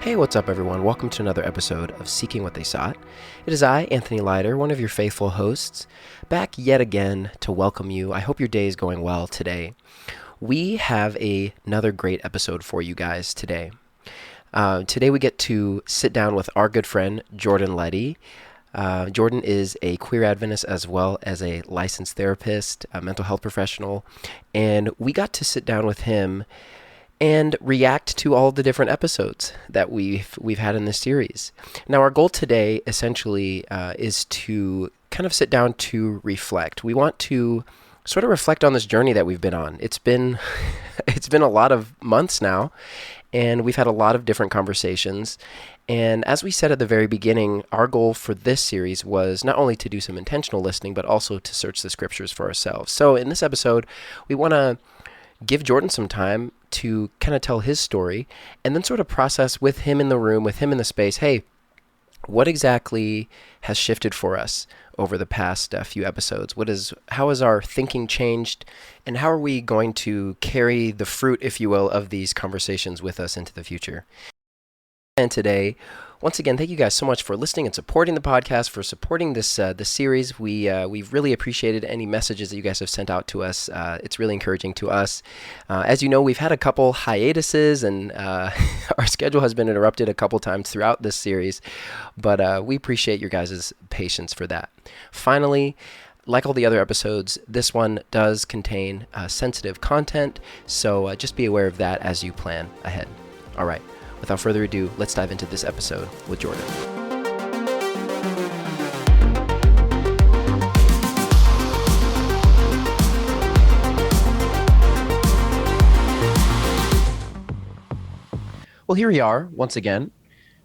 Hey, what's up, everyone? Welcome to another episode of Seeking What They Sought. It is I, Anthony Leiter, one of your faithful hosts, back yet again to welcome you. I hope your day is going well today. We have another great episode for you guys today. Today we get to sit down with our good friend, Jordan Leddy. Jordan is a queer Adventist as well as a licensed therapist, a mental health professional, and we got to sit down with him and react to all the different episodes that we've had in this series. Now, our goal today essentially is to kind of sit down to reflect. We want to sort of reflect on this journey that we've been on. It's been a lot of months now, and we've had a lot of different conversations. And as we said at the very beginning, our goal for this series was not only to do some intentional listening, but also to search the scriptures for ourselves. So in this episode, we want to give Jordan some time to kind of tell his story and then sort of process with him in the room, with him in the space, hey, what exactly has shifted for us over the past few episodes? How has our thinking changed, and how are we going to carry the fruit, if you will, of these conversations with us into the future? And today, once again, thank you guys so much for listening and supporting the podcast, for supporting this series. We've really appreciated any messages that you guys have sent out to us. It's really encouraging to us. As you know, we've had a couple hiatuses, and our schedule has been interrupted a couple times throughout this series, but we appreciate your guys' patience for that. Finally, like all the other episodes, this one does contain sensitive content, so just be aware of that as you plan ahead. All right. Without further ado, let's dive into this episode with Jordan. Well, here we are once again,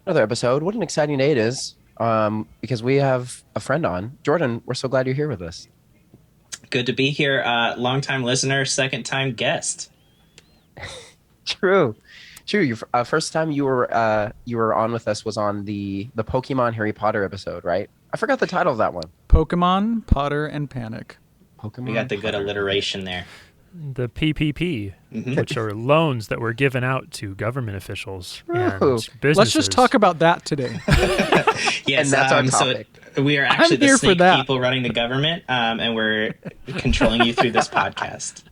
another episode. What an exciting day it is, because we have a friend on. Jordan, we're so glad you're here with us. Good to be here. Longtime listener, second time guest. True. Your first time you were on with us was on the Pokemon Harry Potter episode, right? I forgot the title of that one. Pokemon, Potter, and Panic. Pokemon. We got the good alliteration there. The PPP, which are loans that were given out to government officials and businesses. Let's just talk about that today. Yes, and that's our topic. So we are actually I'm here the snake for that. people running the government, and we're controlling you through this podcast.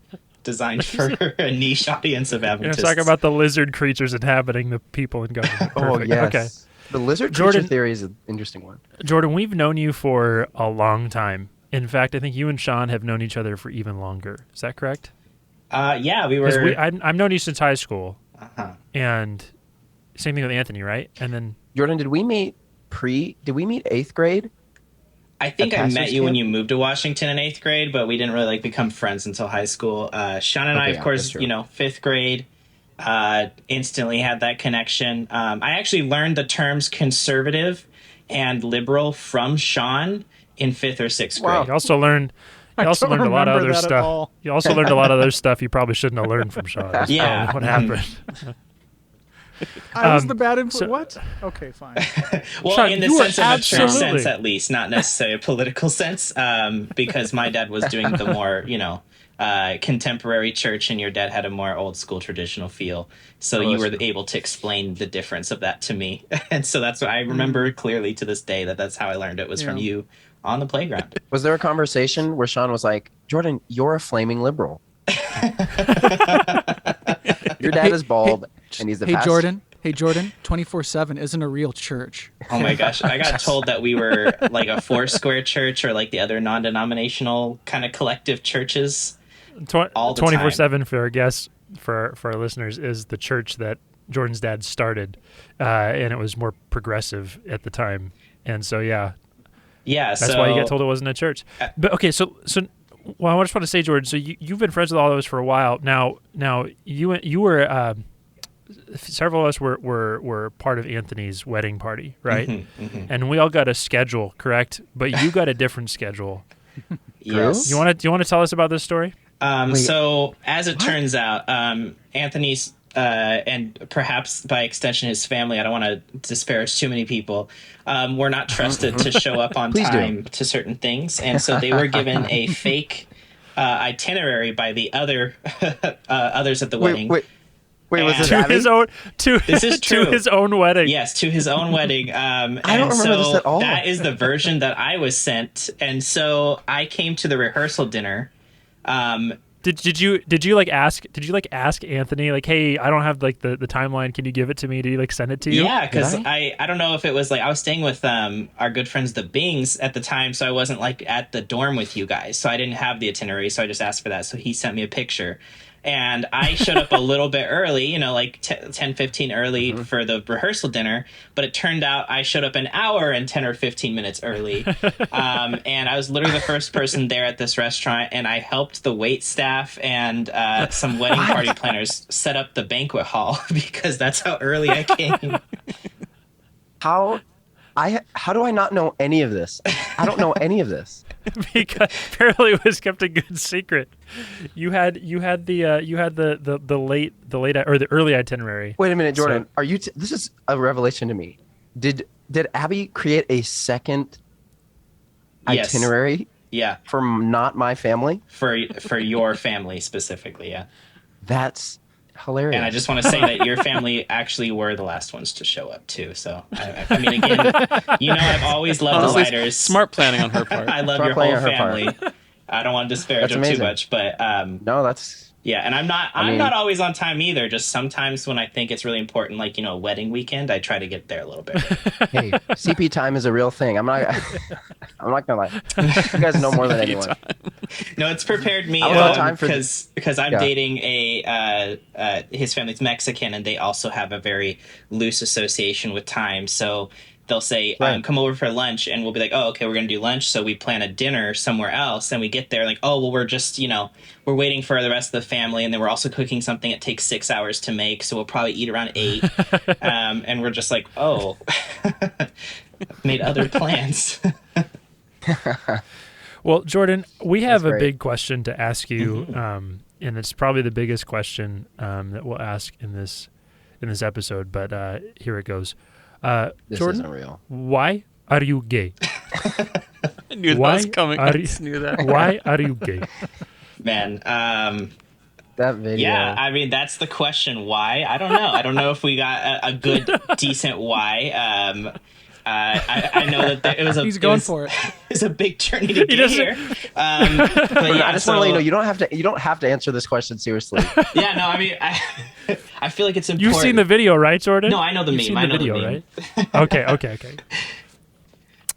Designed for a niche audience of Adventists. Let's talk about the lizard creatures inhabiting the people in government. Oh, yes. Okay. The lizard Jordan, creature theory is an interesting one. Jordan, we've known you for a long time. In fact, I think you and Sean have known each other for even longer. Is that correct? Yeah, we were... I've known you since high school. Uh-huh. And same thing with Anthony, right? And then... Jordan, did we meet 8th grade? I think I met you when you moved to Washington in 8th grade, but we didn't really become friends until high school. Sean and I, of course, 5th grade, instantly had that connection. I actually learned the terms conservative and liberal from Sean in 5th or 6th grade. Wow. You also learned a lot of other stuff. You also learned a lot of other stuff you probably shouldn't have learned from Sean. That's yeah. What happened. I was the bad influence. What? Okay, fine. Well, Sean, in the sense of a church sense, at least, not necessarily a political sense, because my dad was doing the more, contemporary church, and your dad had a more old school traditional feel. So you were able to explain the difference of that to me. And so that's what I remember clearly to this day, that's how I learned it was from you on the playground. Was there a conversation where Sean was like, Jordan, you're a flaming liberal? Your dad is bald, and he's the pastor. Hey, Jordan, 24/7 isn't a real church. Oh my gosh. I got told that we were like a Foursquare church or like the other non-denominational kind of collective churches. 24/7 for our guests, for our listeners, is the church that Jordan's dad started, and it was more progressive at the time. And so, yeah, that's why you get told it wasn't a church. But okay, so well, I just want to say, Jordan, so you've been friends with all of us for a while now. You were several of us were part of Anthony's wedding party, right? And we all got a schedule, correct? But you got a different schedule. Yes. Do you want to tell us about this story? So as it turns out, Anthony's and perhaps by extension his family, I don't want to disparage too many people, were not trusted to show up on time to certain things. And so they were given a fake itinerary by the others at the wedding. Wait, was this to Abby? his own This is true. to his own wedding? Yes, to his own wedding. I don't remember this at all. That is the version that I was sent, and so I came to the rehearsal dinner. Did you ask Anthony, like, hey, I don't have like the timeline, can you give it to me? Did he like send it to you? Yeah, because I don't know if it was like I was staying with our good friends the Bings at the time, so I wasn't like at the dorm with you guys, so I didn't have the itinerary, so I just asked for that. So he sent me a picture. And I showed up a little bit early, like 10, 15 early for the rehearsal dinner. But it turned out I showed up an hour and 10 or 15 minutes early. And I was literally the first person there at this restaurant. And I helped the wait staff and some wedding party planners set up the banquet hall because that's how early I came. How do I not know any of this? I don't know any of this. Because apparently it was kept a good secret. You had the late or the early itinerary. Wait a minute, Jordan. Are you? This is a revelation to me. Did Abby create a second itinerary? Yeah. For not my family. For your family specifically, yeah. That's hilarious. And I just want to say that your family actually were the last ones to show up too. So I mean, again, I've always loved the Lighters. Smart planning on her part. I love your whole family. I don't want to disparage them too much, but no, that's yeah. And I'm not always on time either. Just sometimes when I think it's really important, like wedding weekend, I try to get there a little bit. Hey, CP time is a real thing. I'm not gonna lie. You guys know more than anyone. No, it's prepared me because I'm dating his family's Mexican, and they also have a very loose association with time. So they'll say, come over for lunch, and we'll be like, oh, okay, we're going to do lunch. So we plan a dinner somewhere else, and we get there like, oh, well, we're just, we're waiting for the rest of the family, and then we're also cooking something that takes 6 hours to make, so we'll probably eat around 8. And we're just like, oh, made other plans. Well, Jordan, we have a big question to ask you, and it's probably the biggest question that we'll ask in this episode, but here it goes. This Jordan, isn't real. Why are you gay? I knew that was coming. I knew that. Why are you gay? Man, that video. Yeah, I mean, that's the question. Why? I don't know. I don't know if we got a good, decent why. I know that it was He's going for it. It's a big journey to get here. But yeah, I just want to let you know you don't have to answer this question seriously. Yeah, no, I mean, I feel like it's important. You've seen the video, right, Jordan? No, I know the meme. I know the video, right? Okay.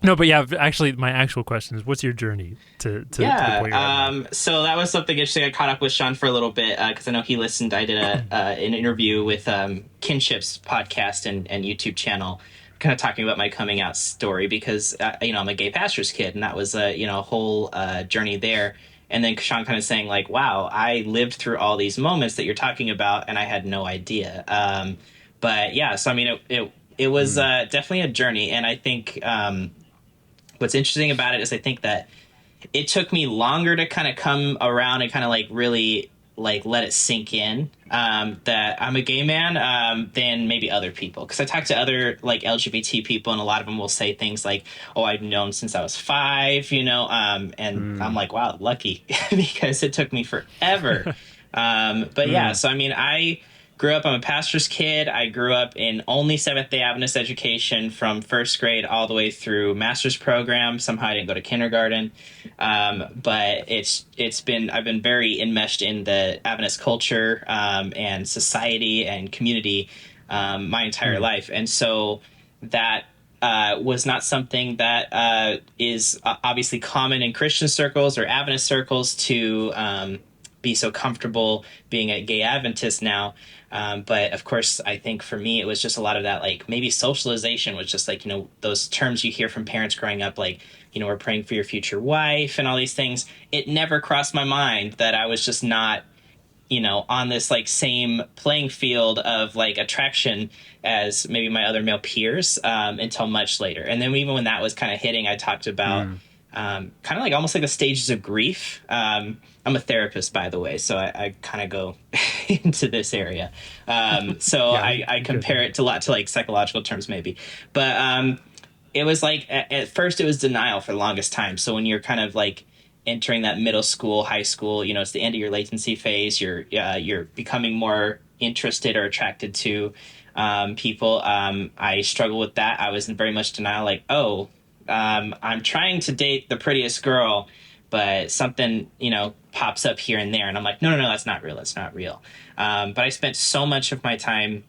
No, but yeah, actually, my actual question is, what's your journey to the point you're at? So that was something interesting. I caught up with Sean for a little bit because I know he listened. I did an interview with Kinship's podcast and YouTube channel, kind of talking about my coming out story because I'm a gay pastor's kid, and that was a whole journey there. And then Sean kind of saying like, wow, I lived through all these moments that you're talking about, and I had no idea. But yeah, so I mean, it was definitely a journey, and I think what's interesting about it is I think that it took me longer to kind of come around and kind of like really like let it sink in that I'm a gay man than maybe other people, because I talk to other like LGBT people, and a lot of them will say things like, oh, I've known since I was 5, and I'm like, wow, lucky because it took me forever. But yeah, so I mean, I'm a pastor's kid. I grew up in only Seventh-day Adventist education from first grade all the way through master's program. Somehow I didn't go to kindergarten. But I've been very enmeshed in the Adventist culture and society and community my entire life. And so that was not something that is obviously common in Christian circles or Adventist circles to be so comfortable being a gay Adventist now. But of course, I think for me, it was just a lot of that, like maybe socialization was just like, those terms you hear from parents growing up, like, we're praying for your future wife and all these things. It never crossed my mind that I was just not, on this like same playing field of like attraction as maybe my other male peers until much later. And then even when that was kind of hitting, I talked about kind of like almost like the stages of grief. I'm a therapist, by the way, so I kind of go into this area. So yeah, I compare it to a lot to like psychological terms maybe. But it was like at first it was denial for the longest time. So when you're kind of like entering that middle school, high school, it's the end of your latency phase. You're becoming more, interested or attracted to people. I struggle with that. I was in very much denial, like, I'm trying to date the prettiest girl, but something, pops up here and there. And I'm like, no, that's not real. That's not real. But I spent so much of my time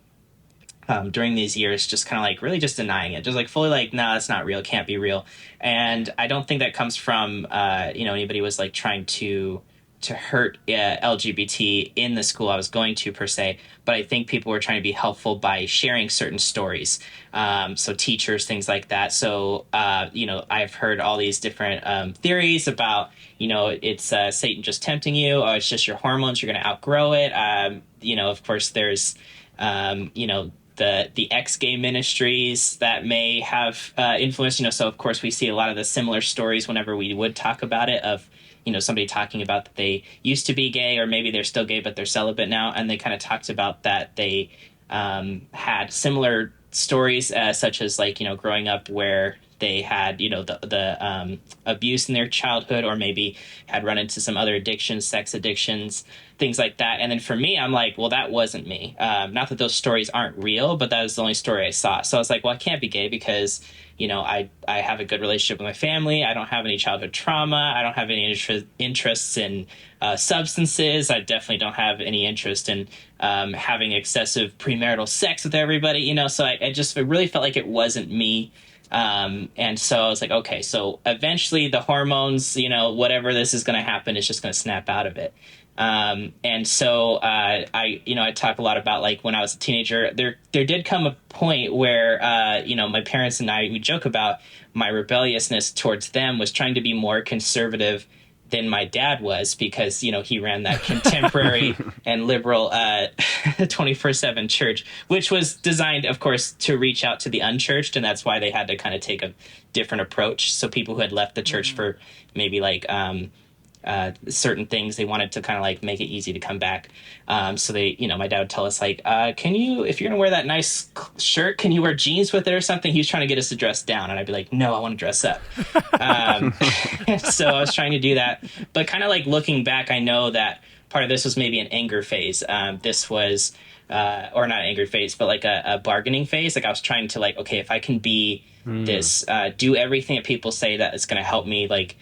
during these years just kind of like really just denying it, just like fully like, no, that's not real. It can't be real. And I don't think that comes from, anybody was like trying to hurt LGBT in the school I was going to per se, but I think people were trying to be helpful by sharing certain stories. So teachers, things like that. So, I've heard all these different theories about, it's Satan just tempting you, or it's just your hormones, you're going to outgrow it. Of course, there's, the ex-gay ministries that may have influence, so of course we see a lot of the similar stories whenever we would talk about it of, somebody talking about that they used to be gay, or maybe they're still gay, but they're celibate now. And they kind of talked about that they had similar stories, such as like, growing up where they had, the abuse in their childhood, or maybe had run into some other addictions, sex addictions, things like that. And then for me, I'm like, well, that wasn't me. Not that those stories aren't real, but that was the only story I saw. So I was like, well, I can't be gay because I have a good relationship with my family. I don't have any childhood trauma. I don't have any interests in substances. I definitely don't have any interest in having excessive premarital sex with everybody, so I just really felt like it wasn't me. And so I was like, okay, so eventually the hormones, whatever this is going to happen, it's just going to snap out of it. And so, I talk a lot about like when I was a teenager, there did come a point where, my parents and I, we joke about my rebelliousness towards them was trying to be more conservative than my dad was, because, he ran that contemporary and liberal 24/7 church, which was designed, of course, to reach out to the unchurched. And that's why they had to kind of take a different approach. So people who had left the church for maybe like certain things, they wanted to kind of like make it easy to come back. So they, my dad would tell us like, can you, if you're going to wear that nice shirt, can you wear jeans with it or something? He was trying to get us to dress down. And I'd be like, no, I want to dress up. So I was trying to do that. But kind of like looking back, I know that part of this was maybe an anger phase. This was, or not anger phase, but like a bargaining phase. Like I was trying to like, okay, if I can be this, do everything that people say that is going to help me, like,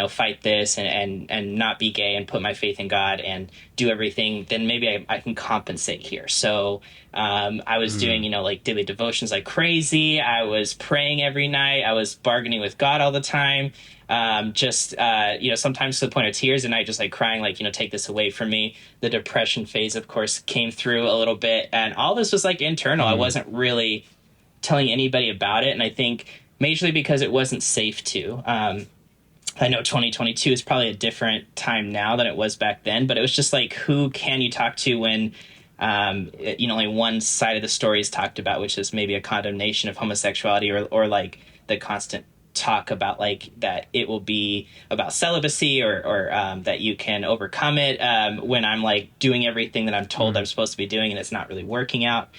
fight this and not be gay and put my faith in God and do everything, then maybe I can compensate here. So I was doing, like daily devotions like crazy. I was praying every night. I was bargaining with God all the time. Sometimes to the point of tears, and I just like crying, like, take this away from me. The depression phase, of course, came through a little bit. And all this was like internal. I wasn't really telling anybody about it. And I think majorly because it wasn't safe to. I know 2022 is probably a different time now than it was back then, but it was just like, who can you talk to when, only one side of the story is talked about, which is maybe a condemnation of homosexuality or like the constant talk about like that it will be about celibacy or that you can overcome it when I'm like doing everything that I'm told I'm supposed to be doing and it's not really working out.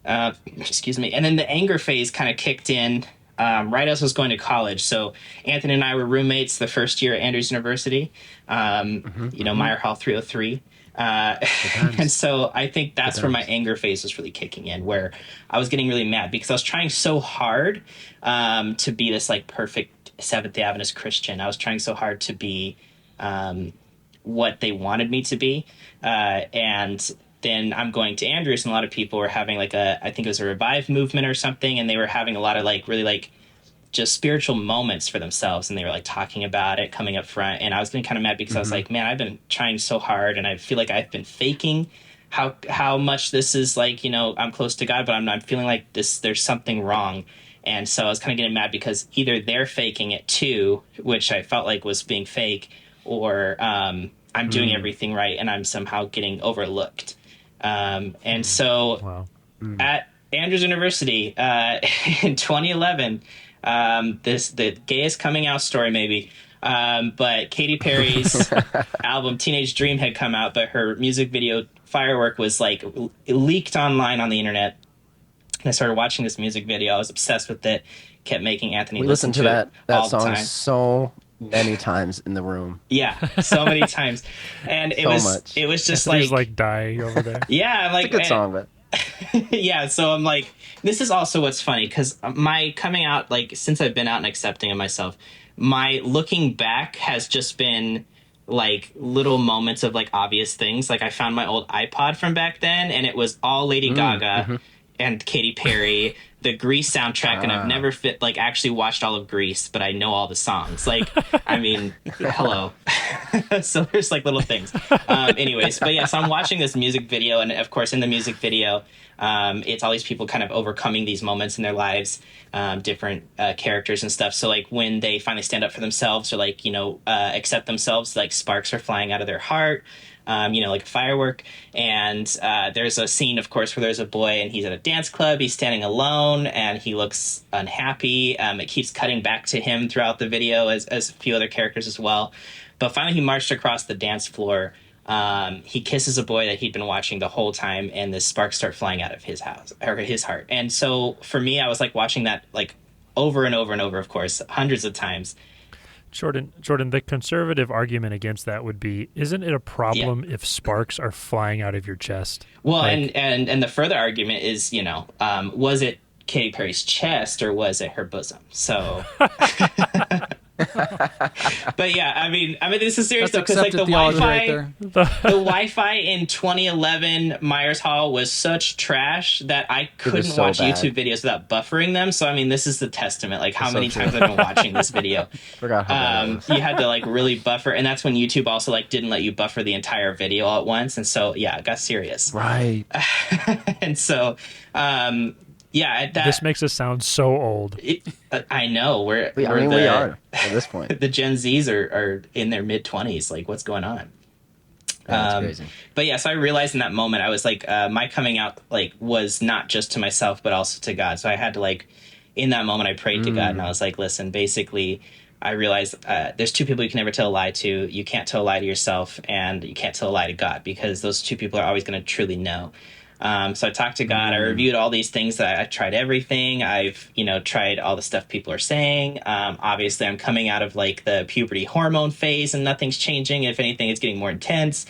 Excuse me. And then the anger phase kind of kicked in right as I was going to college. So Anthony and I were roommates the first year at Andrews University, Meyer Hall 303. And so I think that's where my anger phase was really kicking in, where I was getting really mad because I was trying so hard to be this like perfect Seventh-day Adventist Christian. I was trying so hard to be what they wanted me to be. And then I'm going to Andrews, and a lot of people were having like I think it was a revive movement or something, and they were having a lot of like really like just spiritual moments for themselves, and they were like talking about it, coming up front, and I was getting kind of mad because I was like, man, I've been trying so hard, and I feel like I've been faking how much this is like, I'm close to God, but I'm feeling like there's something wrong. And so I was kind of getting mad because either they're faking it too, which I felt like was being fake, or I'm doing everything right and I'm somehow getting overlooked. And so at Andrews University in 2011, the gayest coming out story maybe, but Katy Perry's album Teenage Dream had come out, but her music video Firework was like leaked online on the internet. And I started watching this music video. I was obsessed with it. Kept making Anthony listen to that all the song time. so many times in the room. Yeah, so many times, and it was just Anthony's like dying over there. Yeah, I'm like, it's a good song, but yeah. So I'm like, this is also what's funny, because my coming out, like, since I've been out and accepting of myself, my looking back has just been like little moments of like obvious things. Like, I found my old iPod from back then, and it was all Lady Gaga and Katy Perry, the Grease soundtrack, and I've never actually watched all of Grease, but I know all the songs. Like, I mean, hello. So there's like little things. Anyways, but yeah, so I'm watching this music video, and of course in the music video, it's all these people kind of overcoming these moments in their lives, different characters and stuff. So like when they finally stand up for themselves, or like, accept themselves, like sparks are flying out of their heart. Like a firework. And there's a scene, of course, where there's a boy and he's at a dance club. He's standing alone and he looks unhappy. It keeps cutting back to him throughout the video, as a few other characters as well. But finally, he marched across the dance floor. He kisses a boy that he'd been watching the whole time, and the sparks start flying out of his house, or his heart. And so for me, I was like watching that like over and over and over, of course, hundreds of times. Jordan, the conservative argument against that would be, isn't it a problem if sparks are flying out of your chest? Well, and the further argument is, was it Katy Perry's chest or was it her bosom? So, but yeah, I mean, this is serious though, because like the Wi-Fi, the Wi-Fi in 2011 Myers Hall was such trash that I couldn't watch YouTube videos without buffering them. So I mean, this is the testament, like how many times I've been watching this video. Forgot how you had to like really buffer, and that's when YouTube also like didn't let you buffer the entire video all at once, and so yeah, it got serious. Right. And so, this makes us sound so old. I know. We are at this point. The Gen Zs are in their mid-20s. Like, what's going on? That's crazy. But yeah, so I realized in that moment, I was like, my coming out like was not just to myself, but also to God. So I had to like, in that moment, I prayed to God, and I was like, listen, basically, I realized there's two people you can never tell a lie to. You can't tell a lie to yourself, and you can't tell a lie to God, because those two people are always going to truly know. So I talked to God. I reviewed all these things. I tried everything. I've, tried all the stuff people are saying. Obviously, I'm coming out of like the puberty hormone phase, and nothing's changing. If anything, it's getting more intense.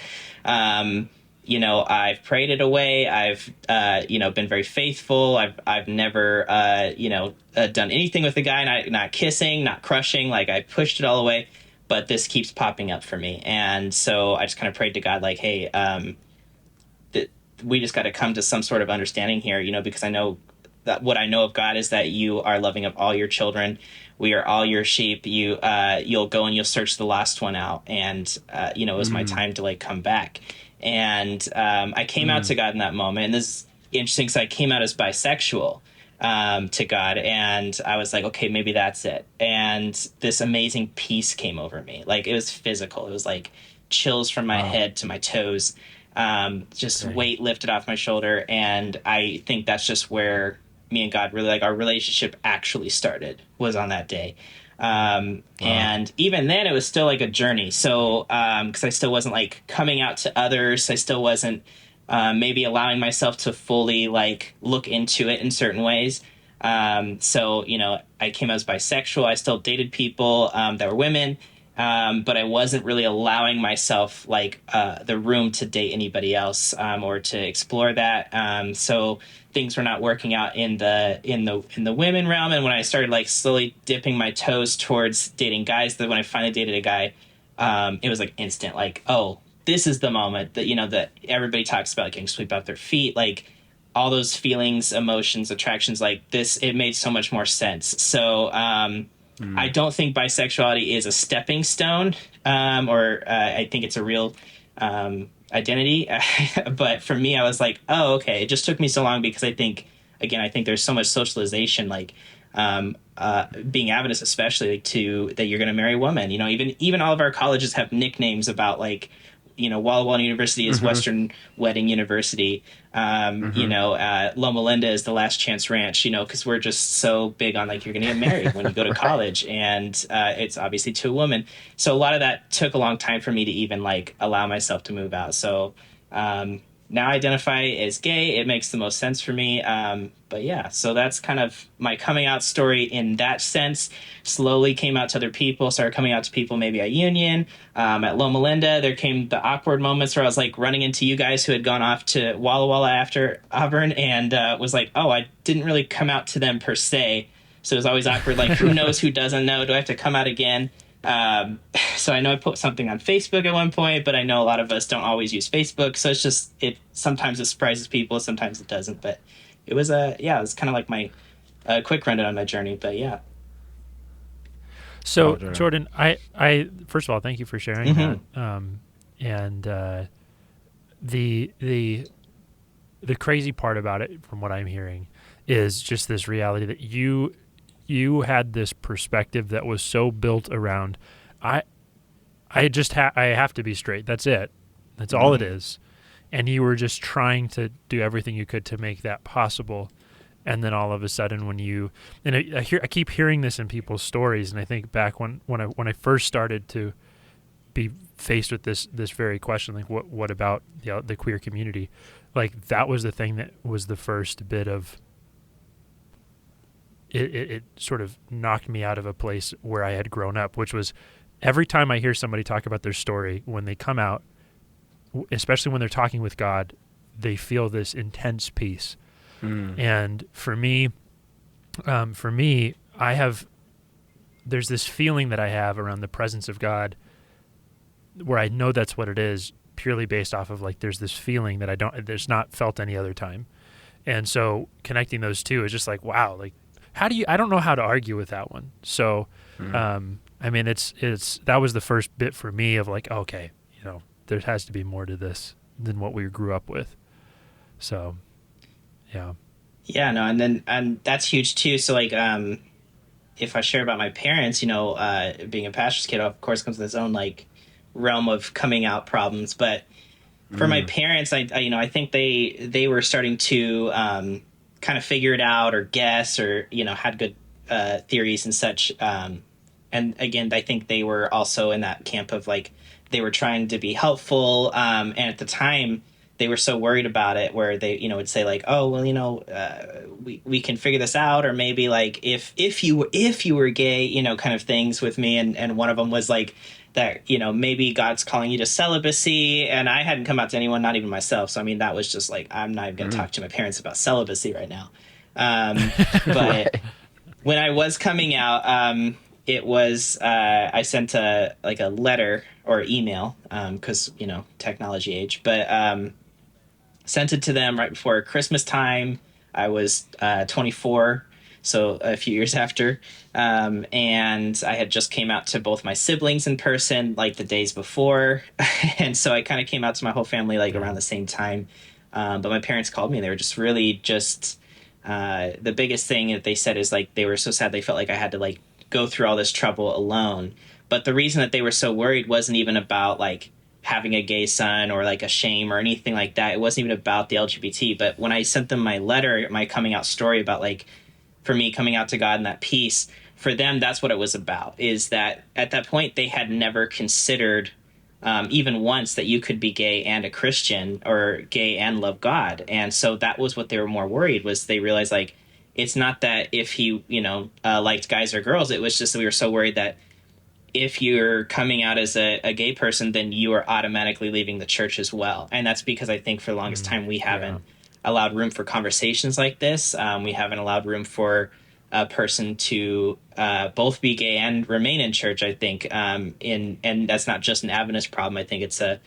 I've prayed it away. I've, been very faithful. I've never, done anything with the guy, not kissing, not crushing. Like, I pushed it all away, but this keeps popping up for me. And so I just kind of prayed to God, like, hey, we just got to come to some sort of understanding here, because I know that what I know of God is that you are loving of all your children. We are all your sheep. You'll go and you'll search the lost one out. And, it was my time to like come back. And I came out to God in that moment. And this is interesting because I came out as bisexual to God. And I was like, okay, maybe that's it. And this amazing peace came over me. Like, it was physical. It was like chills from my head to my toes. Weight lifted off my shoulder. And I think that's just where me and God really, like, our relationship actually started, was on that day. And even then it was still like a journey. So, cause I still wasn't like coming out to others. I still wasn't, maybe allowing myself to fully like look into it in certain ways. So, I came out as bisexual. I still dated people, that were women. But I wasn't really allowing myself like the room to date anybody else, or to explore that. So things were not working out in the women realm. And when I started like slowly dipping my toes towards dating guys, that when I finally dated a guy, it was like instant, like, oh, this is the moment that that everybody talks about, like getting swept off their feet, like all those feelings, emotions, attractions, like this. It made so much more sense. So. I don't think bisexuality is a stepping stone, or I think it's a real identity. But for me, I was like, oh, okay. It just took me so long because I think there's so much socialization, like being Adventist, especially like, that you're going to marry a woman. Even all of our colleges have nicknames about like, Walla Walla University is Western Wedding University. Loma Linda is the Last Chance Ranch, because we're just so big on like, you're going to get married when you go to college. And it's obviously to a woman. So a lot of that took a long time for me to even like allow myself to move out. So, now identify as gay. It makes the most sense for me. But yeah, so that's kind of my coming out story in that sense. Slowly came out to other people, started coming out to people maybe at Union, at Loma Linda. There came the awkward moments where I was like running into you guys who had gone off to Walla Walla after Auburn, and was like, oh, I didn't really come out to them per se. So it was always awkward, like who knows, who doesn't know? Do I have to come out again? So I know I put something on Facebook at one point, but I know a lot of us don't always use Facebook. So it's just, sometimes it surprises people, sometimes it doesn't. But it was it was kind of like my quick rundown on my journey. But yeah. So Jordan, I first of all, thank you for sharing that. And the crazy part about it, from what I'm hearing, is just this reality that you had this perspective that was so built around, I have to be straight. That's it. That's all it is. And you were just trying to do everything you could to make that possible. And then all of a sudden, I keep hearing this in people's stories, and I think back when I first started to be faced with this very question, like what about the queer community, like that was the thing that was the first bit of it sort of knocked me out of a place where I had grown up, which was every time I hear somebody talk about their story, when they come out, especially when they're talking with God, they feel this intense peace. And for me, there's this feeling that I have around the presence of God where I know that's what it is, purely based off of like, there's this feeling that there's not felt any other time. And so connecting those two is just like, wow, like, I don't know how to argue with that one. So, I mean, that was the first bit for me of like, okay, there has to be more to this than what we grew up with. So, yeah. Yeah, no, and that's huge too. So like, if I share about my parents, being a pastor's kid, of course, comes with its own like realm of coming out problems. But for my parents, I think they were starting to kind of figure it out or guess or had good theories and such. And again, I think they were also in that camp of like they were trying to be helpful. And at the time, they were so worried about it, where they would say like, oh well, we can figure this out, or maybe like if you were gay, kind of things with me. And one of them was like that, maybe God's calling you to celibacy. And I hadn't come out to anyone, not even myself. So I mean, that was just like, I'm not even going to talk to my parents about celibacy right now. But when I was coming out, it was I sent a letter or email, because technology age, but sent it to them right before Christmas time. I was 24, so a few years after, and I had just came out to both my siblings in person like the days before, and so I kind of came out to my whole family like around the same time. But my parents called me, and they were just really the biggest thing that they said is like they were so sad they felt like I had to like go through all this trouble alone. But the reason that they were so worried wasn't even about like having a gay son or like a shame or anything like that. It wasn't even about the LGBT. But when I sent them my letter, my coming out story about like, for me coming out to God and that peace, for them, that's what it was about, is that at that point they had never considered even once that you could be gay and a Christian, or gay and love God. And so that was what they were more worried, was they realized like, it's not that if he, liked guys or girls, it was just that we were so worried that if you're coming out as a gay person, then you are automatically leaving the church as well. And that's because I think for the longest time we haven't allowed room for conversations like this. We haven't allowed room for a person to both be gay and remain in church, I think. And that's not just an Adventist problem. I think it's a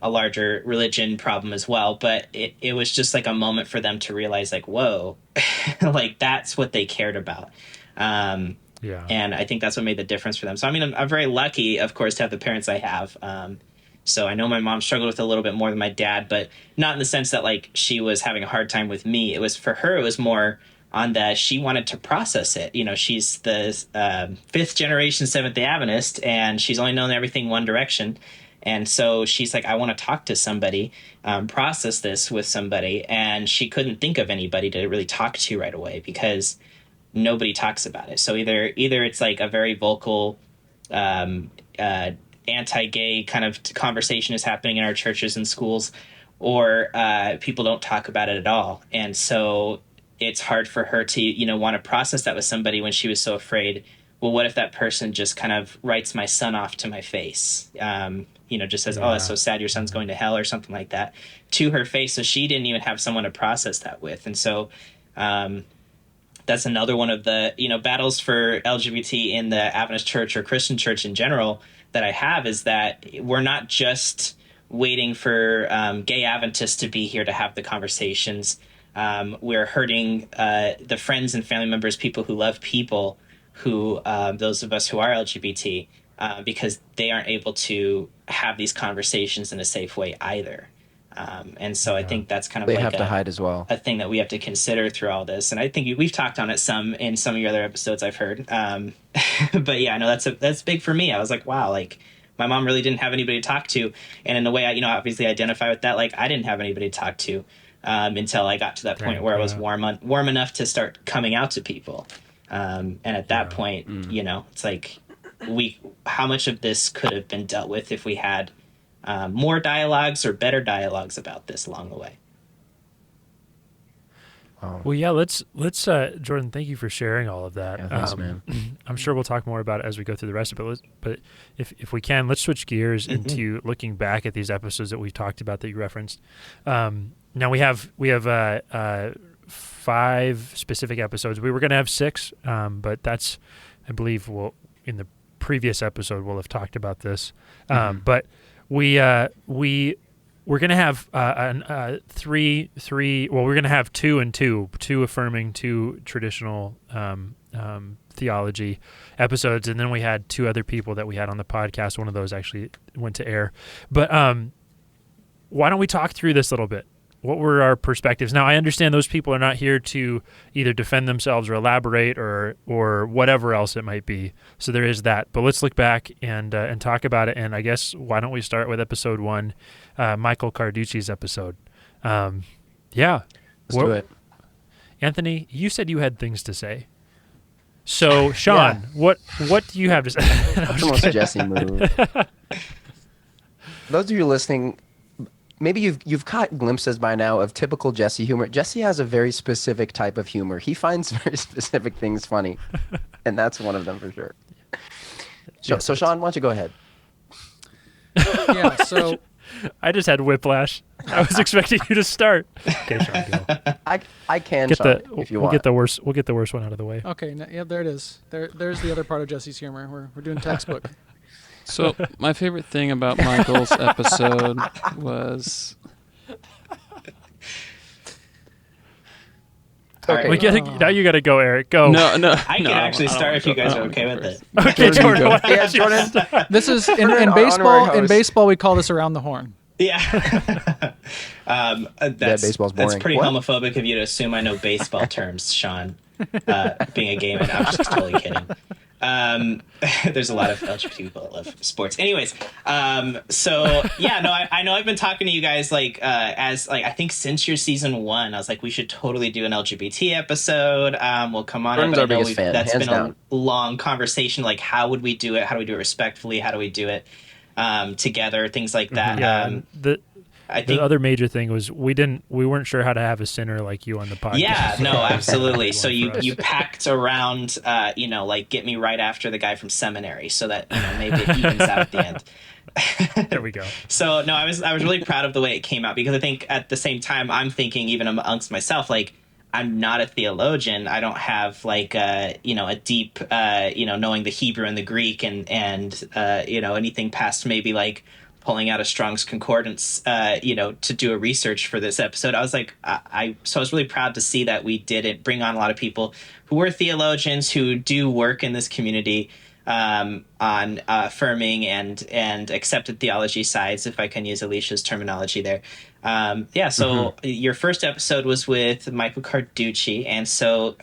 larger religion problem as well. But it was just like a moment for them to realize like, whoa, like that's what they cared about. And I think that's what made the difference for them. So, I mean, I'm very lucky, of course, to have the parents I have. So I know my mom struggled with it a little bit more than my dad, but not in the sense that like she was having a hard time with me. It was, for her, it was more on that she wanted to process it. She's the fifth generation Seventh-day Adventist, and she's only known everything one direction. And so she's like, I want to talk to somebody, process this with somebody. And she couldn't think of anybody to really talk to right away because nobody talks about it. So either it's like a very vocal anti-gay kind of conversation is happening in our churches and schools, or people don't talk about it at all. And so it's hard for her to, want to process that with somebody when she was so afraid. Well, what if that person just kind of writes my son off to my face? Just says, oh, that's so sad, your son's going to hell or something like that to her face. So she didn't even have someone to process that with. And so that's another one of the, battles for LGBT in the Adventist church or Christian church in general that I have, is that we're not just waiting for gay Adventists to be here to have the conversations. We're hurting the friends and family members, people who love people, who those of us who are LGBT, because they aren't able to have these conversations in a safe way either. And so I think that's kind of they have to hide as well, a thing that we have to consider through all this. And I think we've talked on it in some of your other episodes I've heard. But yeah, no, that's big for me. I was like, wow, like my mom really didn't have anybody to talk to. And in a way, I, obviously identify with that. Like I didn't have anybody to talk to until I got to that point where I was warm enough to start coming out to people. And at that point, it's like how much of this could have been dealt with if we had more dialogues or better dialogues about this along the way. Well, yeah, let's Jordan, thank you for sharing all of that. Yeah, thanks, man. I'm sure we'll talk more about it as we go through the rest of it. But if we can, let's switch gears into looking back at these episodes that we talked about that you referenced. Now we have 5 specific episodes. We were going to have 6, but that's, I believe, in the previous episode we'll have talked about this. But we're going to have 3. Well, we're going to have 2 and 2 affirming, 2 traditional theology episodes, and then we had 2 other people that we had on the podcast. One of those actually went to air. But why don't we talk through this a little bit? What were our perspectives? Now, I understand those people are not here to either defend themselves or elaborate or whatever else it might be. So there is that. But let's look back and talk about it. And I guess why don't we start with episode 1, Michael Carducci's episode? Let's do it. Anthony, you said you had things to say. So Sean, what do you have to say? That's the most Jesse move. Those of you listening, maybe you've caught glimpses by now of typical Jesse humor. Jesse has a very specific type of humor. He finds very specific things funny, and that's one of them for sure. So Sean, why don't you go ahead? Yeah, so I just had whiplash. I was expecting you to start. Okay, Sean, go. I can, Sean, if you want. We'll get the worst one out of the way. Okay, yeah, there it is. There's the other part of Jesse's humor. We're doing textbook. So my favorite thing about Michael's episode was... Okay. Now you got to go, Eric. Go. No. I can actually start if you guys are okay with it. Okay, Jordan. Yeah, Jordan. This is in baseball. In baseball, we call this around the horn. Yeah. Baseball's boring. That's pretty homophobic of you to assume I know baseball terms, Sean. Being a gay man, I'm just totally kidding. There's a lot of LGBT people that love sports. Anyways, I know I've been talking to you guys I think since your season 1, I was like, we should totally do an LGBT episode. We'll come on. Jordan's our biggest fan, that's hands been down. a long conversation. Like, how would we do it? How do we do it respectfully? How do we do it together? Things like that. Yeah, I think the other major thing was we weren't sure how to have a sinner like you on the podcast. Yeah, no, absolutely. So you packed around, get me right after the guy from seminary, so that maybe it evens out at the end. There we go. So no, I was really proud of the way it came out, because I think at the same time I'm thinking, even amongst myself, like, I'm not a theologian. I don't have a deep knowing the Hebrew and the Greek and anything past maybe like pulling out a Strong's Concordance, to do a research for this episode. I was like, I was really proud to see that we did it, bring on a lot of people who were theologians who do work in this community on affirming and accepted theology sides, if I can use Alicia's terminology there. Your first episode was with Michael Carducci, and so,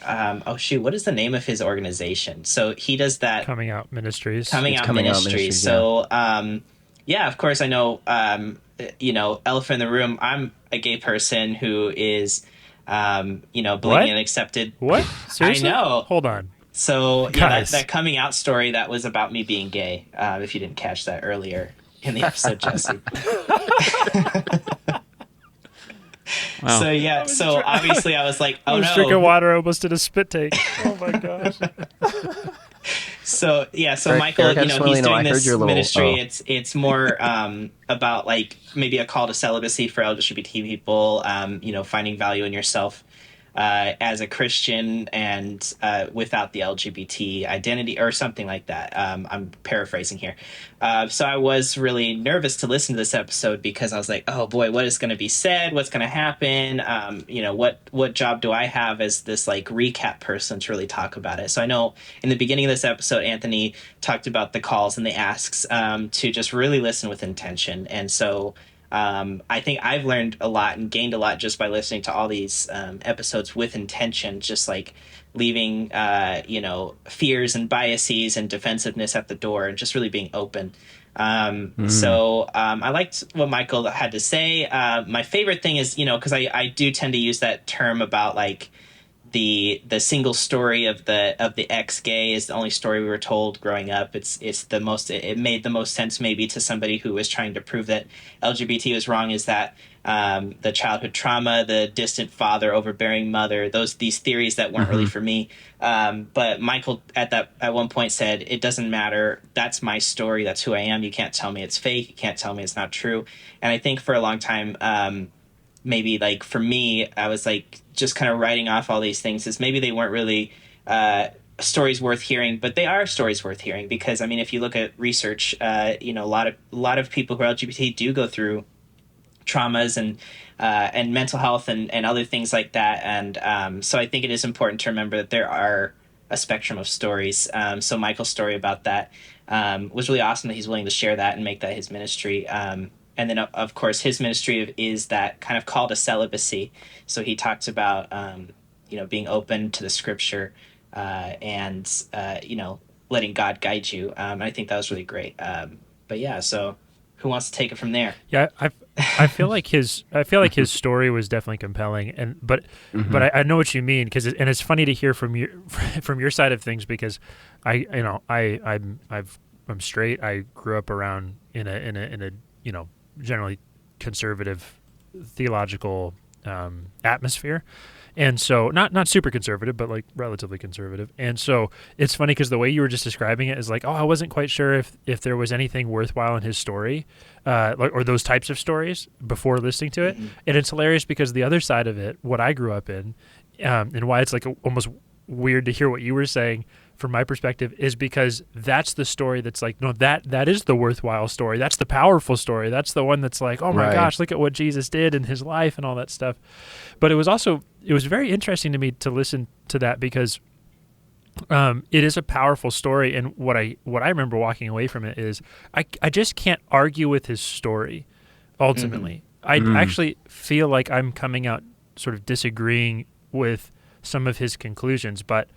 what is the name of his organization? So he does that... Coming Out Ministries. Coming Out Ministries. So, of course, I know, elephant in the room, I'm a gay person who is, believing and accepted. What? Seriously? I know. Hold on. So, that coming out story, that was about me being gay, if you didn't catch that earlier in the episode, Jesse. Wow. So yeah, so obviously I was like, oh I was no. drinking water, almost did a spit take. Oh my gosh. So yeah, so Eric, Michael, Eric, I you just know, wanna he's let you know, doing I heard this your little- ministry. oh. It's more about like maybe a call to celibacy for LGBT people. You know, finding value in yourself as a Christian and without the LGBT identity or something like that. I'm paraphrasing here. So I was really nervous to listen to this episode because I was like, oh boy, what is going to be said? What's going to happen? You know, what job do I have as this like recap person to really talk about it? So I know in the beginning of this episode, Anthony talked about the calls and the asks to just really listen with intention. And so I think I've learned a lot and gained a lot just by listening to all these episodes with intention, just like leaving, you know, fears and biases and defensiveness at the door and just really being open. So I liked what Michael had to say. My favorite thing is, you know, because I do tend to use that term about like the single story of the ex-gay is the only story we were told growing up. It's the most, it made the most sense maybe to somebody who was trying to prove that LGBT was wrong, is that the childhood trauma, the distant father, overbearing mother, these theories that weren't really for me. But Michael at one point said, it doesn't matter. That's my story. That's who I am. You can't tell me it's fake. You can't tell me it's not true. And I think for a long time, maybe like for me, I was like just kind of writing off all these things as maybe they weren't really stories worth hearing, but they are stories worth hearing because I mean, if you look at research, you know, a lot of people who are LGBT do go through traumas and mental health and other things like that, and so I think it is important to remember that there are a spectrum of stories. So Michael's story about that was really awesome that he's willing to share that and make that his ministry. And then, of course, his ministry is that kind of call to celibacy. So he talks about, you know, being open to the scripture and, you know, letting God guide you. I think that was really great. But yeah, so who wants to take it from there? Yeah, I feel like his story was definitely compelling, but I know what you mean and it's funny to hear from your side of things because I'm straight. I grew up around in a you know, generally conservative theological atmosphere, and so not super conservative, but like relatively conservative. And so it's funny because the way you were just describing it is like, oh, I wasn't quite sure if there was anything worthwhile in his story, or those types of stories before listening to it. And it's hilarious because the other side of it, what I grew up in, and why it's like almost weird to hear what you were saying from my perspective is because that's the story that's like, no, that is the worthwhile story. That's the powerful story. That's the one that's like, oh my gosh, look at what Jesus did in his life and all that stuff. But it was very interesting to me to listen to that because it is a powerful story. And what I remember walking away from it is I just can't argue with his story ultimately. I actually feel like I'm coming out sort of disagreeing with some of his conclusions, but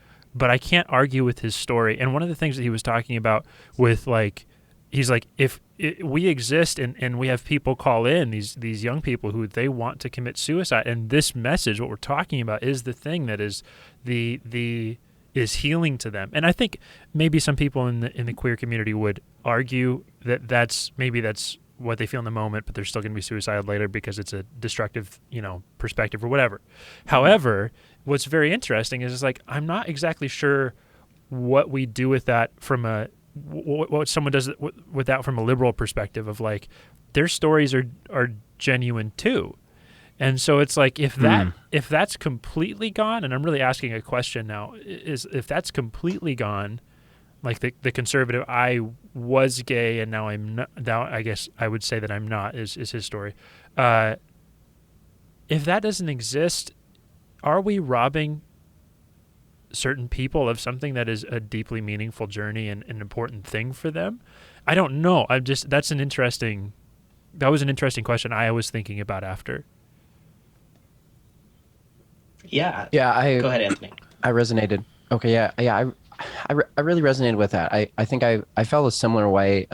I can't argue with his story. And one of the things that he was talking about with like, he's like, if we exist and we have people call in, these young people who they want to commit suicide, and this message, what we're talking about, is the thing that is is healing to them. And I think maybe some people in the queer community would argue that that's what they feel in the moment, but they're still going to be suicidal later because it's a destructive, you know, perspective or whatever. However, what's very interesting is it's like, I'm not exactly sure what we do with that from what someone does with that from a liberal perspective of like, their stories are genuine too. And so it's like, if that's completely gone, and I'm really asking a question now, is if that's completely gone, like the conservative, I was gay and now I'm not, now I guess I would say that I'm not, is his story. If that doesn't exist, are we robbing certain people of something that is a deeply meaningful journey and an important thing for them? I don't know. That was an interesting question I was thinking about after. Yeah. Yeah. Go ahead, Anthony. I resonated. Okay. Yeah. Yeah. I really resonated with that. I think I felt a similar way.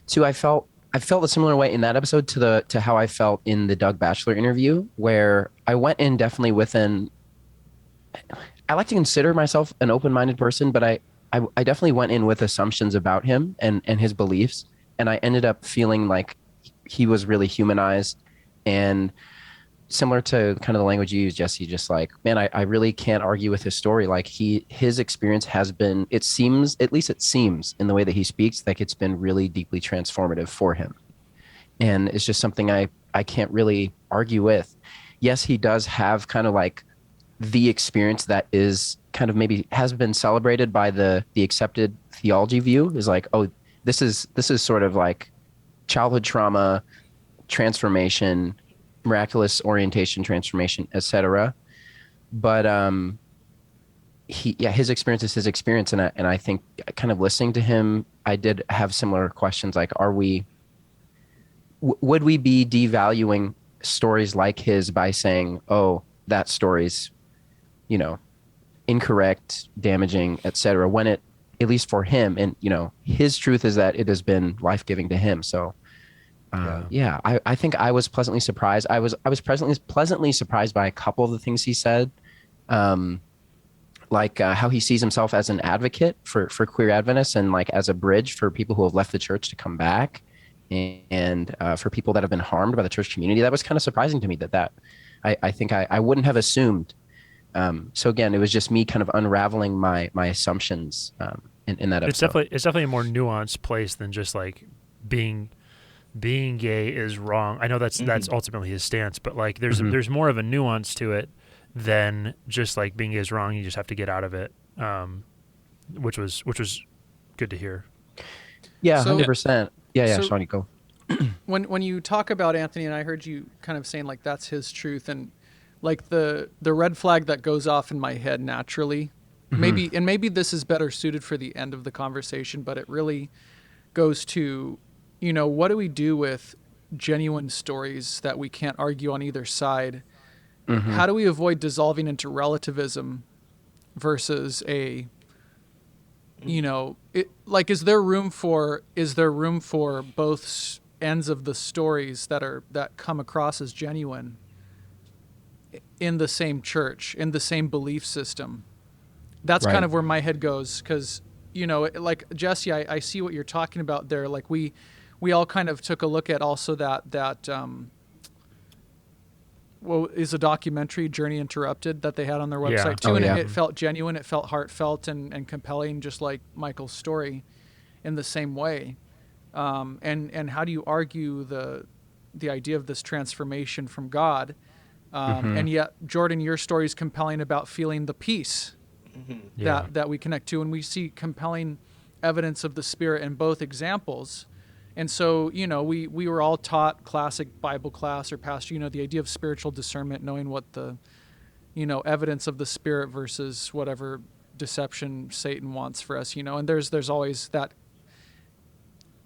Too. I felt a similar way in that episode to how I felt in the Doug Batchelor interview, where I went in definitely I like to consider myself an open-minded person, but I definitely went in with assumptions about him and his beliefs, and I ended up feeling like he was really humanized, and similar to kind of the language you use, Jesse, just like, man, I really can't argue with his story. Like his experience has been, it seems, at least it seems in the way that he speaks, like it's been really deeply transformative for him. And it's just something I can't really argue with. Yes, he does have kind of like the experience that is kind of maybe has been celebrated by the accepted theology view is like, oh, this is sort of like childhood trauma, transformation, miraculous orientation, transformation, etc. But his experience is his experience, and I think kind of listening to him, I did have similar questions like, would we be devaluing stories like his by saying, oh, that story's, incorrect, damaging, etc., when it, at least for him, and his truth is that it has been life-giving to him. So I think I was pleasantly surprised. I was pleasantly surprised by a couple of the things he said, like how he sees himself as an advocate for queer Adventists and like as a bridge for people who have left the church to come back, and for people that have been harmed by the church community. That was kind of surprising to me. That I think I wouldn't have assumed. So again, it was just me kind of unraveling my assumptions in that episode. It's definitely a more nuanced place than just like being gay is wrong. I know that's ultimately his stance, but like there's more of a nuance to it than just like being gay is wrong. You just have to get out of it, which was good to hear. Yeah, 100%. Yeah, So- Shawnee, go. When you talk about Anthony, and I heard you kind of saying like that's his truth, and like the red flag that goes off in my head naturally, maybe this is better suited for the end of the conversation, but it really goes to, what do we do with genuine stories that we can't argue on either side? How do we avoid dissolving into relativism versus is there room for both ends of the stories that come across as genuine in the same church, in the same belief system? That's Right. kind of where my head goes, because like Jesse, I see what you're talking about there. Like we all kind of took a look at also that is a documentary, Journey Interrupted, that they had on their website too, Oh, and yeah. it felt genuine, it felt heartfelt and compelling, just like Michael's story, in the same way. And how do you argue the idea of this transformation from God? And yet, Jordan, your story is compelling about feeling the peace that we connect to, and we see compelling evidence of the Spirit in both examples. And so, we were all taught classic Bible class or pastor, the idea of spiritual discernment, knowing what the, evidence of the Spirit versus whatever deception Satan wants for us, and there's always that.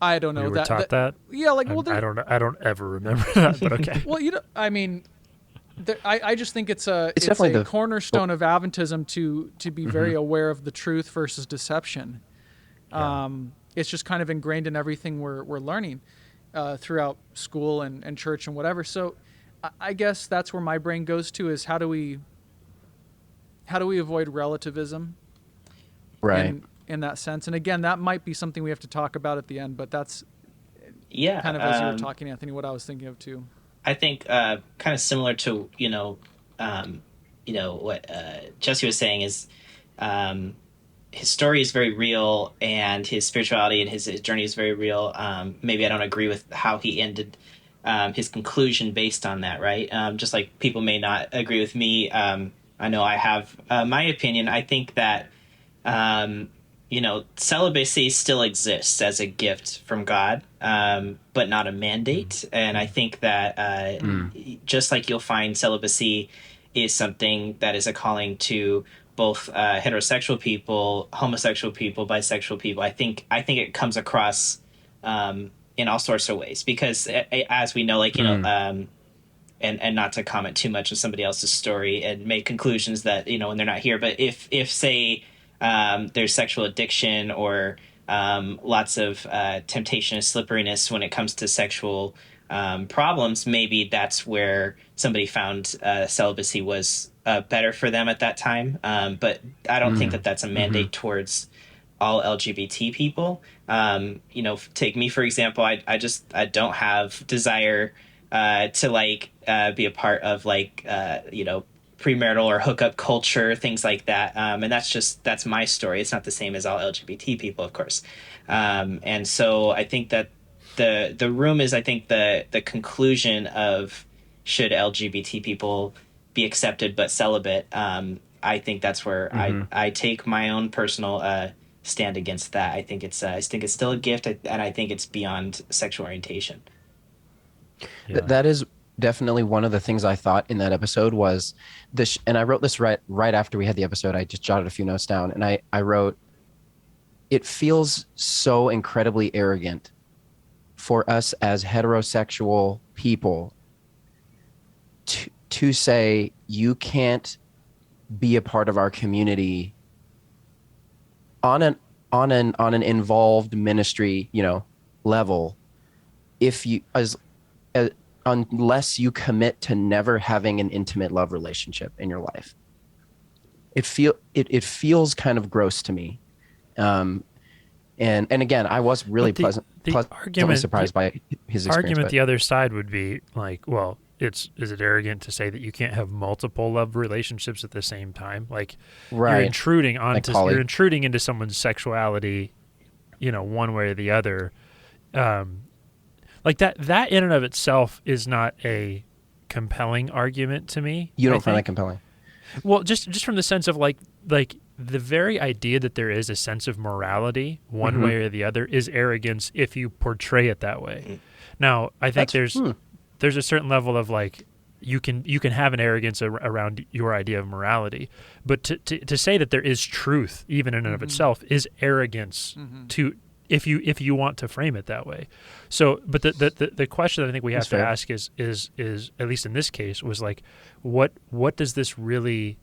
I don't know. We were taught that. Yeah, like I don't ever remember that, but okay. Well, I mean, I just think it's definitely a cornerstone of Adventism to be very aware of the truth versus deception. It's just kind of ingrained in everything we're learning throughout school and church and whatever. So I guess that's where my brain goes to, is how do we avoid relativism, Right. in that sense? And again, that might be something we have to talk about at the end, but that's kind of as you were talking, Anthony, what I was thinking of too. I think kind of similar to what Jesse was saying is his story is very real, and his spirituality and his journey is very real. Maybe I don't agree with how he ended his conclusion based on that, right? Just like people may not agree with me. I know I have my opinion. I think that celibacy still exists as a gift from God, but not a mandate. And I think that just like you'll find celibacy is something that is a calling to both heterosexual people, homosexual people, bisexual people. I think it comes across in all sorts of ways, because as we know, and not to comment too much on somebody else's story and make conclusions that, when they're not here, but if say there's sexual addiction or lots of temptation and slipperiness when it comes to sexual problems, maybe that's where somebody found celibacy was better for them at that time. But I don't think that that's a mandate towards all LGBT people. Take me, for example. I don't have desire to like be a part of like premarital or hookup culture, things like that. And that's my story. It's not the same as all LGBT people, of course. And so I think that the room is, I think, the conclusion of should LGBT people be accepted but celibate. I think that's where I take my own personal stand against that. I think it's still a gift, and I think it's beyond sexual orientation. Yeah. That is definitely one of the things I thought in that episode was this, and I wrote this right after we had the episode. I just jotted a few notes down, and I wrote, it feels so incredibly arrogant for us as heterosexual people to say you can't be a part of our community on an involved ministry, level, if you unless you commit to never having an intimate love relationship in your life. It feels kind of gross to me. And again, I was really pleasantly surprised by his experience. Argument the other side would be like, well, is it arrogant to say that you can't have multiple love relationships at the same time? Like, right. You're intruding into someone's sexuality, one way or the other. Like that in and of itself is not a compelling argument to me. You don't find that compelling? Well, just from the sense of like the very idea that there is a sense of morality one way or the other is arrogance if you portray it that way. Now, I think there's a certain level of like you can have an arrogance around your idea of morality, but to say that there is truth even in and of itself is arrogance to if you want to frame it that way. So, but the question that I think we have to ask is at least in this case was like, what does this really,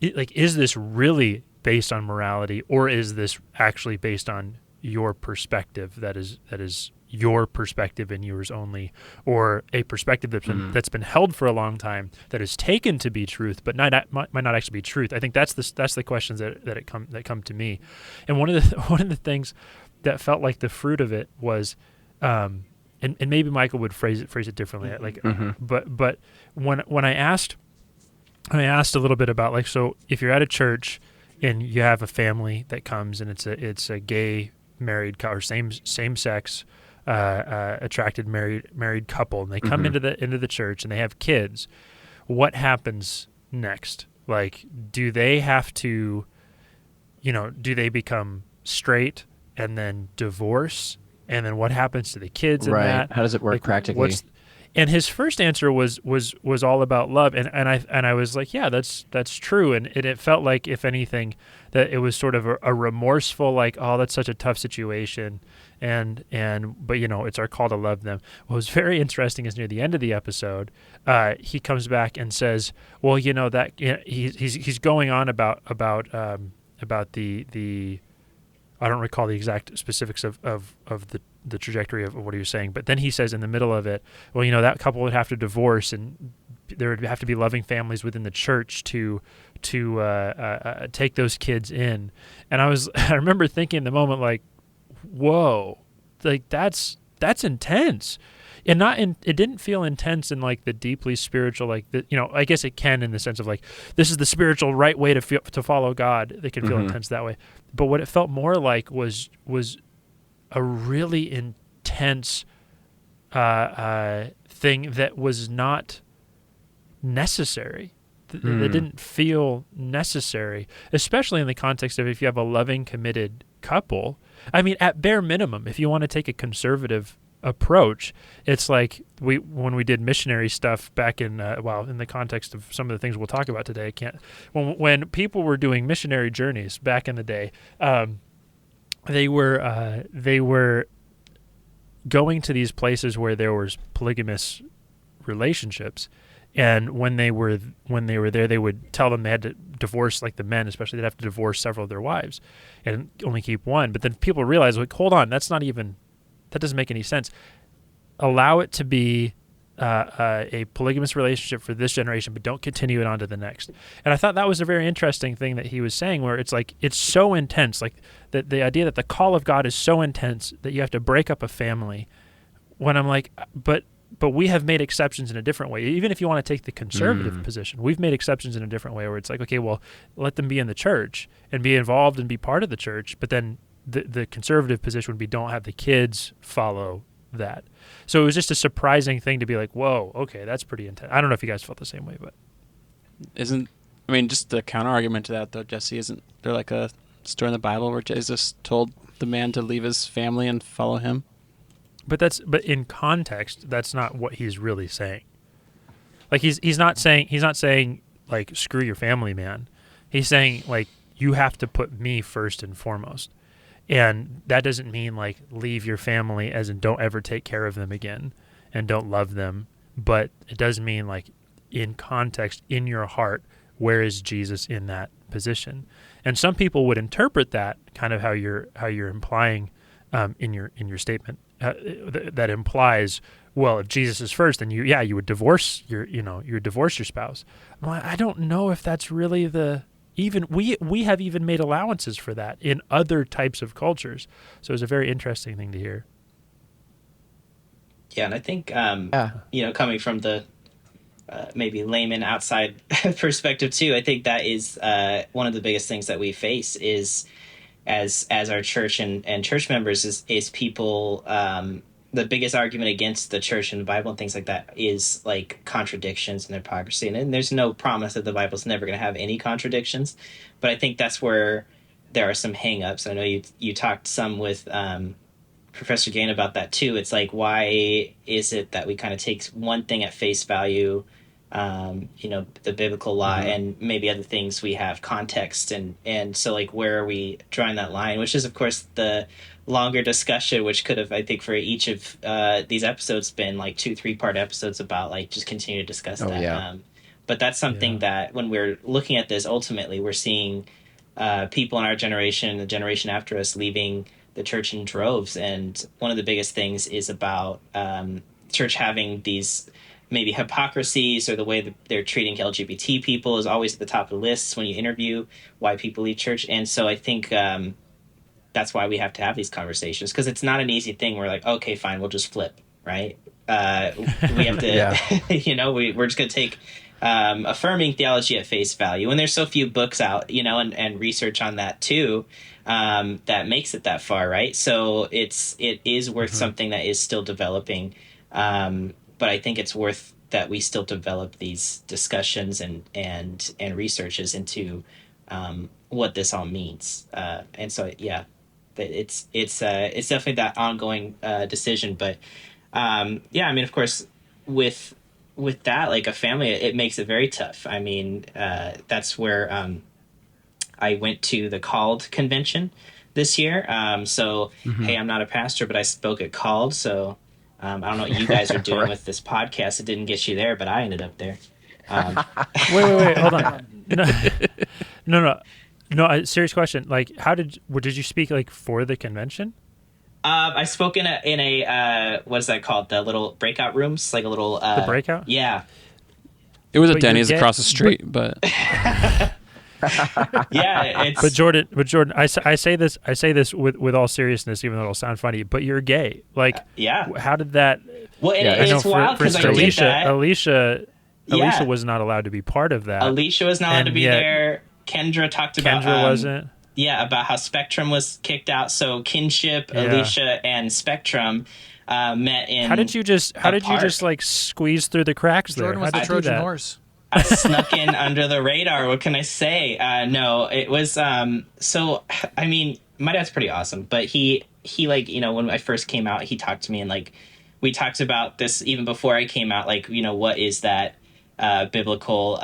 like, is this really based on morality, or is this actually based on your perspective that is your perspective and yours only, or a perspective that's been held for a long time that is taken to be truth but might not actually be truth? I think that's the questions that come to me. And one of the things that felt like the fruit of it was, and maybe Michael would phrase it differently. Like, but when I asked a little bit about like, so if you're at a church and you have a family that comes and it's a gay married or same sex attracted married couple, and they come into the church and they have kids, what happens next? Like, do they have to, do they become straight and then divorce, and then what happens to the kids in that? How does it work, like, practically? And his first answer was all about love, and I was like, yeah, that's true, and it felt like, if anything, that it was sort of a remorseful, like, oh, that's such a tough situation, but it's our call to love them. What was very interesting is near the end of the episode, he comes back and says, well, that he's going on about the I don't recall the exact specifics of the trajectory of what he was saying, but then he says in the middle of it, well, that couple would have to divorce, and there would have to be loving families within the church to take those kids in. And I remember thinking in the moment, like, whoa, like that's intense. And it didn't feel intense in like the deeply spiritual, like I guess it can in the sense of like, this is the spiritual right way to follow God. They can feel intense that way. But what it felt more like was a really intense thing that was not necessary. That didn't feel necessary, especially in the context of if you have a loving, committed couple. I mean, at bare minimum, if you want to take a conservative approach, it's like when we did missionary stuff back in in the context of some of the things we'll talk about today. When people were doing missionary journeys back in the day, they were going to these places where there was polygamous relationships, and when they were there, they would tell them they had to divorce, like the men especially, they'd have to divorce several of their wives and only keep one. But then people realized, like, hold on, that doesn't make any sense. Allow it to be a polygamous relationship for this generation, but don't continue it on to the next. And I thought that was a very interesting thing that he was saying, where it's like, it's so intense, like the idea that the call of God is so intense that you have to break up a family. When I'm like, but but we have made exceptions in a different way. Even if you want to take the conservative position, we've made exceptions in a different way where it's like, okay, well, let them be in the church and be involved and be part of the church. But then the conservative position would be don't have the kids follow that. So it was just a surprising thing to be like, whoa, okay, that's pretty intense. I don't know if you guys felt the same way, but just the counter argument to that though, Jesse, isn't there like a story in the Bible where Jesus told the man to leave his family and follow him? But in context, that's not what he's really saying. Like he's not saying like screw your family, man. He's saying like you have to put me first and foremost. And that doesn't mean like leave your family as in don't ever take care of them again and don't love them, but it does mean like in context in your heart, where is Jesus in that position? And some people would interpret that kind of how you're implying in your statement. That implies, well, if Jesus is first, then you would divorce you would divorce your spouse. Well, I don't know if that's really we have even made allowances for that in other types of cultures. So it's a very interesting thing to hear. Yeah, and I think coming from the maybe layman outside perspective too, I think that is one of the biggest things that we face is as our church and church members is people, the biggest argument against the church and the Bible and things like that is like contradictions and hypocrisy. And there's no promise that the Bible's never going to have any contradictions. But I think that's where there are some hangups. I know you talked some with Professor Gain about that too. It's like, why is it that we kind of take one thing at face value, the biblical law, and maybe other things we have context, and so like where are we drawing that line, which is of course the longer discussion, which could have, I think, for each of these episodes been like 2-3 part episodes about like just continue to discuss that. Yeah. But that's something that when we're looking at this, ultimately we're seeing people in our generation, the generation after us, leaving the church in droves. And one of the biggest things is about church having these maybe hypocrisies, or the way that they're treating LGBT people is always at the top of the lists when you interview why people leave church. And so I think that's why we have to have these conversations, because it's not an easy thing. We're like, okay, fine, we'll just flip, right? We have to, we're just going to take affirming theology at face value. And there's so few books out, and research on that too, that makes it that far, right? So it is worth something that is still developing. But I think it's worth that we still develop these discussions and researches into what this all means. And so, yeah, it's definitely that ongoing decision. But of course, with that, like a family, it makes it very tough. I mean, that's where I went to the Called convention this year. Hey, I'm not a pastor, but I spoke at Called, so. I don't know what you guys are doing with this podcast. It didn't get you there, but I ended up there. Wait, hold on. No. Serious question. Like, did you speak like for the convention? I spoke in a what is that called? The little breakout rooms, like a little. The breakout? Yeah. It was at Denny's across the street, but. Yeah, it's. But Jordan, I say this with all seriousness, even though it'll sound funny. But you're gay, like. How did that? Well, it's wild because Alicia was not allowed to be part of that. Alicia was not allowed to be there. Kendra talked about. Kendra wasn't. Yeah, about how Spectrum was kicked out. So Kinship, Alicia, and Spectrum met in. How did you just like squeeze through the cracks there? Jordan was the Trojan horse. I snuck in under the radar. What can I say? No, it was. So, I mean, my dad's pretty awesome, but he like, when I first came out, he talked to me, and like, we talked about this even before I came out, like, what is that biblical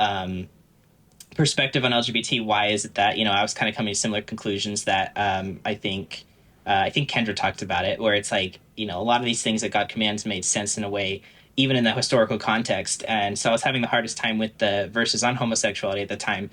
perspective on LGBT? Why is it that, I was kind of coming to similar conclusions that I think Kendra talked about it, where it's like, a lot of these things that God commands made sense in a way, even in the historical context. And so I was having the hardest time with the verses on homosexuality at the time.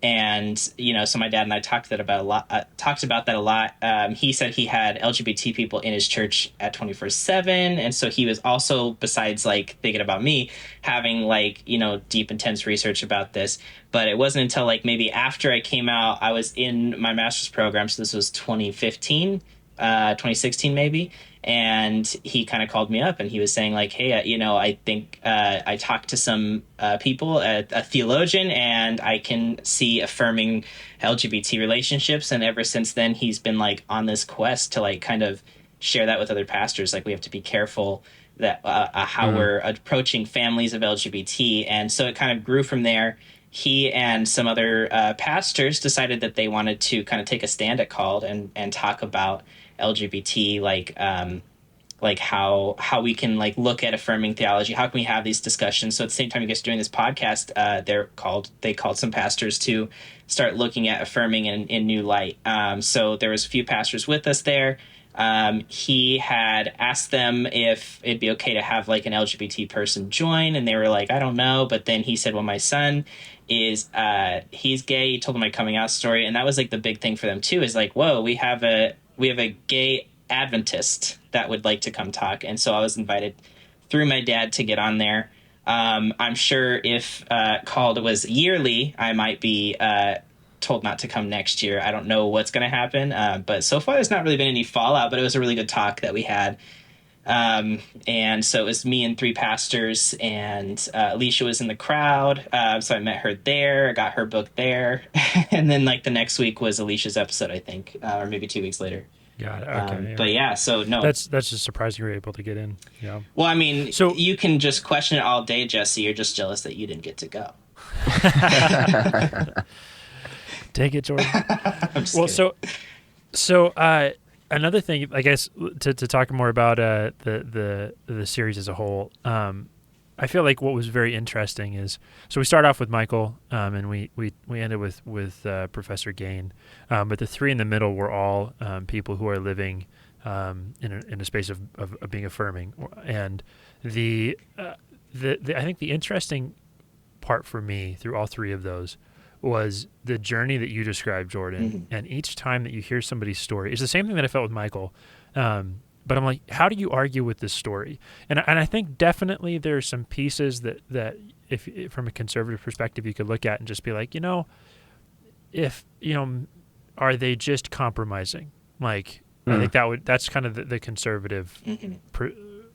And, so my dad and I talked about that a lot. He said he had LGBT people in his church at 24/7. And so he was also, besides like thinking about me, having like, deep, intense research about this. But it wasn't until like maybe after I came out, I was in my master's program. So this was 2015. 2016 maybe. And he kind of called me up and he was saying like, hey, I think I talked to some people, a theologian, and I can see affirming LGBT relationships. And ever since then, he's been like on this quest to like kind of share that with other pastors. Like we have to be careful that how we're approaching families of LGBT. And so it kind of grew from there. He and some other pastors decided that they wanted to kind of take a stand at Called and talk about LGBT, like how we can like look at affirming theology. How can we have these discussions? So at the same time you guys doing this podcast, they called some pastors to start looking at affirming in new light. So there was a few pastors with us there. He had asked them if it'd be okay to have like an LGBT person join, and they were like, I don't know. But then he said, well, my son is he's gay. He told them my coming out story, and that was like the big thing for them too, is like, whoa, we have a gay Adventist that would like to come talk. And so I was invited through my dad to get on there. I'm sure if Called was yearly, I might be told not to come next year. I don't know what's going to happen, but so far there's not really been any fallout, but it was a really good talk that we had. And so it was me and 3 pastors, and Alicia was in the crowd. So I met her there, I got her book there. And then like the next week was Alicia's episode, I think, or maybe 2 weeks later. Got it. Okay. But yeah, so no. That's just surprising you were able to get in. Yeah. Well, I mean, so you can just question it all day, Jesse. You're just jealous that you didn't get to go. Take it, Jordan. Well, so another thing, I guess, to talk more about the series as a whole. I feel like what was very interesting is, so we start off with Michael, and we ended with Professor Gain, but the 3 in the middle were all people who are living in a space of being affirming, and the I think the interesting part for me through all 3 of those was the journey that you described, Jordan. Mm-hmm. And each time that you hear somebody's story, it's the same thing that I felt with Michael. But I'm like, how do you argue with this story? And I think definitely there are some pieces that if from a conservative perspective you could look at and just be like, are they just compromising? Like, I think that's kind of the conservative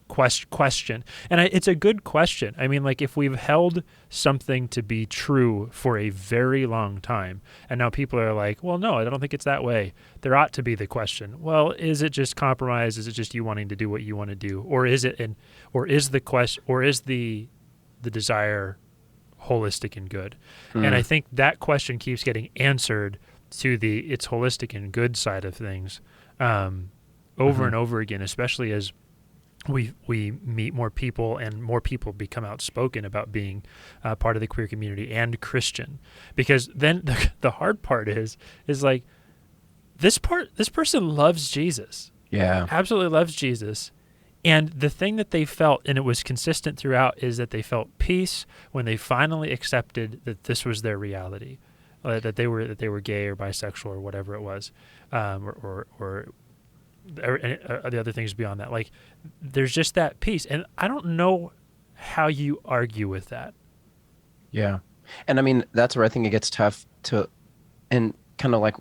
question. And it's a good question. I mean, like, if we've held something to be true for a very long time, and now people are like, well, no, I don't think it's that way. There ought to be the question, well, is it just compromise? Is it just you wanting to do what you want to do? Or is the desire holistic and good? And I think that question keeps getting answered to it's holistic and good side of things over and over again, especially as we meet more people and more people become outspoken about being part of the queer community and Christian. Because then the hard part is like, this person loves Jesus. Yeah. Absolutely loves Jesus. And the thing that they felt, and it was consistent throughout, is that they felt peace when they finally accepted that this was their reality, that they were gay or bisexual or whatever it was, or the other things beyond that. Like, there's just that peace, and I don't know how you argue with that. Yeah, and I mean, that's where I think it gets tough to, and kind of like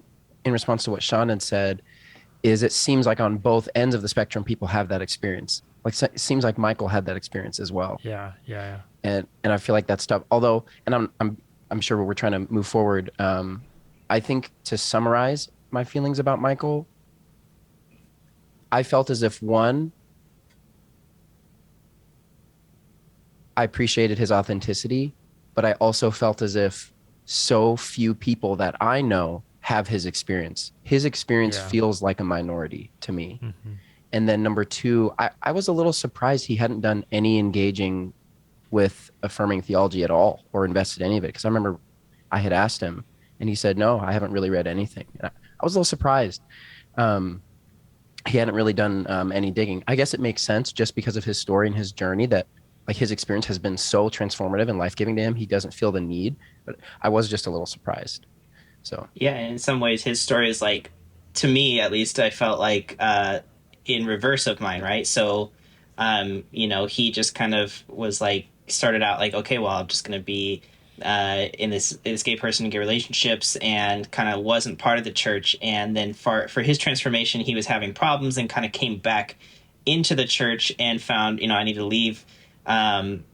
in response to what Sean had said, is it seems like on both ends of the spectrum people have that experience. Like, it seems like Michael had that experience as well. Yeah. And I feel like that's tough. Although, and I'm sure we're trying to move forward. I think to summarize my feelings about Michael, I felt as if, one, I appreciated his authenticity, but I also felt as if so few people that I know have his experience. His experience feels like a minority to me. Mm-hmm. And then number 2, I was a little surprised he hadn't done any engaging with affirming theology at all or invested any of it. Because I remember I had asked him and he said, no, I haven't really read anything. And I was a little surprised. He hadn't really done any digging. I guess it makes sense just because of his story and his journey that like his experience has been so transformative and life-giving to him. He doesn't feel the need, but I was just a little surprised. So yeah, in some ways his story is like, to me at least, I felt like in reverse of mine, right? So he just kind of was like, started out like, okay, well, I'm just going to be in this gay person in gay relationships, and kind of wasn't part of the church. And then for his transformation, he was having problems and kind of came back into the church and found, I need to leave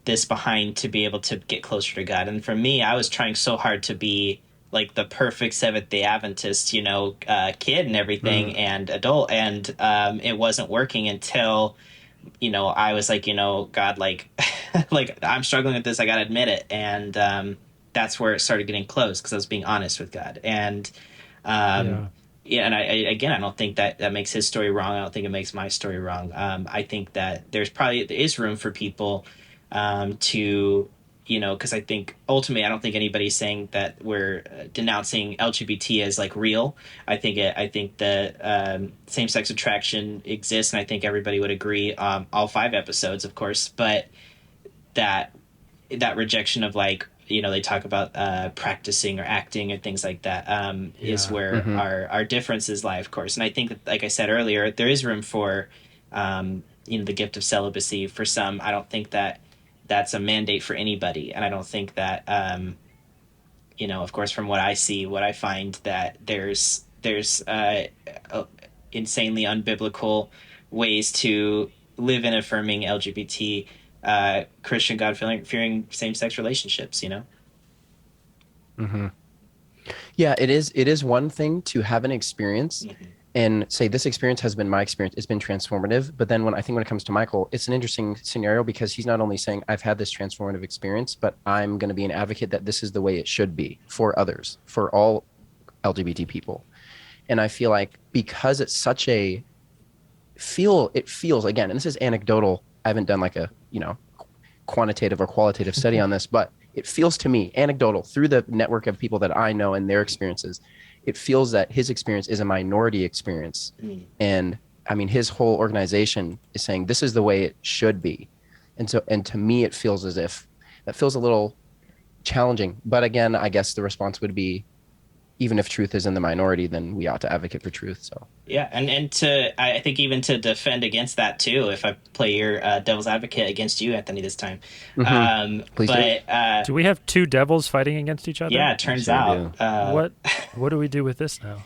this behind to be able to get closer to God. And for me, I was trying so hard to be like the perfect Seventh-day Adventist, kid and everything, and adult, and it wasn't working until, I was like, God, like, like I'm struggling with this. I gotta admit it, and that's where it started getting close, because I was being honest with God. And and I don't think that makes his story wrong. I don't think it makes my story wrong. I think that there is room for people to, because I think ultimately I don't think anybody's saying that we're denouncing LGBT as like real. I think the same-sex attraction exists, and I think everybody would agree. All 5 episodes, of course, but that rejection of, like, they talk about practicing or acting and things like that is where our differences lie, of course. And I think that, like I said earlier, there is room for the gift of celibacy for some. I don't think that that's a mandate for anybody, and I don't think that of course, from what I see, what I find, that there's insanely unbiblical ways to live in affirming LGBT Christian, God-fearing same-sex relationships. Yeah, it is one thing to have an experience and say, this experience has been my experience, it's been transformative. But then when it comes to Michael, it's an interesting scenario, because he's not only saying, I've had this transformative experience, but I'm going to be an advocate that this is the way it should be for others, for all LGBT people. And I feel like, because it's such it feels, again, and this is anecdotal, I haven't done like a quantitative or qualitative study on this, but it feels to me, anecdotal, through the network of people that I know and their experiences, it feels that his experience is a minority experience. And I mean, his whole organization is saying this is the way it should be. And to me, it feels as if that feels a little challenging. But again, I guess the response would be, even if truth is in the minority, then we ought to advocate for truth. So yeah, and I think even to defend against that too, if I play your devil's advocate against you, Anthony, this time. Please but do we have 2 devils fighting against each other? Yeah, it turns out. What do we do with this now?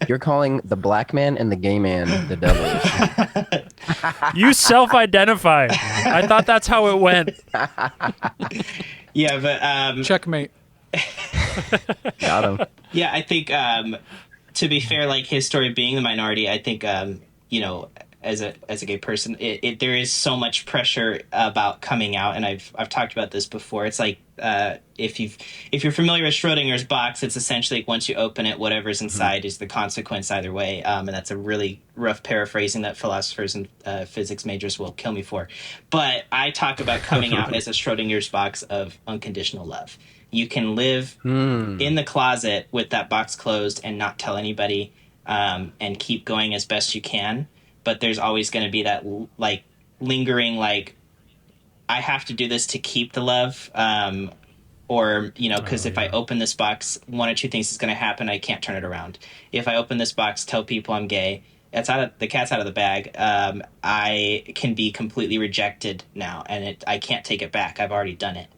You're calling the black man and the gay man the devils. You self-identified. I thought that's how it went. Yeah, but checkmate. Got him. Yeah, I think to be fair, like his story being the minority, I think as a gay person, there is so much pressure about coming out, and I've talked about this before. It's like if you're familiar with Schrodinger's box, it's essentially like, once you open it, whatever's inside is the consequence either way, and that's a really rough paraphrasing that philosophers and physics majors will kill me for. But I talk about coming out as a Schrodinger's box of unconditional love. You can live in the closet with that box closed and not tell anybody, and keep going as best you can. But there's always going to be that like lingering, like, I have to do this to keep the love, or because if I open this box, one or two things is going to happen. I can't turn it around. If I open this box, tell people I'm gay, the cat's out of the bag. I can be completely rejected now, and I can't take it back. I've already done it.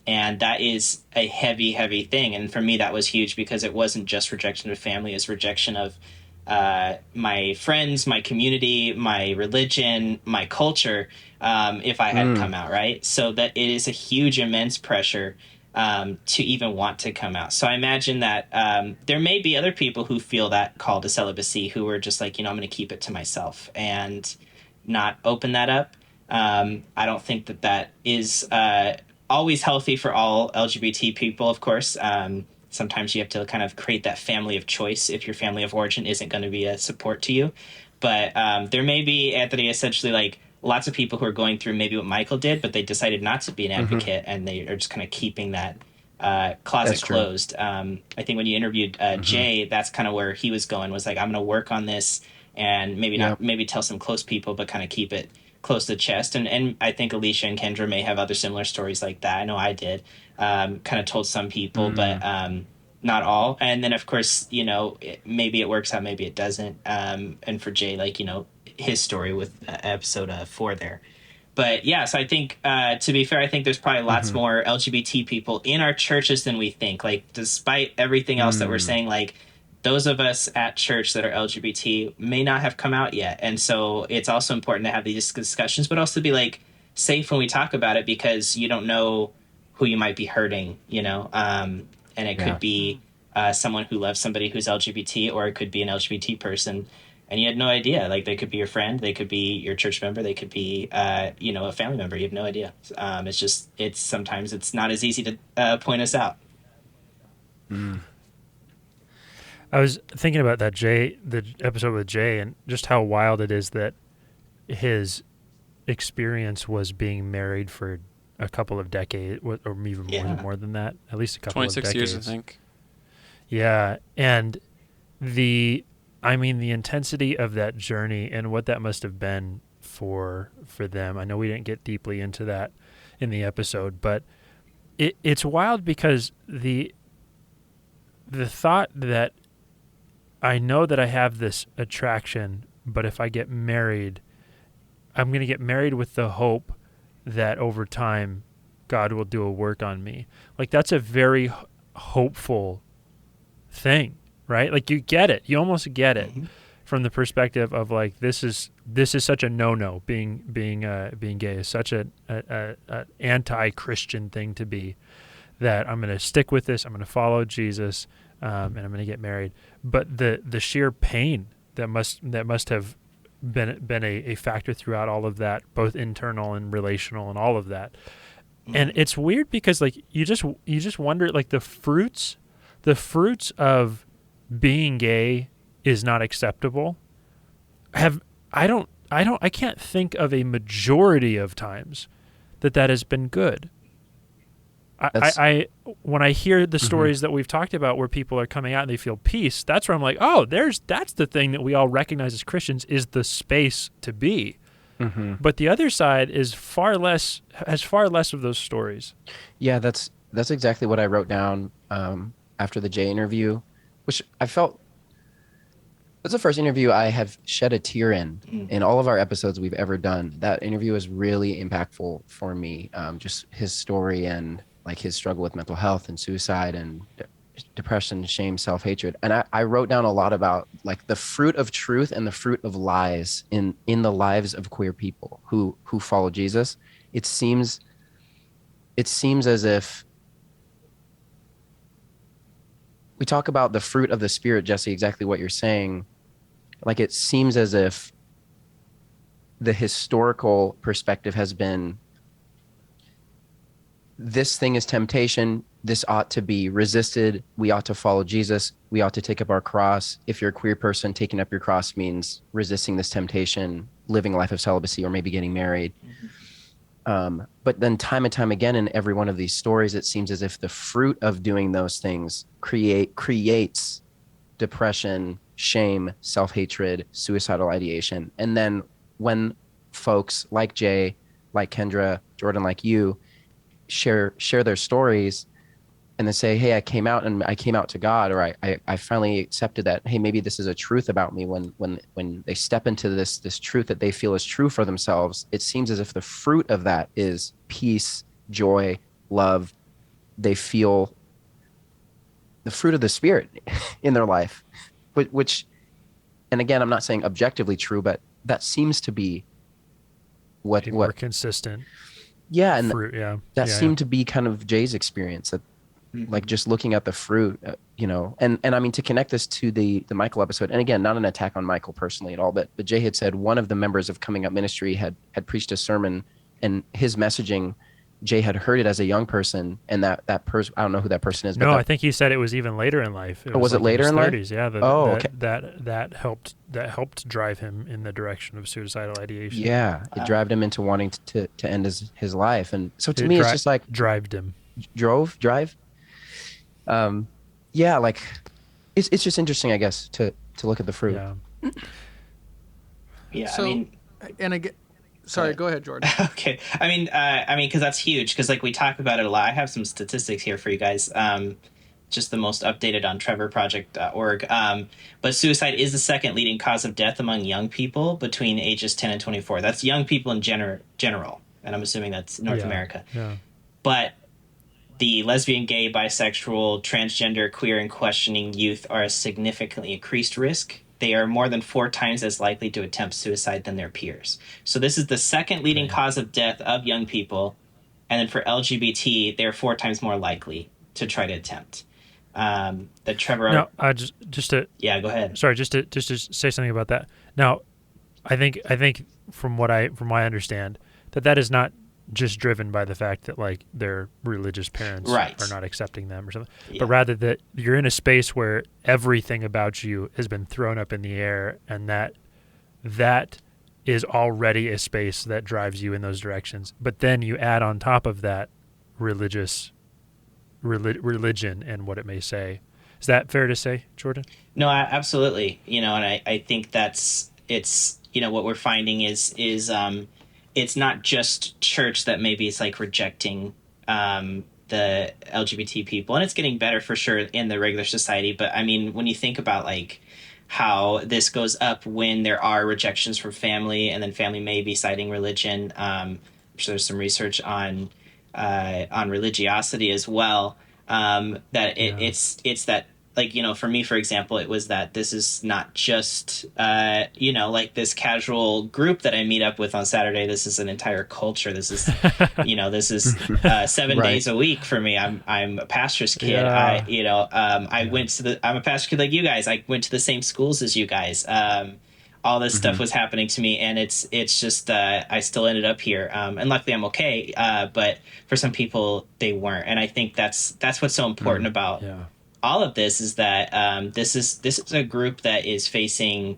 And that is a heavy, heavy thing. And for me, that was huge, because it wasn't just rejection of family, it's rejection of my friends, my community, my religion, my culture, if I had come out, right? So that it is a huge, immense pressure to even want to come out. So I imagine that there may be other people who feel that call to celibacy, who are just like, I'm going to keep it to myself and not open that up. I don't think that is always healthy for all LGBT people, of course. Sometimes you have to kind of create that family of choice if your family of origin isn't going to be a support to you. But there may be, Anthony, essentially like lots of people who are going through maybe what Michael did, but they decided not to be an advocate, and they are just kind of keeping that closet closed. I think when you interviewed Jay, that's kind of where he was going, was like, I'm going to work on this, and maybe tell some close people, but kind of keep it close to the chest. And I think Alicia and Kendra may have other similar stories like that. I know I did. Kind of told some people, but not all. And then, of course, maybe it works out, maybe it doesn't. And for Jay, like, his story with episode 4 there. But yeah, so I think, to be fair, I think there's probably lots more LGBT people in our churches than we think. Like, despite everything else that we're saying, like, those of us at church that are LGBT may not have come out yet. And so it's also important to have these discussions, but also be like safe when we talk about it, because you don't know who you might be hurting, and it could be someone who loves somebody who's LGBT, or it could be an LGBT person and you had no idea. Like, they could be your friend, they could be your church member, they could be a family member. You have no idea. It's sometimes it's not as easy to point us out. I was thinking about the episode with Jay, and just how wild it is that his experience was being married for a couple of decades, or even more than that, at least a couple of decades. 26 years, I think. Yeah, and the intensity of that journey and what that must have been for them. I know we didn't get deeply into that in the episode, but it's wild, because the thought that I know that I have this attraction, but if I get married, I'm going to get married with the hope that over time God will do a work on me. Like, that's a very hopeful thing, right? Like, you get it. You almost get it from the perspective of, like, this is such a no-no. Being gay is such an anti-Christian thing to be, that I'm going to stick with this. I'm going to follow Jesus, and I'm going to get married. But the sheer pain that must have been a factor throughout all of that, both internal and relational and all of that. And it's weird, because, like, you just wonder, like, the fruits of being gay is not acceptable. I can't think of a majority of times that has been good. I when I hear the stories that we've talked about where people are coming out and they feel peace, that's where I'm like, oh, that's the thing that we all recognize as Christians, is the space to be. But the other side has far less of those stories. Yeah, that's exactly what I wrote down after the Jay interview, which I felt was the first interview I have shed a tear in all of our episodes we've ever done. That interview was really impactful for me. Just his story, and like his struggle with mental health and suicide and depression, shame, self-hatred. And I wrote down a lot about, like, the fruit of truth and the fruit of lies in the lives of queer people who follow Jesus. It seems as if we talk about the fruit of the Spirit, Jesse, exactly what you're saying. Like, it seems as if the historical perspective has been, this thing is temptation, this ought to be resisted, we ought to follow Jesus, we ought to take up our cross. If you're a queer person, taking up your cross means resisting this temptation, living a life of celibacy, or maybe getting married. But then time and time again in every one of these stories, it seems as if the fruit of doing those things creates depression, shame, self-hatred, suicidal ideation. And then when folks like Jay, like Kendra, Jordan, like you, share their stories, and they say, hey, I came out to God, or I finally accepted that, hey, maybe this is a truth about me. When they step into this truth that they feel is true for themselves, it seems as if the fruit of that is peace, joy, love. They feel the fruit of the Spirit in their life, which, and again, I'm not saying objectively true, but that seems to be what more consistent. Yeah, and fruit, that seemed to be kind of Jay's experience, that like just looking at the fruit, and I mean, to connect this to the Michael episode, and again, not an attack on Michael personally at all, but Jay had said one of the members of Coming Up Ministry had preached a sermon, and his messaging, Jay had heard it as a young person, and that person, I don't know who that person is. But I think he said it was even later in life. Was it later in life? 30s, yeah. Okay. That helped drive him in the direction of suicidal ideation. Yeah, it drove him into wanting to end his life, and so to me, it's just like drive. Yeah, like it's just interesting, I guess, to look at the fruit. Yeah. So, I mean, and again. Sorry, go ahead, Jordan. Okay. I mean, because that's huge. Because like we talk about it a lot. I have some statistics here for you guys. just the most updated on trevorproject.org. But suicide is the second leading cause of death among young people between ages 10 and 24. That's young people in general, and I'm assuming that's North America. Yeah. But the lesbian, gay, bisexual, transgender, queer, and questioning youth are a significantly increased risk. They are more than 4 times as likely to attempt suicide than their peers. So this is the second leading cause of death of young people. And then for LGBT, they're 4 times more likely to try to attempt. The Trevor. No, just to yeah, go ahead. Sorry, just to say something about that. Now, I think from what I understand that is not just driven by the fact that like their religious parents are not accepting them or something, but rather that you're in a space where everything about you has been thrown up in the air, and that is already a space that drives you in those directions. But then you add on top of that religion and what it may say. Is that fair to say, Jordan? No, absolutely. And I think it's what we're finding is it's not just church that maybe it's like rejecting the LGBT people, and it's getting better for sure in the regular society. But I mean, when you think about like how this goes up when there are rejections from family, and then family may be citing religion. I'm sure there's some research on religiosity as well. It's that, like, for me, for example, it was that this is not just, like this casual group that I meet up with on Saturday. This is an entire culture. This is, this is 7 days a week for me. I'm a pastor's kid. Yeah. I'm a pastor's kid like you guys. I went to the same schools as you guys. All this stuff was happening to me, and it's just I still ended up here, and luckily I'm okay. But for some people, they weren't, and I think that's what's so important about all of this is that this is a group that is facing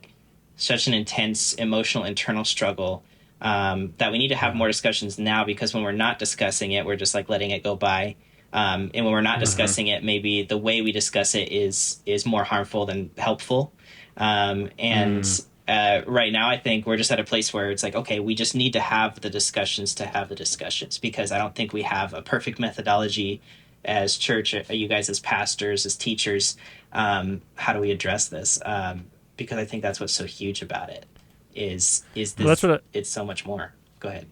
such an intense emotional internal struggle that we need to have more discussions now, because when we're not discussing it, we're just like letting it go by. And when we're not discussing it, maybe the way we discuss it is more harmful than helpful. Right now, I think we're just at a place where it's like, okay, we just need to have the discussions because I don't think we have a perfect methodology as church, you guys as pastors, as teachers. How do we address this? Because I think that's what's so huge about it is this. Well, it's so much more. Go ahead.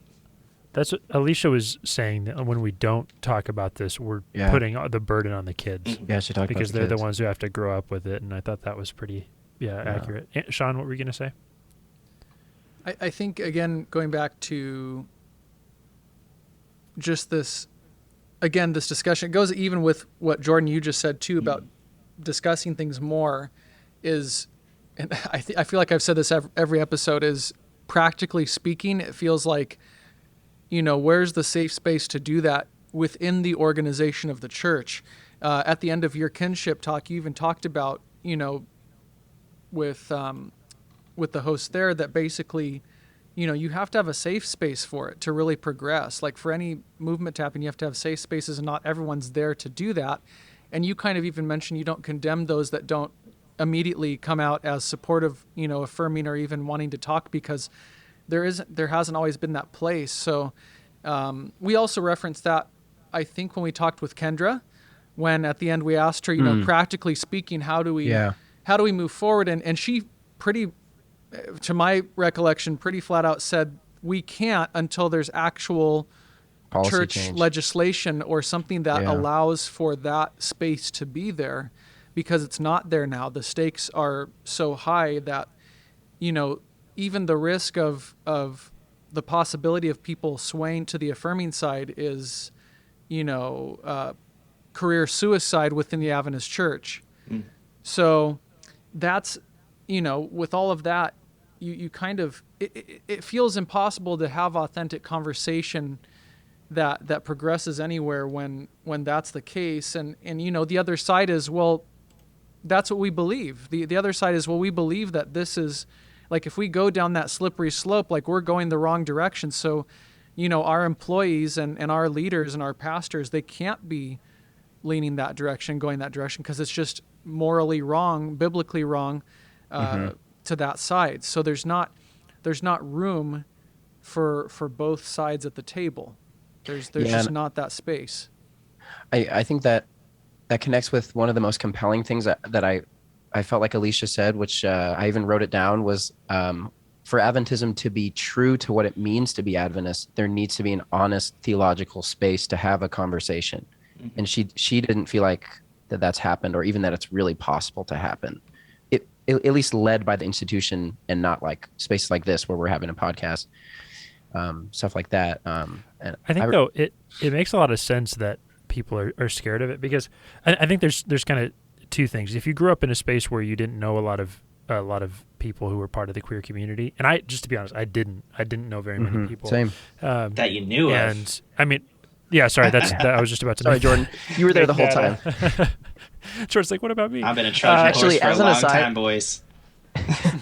That's what Alicia was saying, that when we don't talk about this, we're putting the burden on the kids. Yeah, she talked because about they're the the ones who have to grow up with it, and I thought that was pretty accurate. Sean, what were you going to say? I think, again, going back to just this discussion, it goes even with what Jordan, you just said too, about discussing things more is, and I feel like I've said this every episode, is practically speaking, it feels like, where's the safe space to do that within the organization of the church? At the end of your kinship talk, you even talked about, with the host there, that basically, you have to have a safe space for it to really progress. Like for any movement to happen, you have to have safe spaces, and not everyone's there to do that. And you kind of even mentioned you don't condemn those that don't immediately come out as supportive, affirming, or even wanting to talk, because there hasn't always been that place. So we also referenced that, I think, when we talked with Kendra, when at the end we asked her, practically speaking, how do we move forward? And she pretty, to my recollection, pretty flat out said, we can't until there's actual policy church change, legislation, or something that allows for that space to be there, because it's not there now. The stakes are so high that, even the risk of the possibility of people swaying to the affirming side is, career suicide within the Adventist church. So that's, with all of that, you kind of, it feels impossible to have authentic conversation that progresses anywhere when that's the case. And the other side is, well, that's what we believe. The other side is, well, we believe that this is, like, if we go down that slippery slope, like, we're going the wrong direction. So, our employees and our leaders and our pastors, they can't be leaning that direction, going that direction, because it's just morally wrong, biblically wrong to that side. So there's not room for both sides at the table. There's just not that space. I think that that connects with one of the most compelling things that I felt like Alicia said, which I even wrote it down, was for Adventism to be true to what it means to be Adventist, there needs to be an honest theological space to have a conversation. Mm-hmm. And she didn't feel like that's happened, or even that it's really possible to happen. It at least led by the institution, and not like spaces like this where we're having a podcast, stuff like that. And I think though it makes a lot of sense that people are scared of it, because I think there's kind of two things. If you grew up in a space where you didn't know a lot of people who were part of the queer community, and I, just to be honest, I didn't know very many people. Same. That you knew of. And I mean, yeah, sorry, I was just about to. Sorry, Jordan, you were there the whole time. Jordan's like, what about me? I've been a Trojan horse for a long time, boys.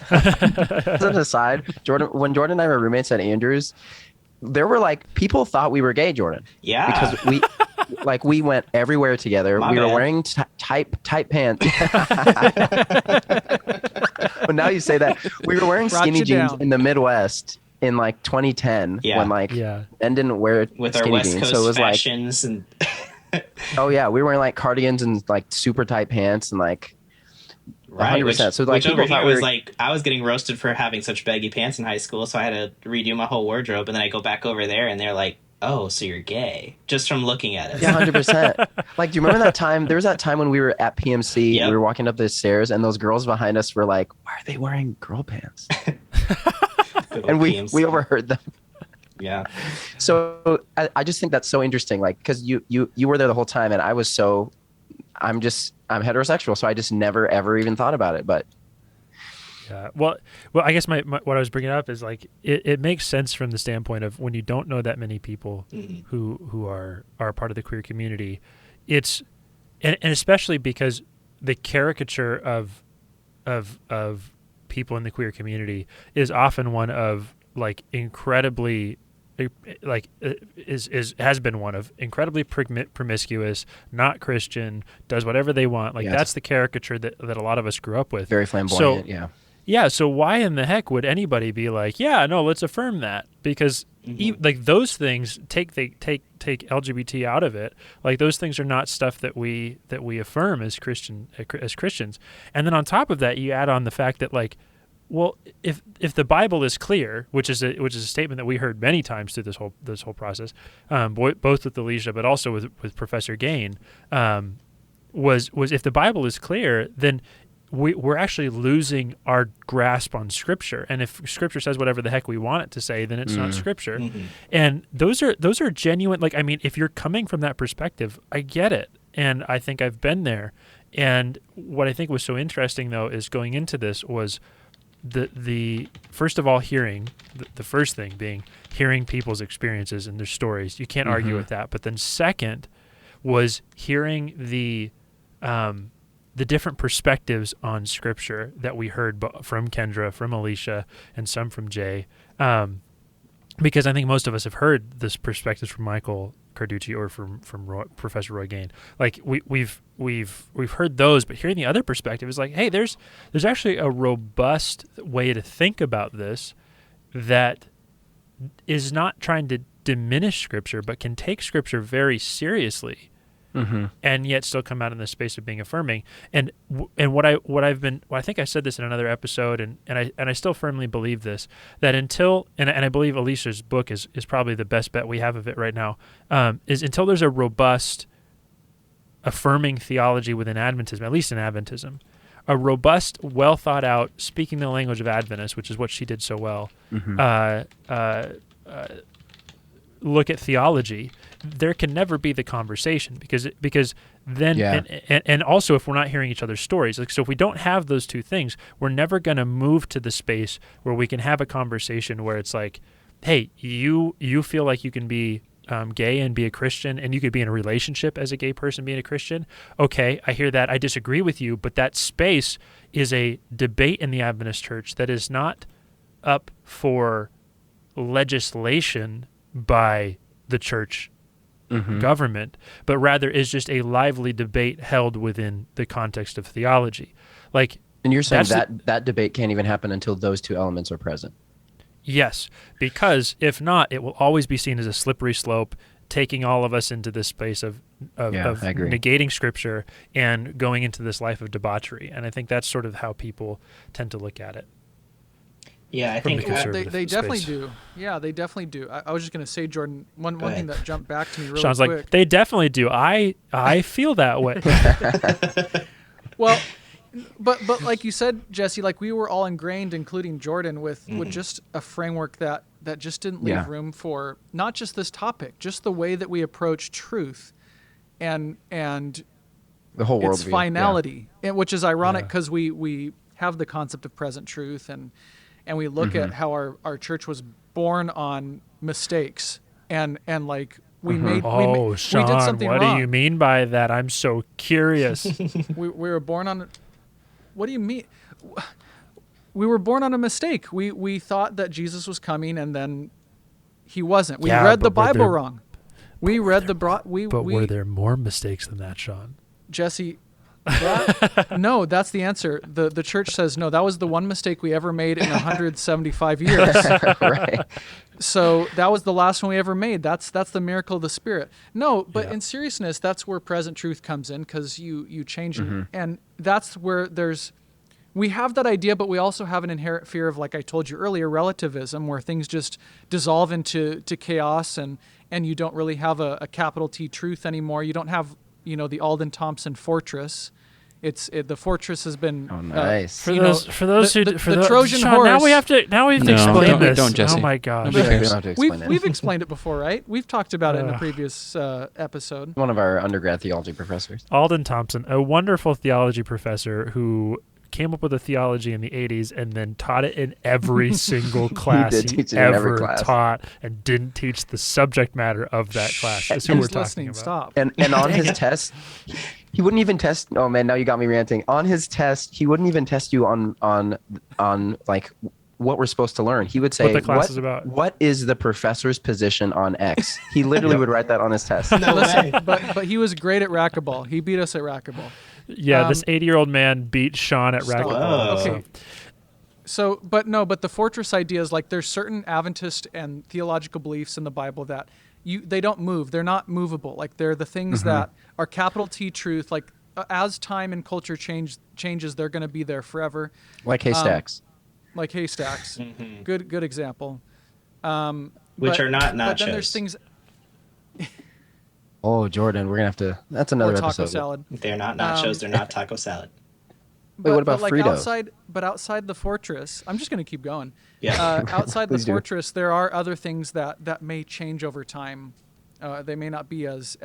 As an aside, when Jordan and I were roommates at Andrews, there were like people thought we were gay, Jordan. Yeah. Because we went everywhere together. We were wearing tight pants. But now you say that, we were wearing skinny jeans in the Midwest in like 2010 when men didn't wear with skinny our West jeans. Coast so it was fashions like, and oh yeah, we were wearing like cardigans and like super tight pants and like. Right, 100%. So like, which over here was like, I was getting roasted for having such baggy pants in high school, so I had to redo my whole wardrobe, and then I go back over there, and they're like, "Oh, so you're gay?" Just from looking at it. Yeah, 100%. Like, do you remember that time? There was that time when we were at PMC, Yep. we were walking up the stairs, and those girls behind us were like, "Why are they wearing girl pants?" And we overheard them. Yeah. So I just think that's so interesting, like, because you were there the whole time, and I was so. I'm heterosexual, so I just never ever even thought about it. But yeah, well, I guess my what I was bringing up is like it makes sense from the standpoint of when you don't know that many people who are part of the queer community. It's and especially because the caricature of people in the queer community is often one of like incredibly. Like has been one of incredibly promiscuous, not Christian, does whatever they want. Like that's the caricature that a lot of us grew up with. Very flamboyant, yeah. So why in the heck would anybody be like, yeah, no, let's affirm that? Because like those things take LGBT out of it. Like those things are not stuff that we affirm as Christians. And then on top of that, you add on the fact that like. Well, if the Bible is clear, which is a statement that we heard many times through this whole process, both with Alicia but also with Professor Gain, was if the Bible is clear, then we're actually losing our grasp on Scripture. And if Scripture says whatever the heck we want it to say, then it's not Scripture. And those are genuine. Like, I mean, if you're coming from that perspective, I get it, and I think I've been there. And what I think was so interesting, though, is going into this was. The first of all, hearing the first thing being hearing people's experiences and their stories. You can't argue with that. But then second was hearing the different perspectives on Scripture that we heard from Kendra, from Alicia, and some from Jay. Because I think most of us have heard this perspectives from Michael Carducci or from Professor Roy Gain. Like we've heard those, but hearing the other perspective is like, hey, there's actually a robust way to think about this that is not trying to diminish Scripture, but can take Scripture very seriously. And yet still come out in the space of being affirming. And what I think I said this in another episode, and I still firmly believe this, that until and I believe Alicia's book is probably the best bet we have of it right now, is until there's a robust affirming theology within Adventism, at least in Adventism, a robust, well thought out, speaking the language of Adventists, which is what she did so well. Look at theology, there can never be the conversation because then and also if we're not hearing each other's stories, like, so if we don't have those two things, we're never going to move to the space where we can have a conversation where it's like, hey, you feel like you can be gay and be a Christian, and you could be in a relationship as a gay person being a Christian. Okay, I hear that. I disagree with you, but that space is a debate in the Adventist church that is not up for legislation by the church government, but rather is just a lively debate held within the context of theology. Like, and you're saying that debate can't even happen until those two elements are present. Yes, because if not, it will always be seen as a slippery slope taking all of us into this space of negating Scripture and going into this life of debauchery. And I think that's sort of how people tend to look at it. Yeah, I think they definitely do. Yeah, they definitely do. I was just going to say, Jordan, one thing that jumped back to me really Sean's quick. like, they definitely do. I feel that way. Well, but like you said, Jesse, like we were all ingrained, including Jordan, with just a framework that just didn't leave room for not just this topic, just the way that we approach truth and the whole world, its finality, which is ironic because we have the concept of present truth and we look at how our church was born on mistakes and like we made Sean, we did something what wrong. do you mean by that? I'm so curious. we were born on. What do you mean? We were born on a mistake. We thought that Jesus was coming, and then he wasn't. We read the Bible wrong. We read the were there more mistakes than that, Sean? Jesse, no, that's the answer. The church says no. That was the one mistake we ever made in 175 years. Right. So that was the last one we ever made. That's the miracle of the Spirit. No, but in seriousness, that's where present truth comes in, because you change it, and that's where we have that idea, but we also have an inherent fear of, like I told you earlier, relativism, where things just dissolve into chaos, and you don't really have a capital T truth anymore. You don't have the Alden Thompson fortress. The fortress has been nice. For those the Trojan Sean, horse. Now we have to explain this. Don't, Jesse. Oh my gosh. We've explained it before, right? We've talked about it in a previous episode. One of our undergrad theology professors, Alden Thompson, a wonderful theology professor who came up with a theology in the 80s and then taught it in every single class he ever taught, and didn't teach the subject matter of that class. That's who we're talking about. Stop. And on his test, he wouldn't even test. Oh man, now you got me ranting. On his test, he wouldn't even test you on like what we're supposed to learn. He would say, what the class is about. What is the professor's position on X? He literally would write that on his test. No way. But he was great at racquetball. He beat us at racquetball. Yeah, this 80-year-old man beat Sean at racquetball. Okay. So, but the fortress idea is like there's certain Adventist and theological beliefs in the Bible that they don't move. They're not movable. Like they're the things that are capital T truth. Like as time and culture changes, they're going to be there forever. Like haystacks. Good example. Which are not nachos. But then there's things. Oh, Jordan, we're gonna have to. That's another taco episode. Salad. They're not nachos. They're not taco salad. Wait, what about Frito? Outside the fortress, I'm just going to keep going. Yeah. Outside the fortress, there are other things that may change over time. They may not be as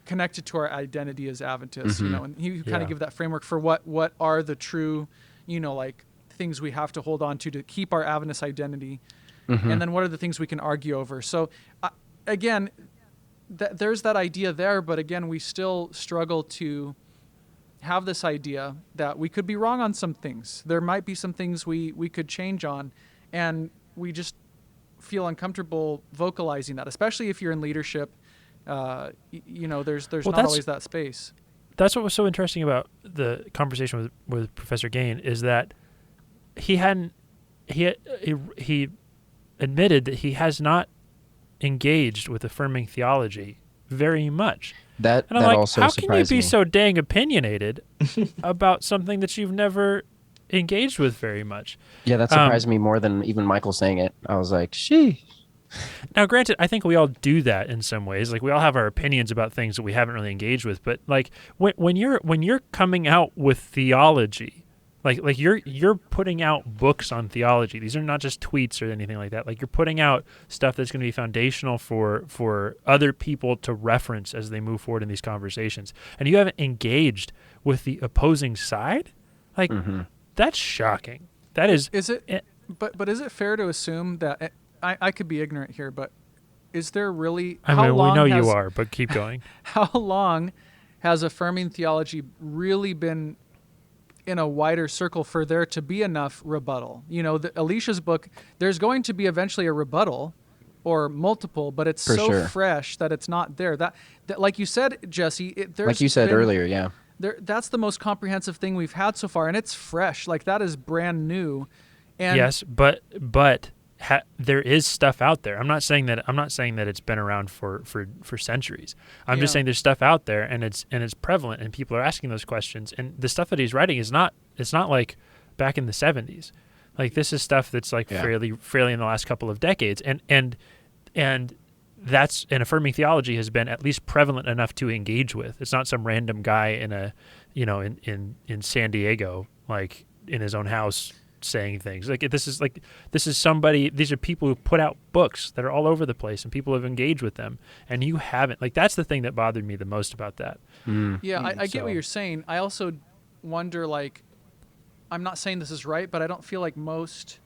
connected to our identity as Adventists, and you kind of give that framework for what are the true, like things we have to hold on to keep our Adventist identity, and then what are the things we can argue over. So, again, there's that idea there, but again, we still struggle to have this idea that we could be wrong on some things. There might be some things we could change on, and we just feel uncomfortable vocalizing that, especially if you're in leadership. There's not always that space. That's what was so interesting about the conversation with Professor Gain, is that he admitted that he has not engaged with affirming theology very much. That like, also how surprised can you be me. so dang opinionated about something that you've never engaged with very much? Yeah, that surprised me more than even Michael saying it. I was like, "She." Now, granted, I think we all do that in some ways. Like we all have our opinions about things that we haven't really engaged with. But like when you're coming out with theology, like you're putting out books on theology. These are not just tweets or anything like that. Like you're putting out stuff that's going to be foundational for other people to reference as they move forward in these conversations. And you haven't engaged with the opposing side? Like that's shocking. That is. Is it? But is it fair to assume that I could be ignorant here, but is there really? I mean, we know you are, but keep going. How long has affirming theology really been in a wider circle for there to be enough rebuttal? Alicia's book, there's going to be eventually a rebuttal or multiple, but it's fresh that it's not there. That like you said, Jesse, like you said earlier, yeah. That's the most comprehensive thing we've had so far, and it's fresh. Like that is brand new. And yes, but there is stuff out there. I'm not saying that it's been around for centuries. I'm just saying there's stuff out there, and it's prevalent, and people are asking those questions. And the stuff that he's writing is not like back in the 70s. Like, this is stuff that's like fairly in the last couple of decades, and that's, and affirming theology has been at least prevalent enough to engage with. It's not some random guy in a in San Diego, like in his own house, saying things. This is somebody. These are people who put out books that are all over the place, and people have engaged with them, and you haven't. Like, that's the thing that bothered me the most about that. I get what you're saying. I also wonder, like, I'm not saying this is right, but I don't feel like most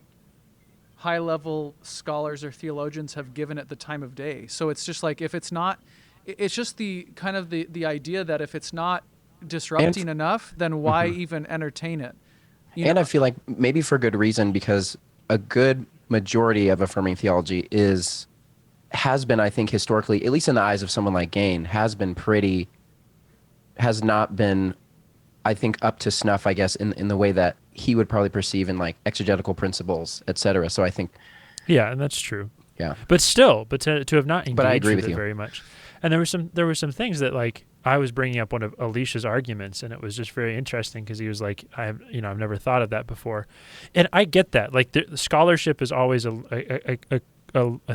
high-level scholars or theologians have given it the time of day. So it's just like, if it's not, it's just the kind of the idea that if it's not disrupting enough, then why even entertain it? I feel like maybe for good reason, because a good majority of affirming theology has been, I think, historically, at least in the eyes of someone like Gain, has not been, I think, up to snuff, I guess, in the way that he would probably perceive in like exegetical principles, etc. So I think, and that's true. Yeah, but to have not engaged I agree with you very much, and there were some things that, like, I was bringing up one of Alicia's arguments, and it was just very interesting because he was like, I've never thought of that before, and I get that. Like, the scholarship is always a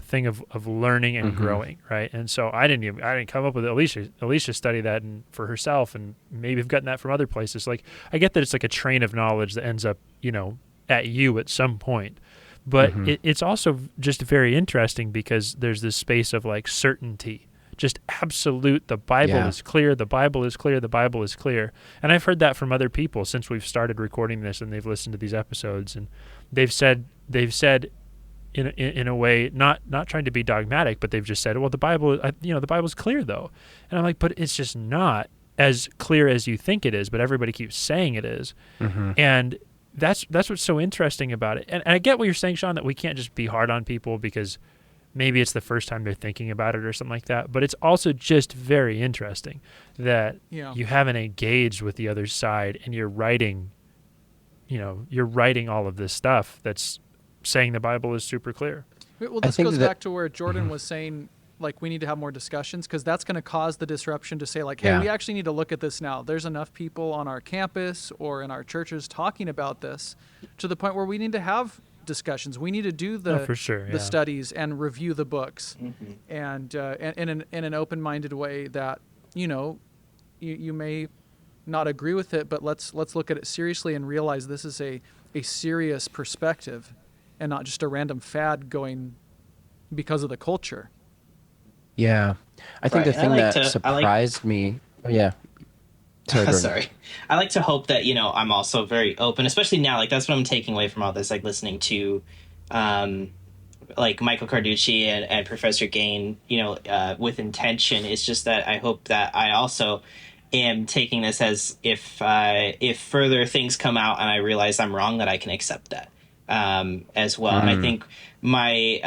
thing of learning and growing, right? And so I didn't come up with it. Alicia studied that for herself, and maybe have gotten that from other places. Like, I get that it's like a train of knowledge that ends up, at you at some point. But it's also just very interesting because there's this space of like certainty, just absolute. The Bible is clear. The Bible is clear. The Bible is clear. And I've heard that from other people since we've started recording this, and they've listened to these episodes, and they've said in a way, not trying to be dogmatic, but they've just said, well, the Bible's clear though. And I'm like, but it's just not as clear as you think it is, but everybody keeps saying it is. And that's what's so interesting about it. And I get what you're saying, Sean, that we can't just be hard on people because maybe it's the first time they're thinking about it or something like that. But it's also just very interesting that you haven't engaged with the other side, and you're writing all of this stuff that's saying the Bible is super clear. Well, this goes back to where Jordan was saying, like, we need to have more discussions, because that's going to cause the disruption to say, like, hey, we actually need to look at this now. There's enough people on our campus or in our churches talking about this to the point where we need to have discussions. We need to do the studies and review the books, and in an open-minded way that you may not agree with it, but let's look at it seriously and realize this is a serious perspective, and not just a random fad going because of the culture. Yeah. I think the thing that surprised me... Oh, yeah. Sorry. I like to hope that, I'm also very open, especially now. Like, that's what I'm taking away from all this, like listening to like Michael Carducci and Professor Gain, with intention. It's just that I hope that I also am taking this as if further things come out and I realize I'm wrong, that I can accept that. As well. And I think my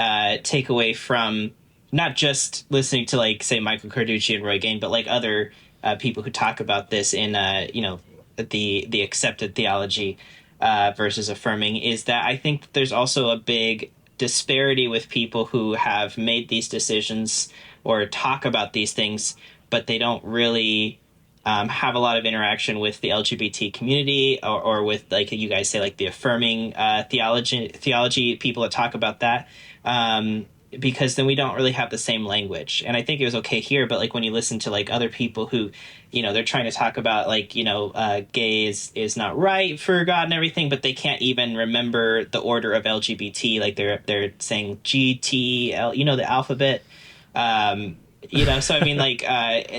takeaway from not just listening to, like, say, Michael Carducci and Roy Gain, but like other people who talk about this in the accepted theology versus affirming, is that I think there's also a big disparity with people who have made these decisions or talk about these things, but they don't really have a lot of interaction with the LGBT community or with, like you guys say, like the affirming theology people that talk about that, because then we don't really have the same language. And I think it was okay here, but like when you listen to like other people who, they're trying to talk about like, gay is not right for God and everything, but they can't even remember the order of LGBT. Like they're saying GTL, the alphabet. So I mean, like,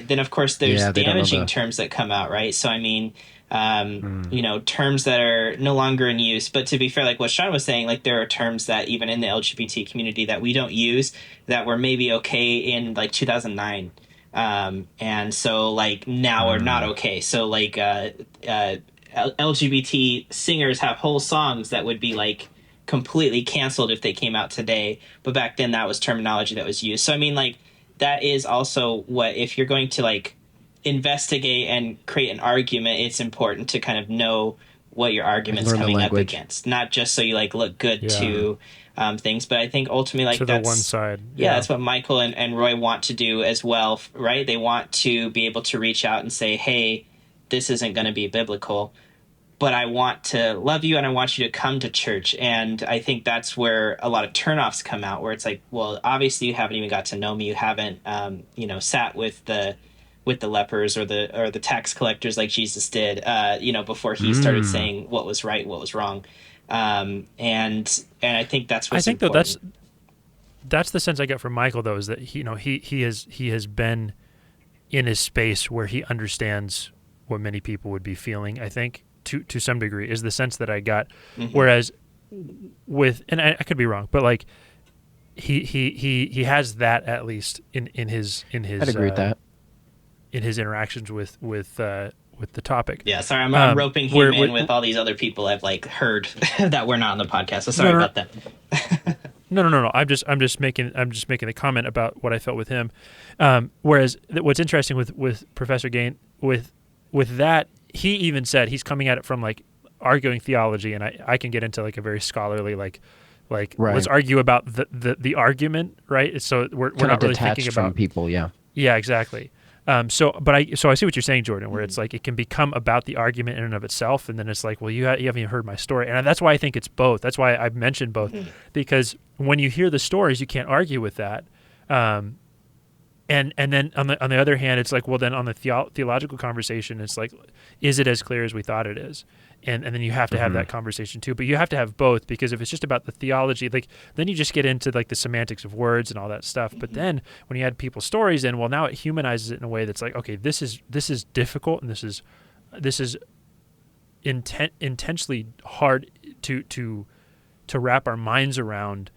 then of course there's damaging terms that come out, right? So I mean, terms that are no longer in use. But to be fair, like what Sean was saying, like there are terms that even in the LGBT community that we don't use that were maybe okay in like 2009, and so like now are not okay. So like LGBT singers have whole songs that would be like completely canceled if they came out today, but back then that was terminology that was used. So I mean, like, that is also what, if you're going to like investigate and create an argument, it's important to kind of know what your argument's coming up against, not just so you like look good to things, but I think ultimately like to that's the one side. Yeah, that's what Michael and Roy want to do as well, right? They want to be able to reach out and say, hey, this isn't going to be biblical, but I want to love you and I want you to come to church. And I think that's where a lot of turnoffs come out, where it's like, well, obviously you haven't even got to know me. You haven't, sat with the lepers or the tax collectors like Jesus did, before he started saying what was right, what was wrong. And I think that's what's important. That's the sense I get from Michael, though, is that he has been in a space where he understands what many people would be feeling. I think to some degree is the sense that I got. Whereas and I could be wrong, but like he has that at least in his. I'd agree with that. In his interactions with the topic. Yeah, sorry, I'm roping him in with all these other people I've like heard that we're not on the podcast. So sorry about that. No. I'm just making the comment about what I felt with him. Whereas what's interesting with Professor Gain with that, he even said he's coming at it from like arguing theology, and I can get into like a very scholarly like right. Let's argue about the argument, right? So we're not really thinking about from people, yeah. Yeah, exactly. So I see what you're saying, Jordan, where it's like it can become about the argument in and of itself, and then it's like, well, you haven't even heard my story, and that's why I think it's both. That's why I've mentioned both, because when you hear the stories, you can't argue with that, and then on the other hand, it's like, well, then on the theological conversation, it's like, is it as clear as we thought it is? And then you have to have that conversation too, but you have to have both, because if it's just about the theology, like then you just get into like the semantics of words and all that stuff. But then when you add people's stories in, well, now it humanizes it in a way that's like, okay, this is difficult, and this is intentionally hard to wrap our minds around.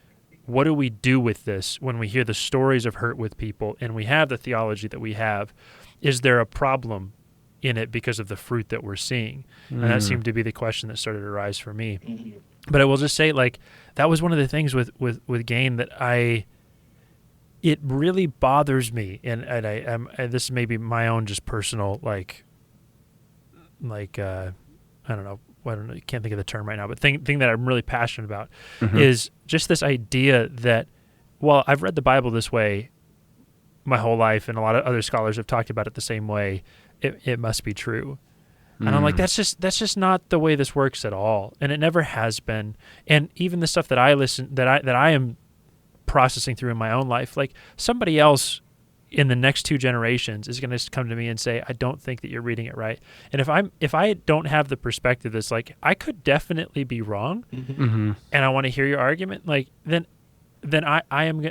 What do we do with this when we hear the stories of hurt with people and we have the theology that we have? Is there a problem in it because of the fruit that we're seeing? And that seemed to be the question that started to arise for me. But I will just say, like, that was one of the things with Gain that it really bothers me, and this may be my own just personal I don't know, I can't think of the term right now, but thing that I'm really passionate about is just this idea that, well, I've read the Bible this way my whole life, and a lot of other scholars have talked about it the same way. It must be true. And I'm like, that's just not the way this works at all, and it never has been. And even the stuff that I am processing through in my own life, like somebody else in the next 2 generations is going to come to me and say, I don't think that you're reading it right. And if I don't have the perspective that's like, I could definitely be wrong, and I want to hear your argument, like then I'm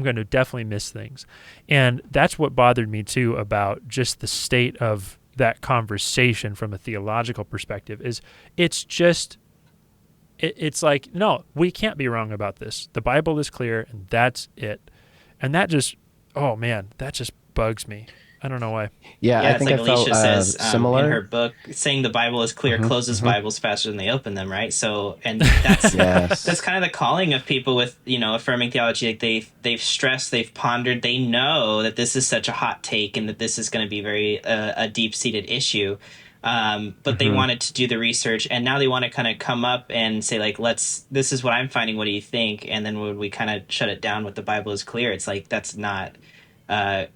going to definitely miss things. And that's what bothered me too about just the state of that conversation from a theological perspective. Is it's like, no, we can't be wrong about this. The Bible is clear, and that's it. And that just, oh man, that just bugs me. I don't know why. Yeah, I think like I Alicia felt says similar in her book, saying the Bible is clear closes Bibles faster than they open them, right? So, and that's that's kind of the calling of people with affirming theology. Like they've stressed, they've pondered, they know that this is such a hot take and that this is going to be very a deep seated issue. But they wanted to do the research, and now they want to kind of come up and say, like, this is what I'm finding. What do you think? And then when we kind of shut it down with the Bible is clear, it's like that's not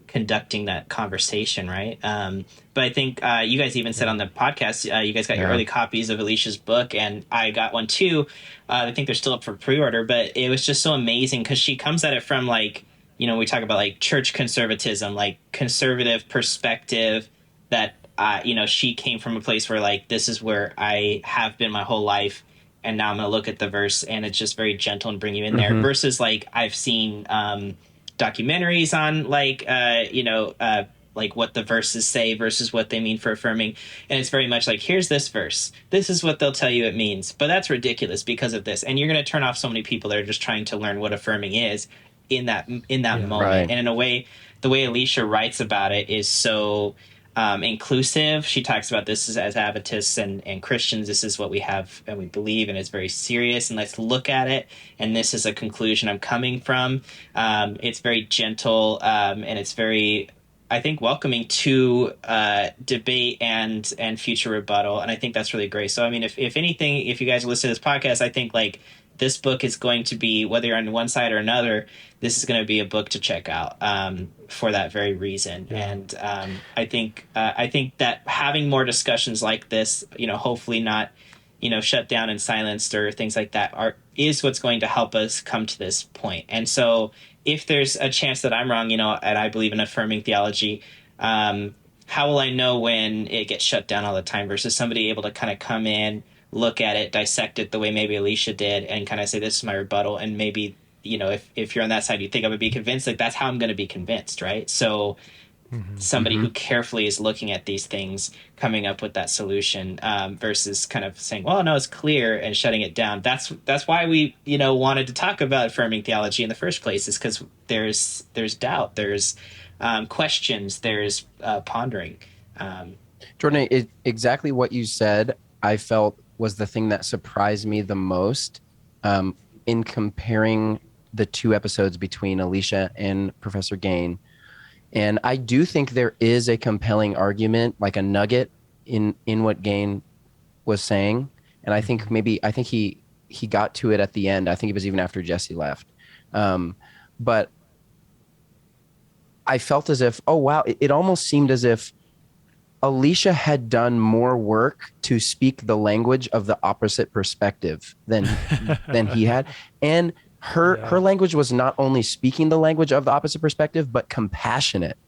conducting that conversation, right? But I think you guys even said on the podcast, you guys got your early copies of Alicia's book, and I got one too. I think they're still up for pre-order, but it was just so amazing because she comes at it from like, we talk about like church conservatism, like conservative perspective that, she came from a place where like, this is where I have been my whole life. And now I'm going to look at the verse, and it's just very gentle and bring you in there versus like I've seen, documentaries on like what the verses say versus what they mean for affirming, and it's very much like, here's this verse, this is what they'll tell you it means, but that's ridiculous because of this, and you're going to turn off so many people that are just trying to learn what affirming is in that moment. Right. And in a way, the way Alicia writes about it is so inclusive. She talks about this as Adventists and Christians. This is what we have and we believe, and it's very serious. And let's look at it. And this is a conclusion I'm coming from. It's very gentle, and it's very I think welcoming to debate and future rebuttal, and I think that's really great. So I mean, if anything, if you guys listen to this podcast, I think like this book is going to be, whether you're on one side or another, this is going to be a book to check out for that very reason. Yeah. And I think that having more discussions like this, hopefully not, shut down and silenced or things like that, is what's going to help us come to this point. And so if there's a chance that I'm wrong, and I believe in affirming theology, how will I know when it gets shut down all the time versus somebody able to kind of come in, look at it, dissect it the way maybe Alicia did, and kind of say, this is my rebuttal. And maybe, if you're on that side, you think I would be convinced, like that's how I'm going to be convinced, right? So somebody who carefully is looking at these things, coming up with that solution, versus kind of saying, well, no, it's clear, and shutting it down. That's why we, wanted to talk about affirming theology in the first place, is because there's doubt, there's questions, there's pondering. Jordan, exactly what you said, I felt was the thing that surprised me the most in comparing the two episodes between Alicia and Professor Gain. And I do think there is a compelling argument, like a nugget in what Gain was saying. And I think he got to it at the end. I think it was even after Jesse left. But I felt as if, oh, wow, it almost seemed as if Alicia had done more work to speak the language of the opposite perspective than he had. And her language was not only speaking the language of the opposite perspective, but compassionate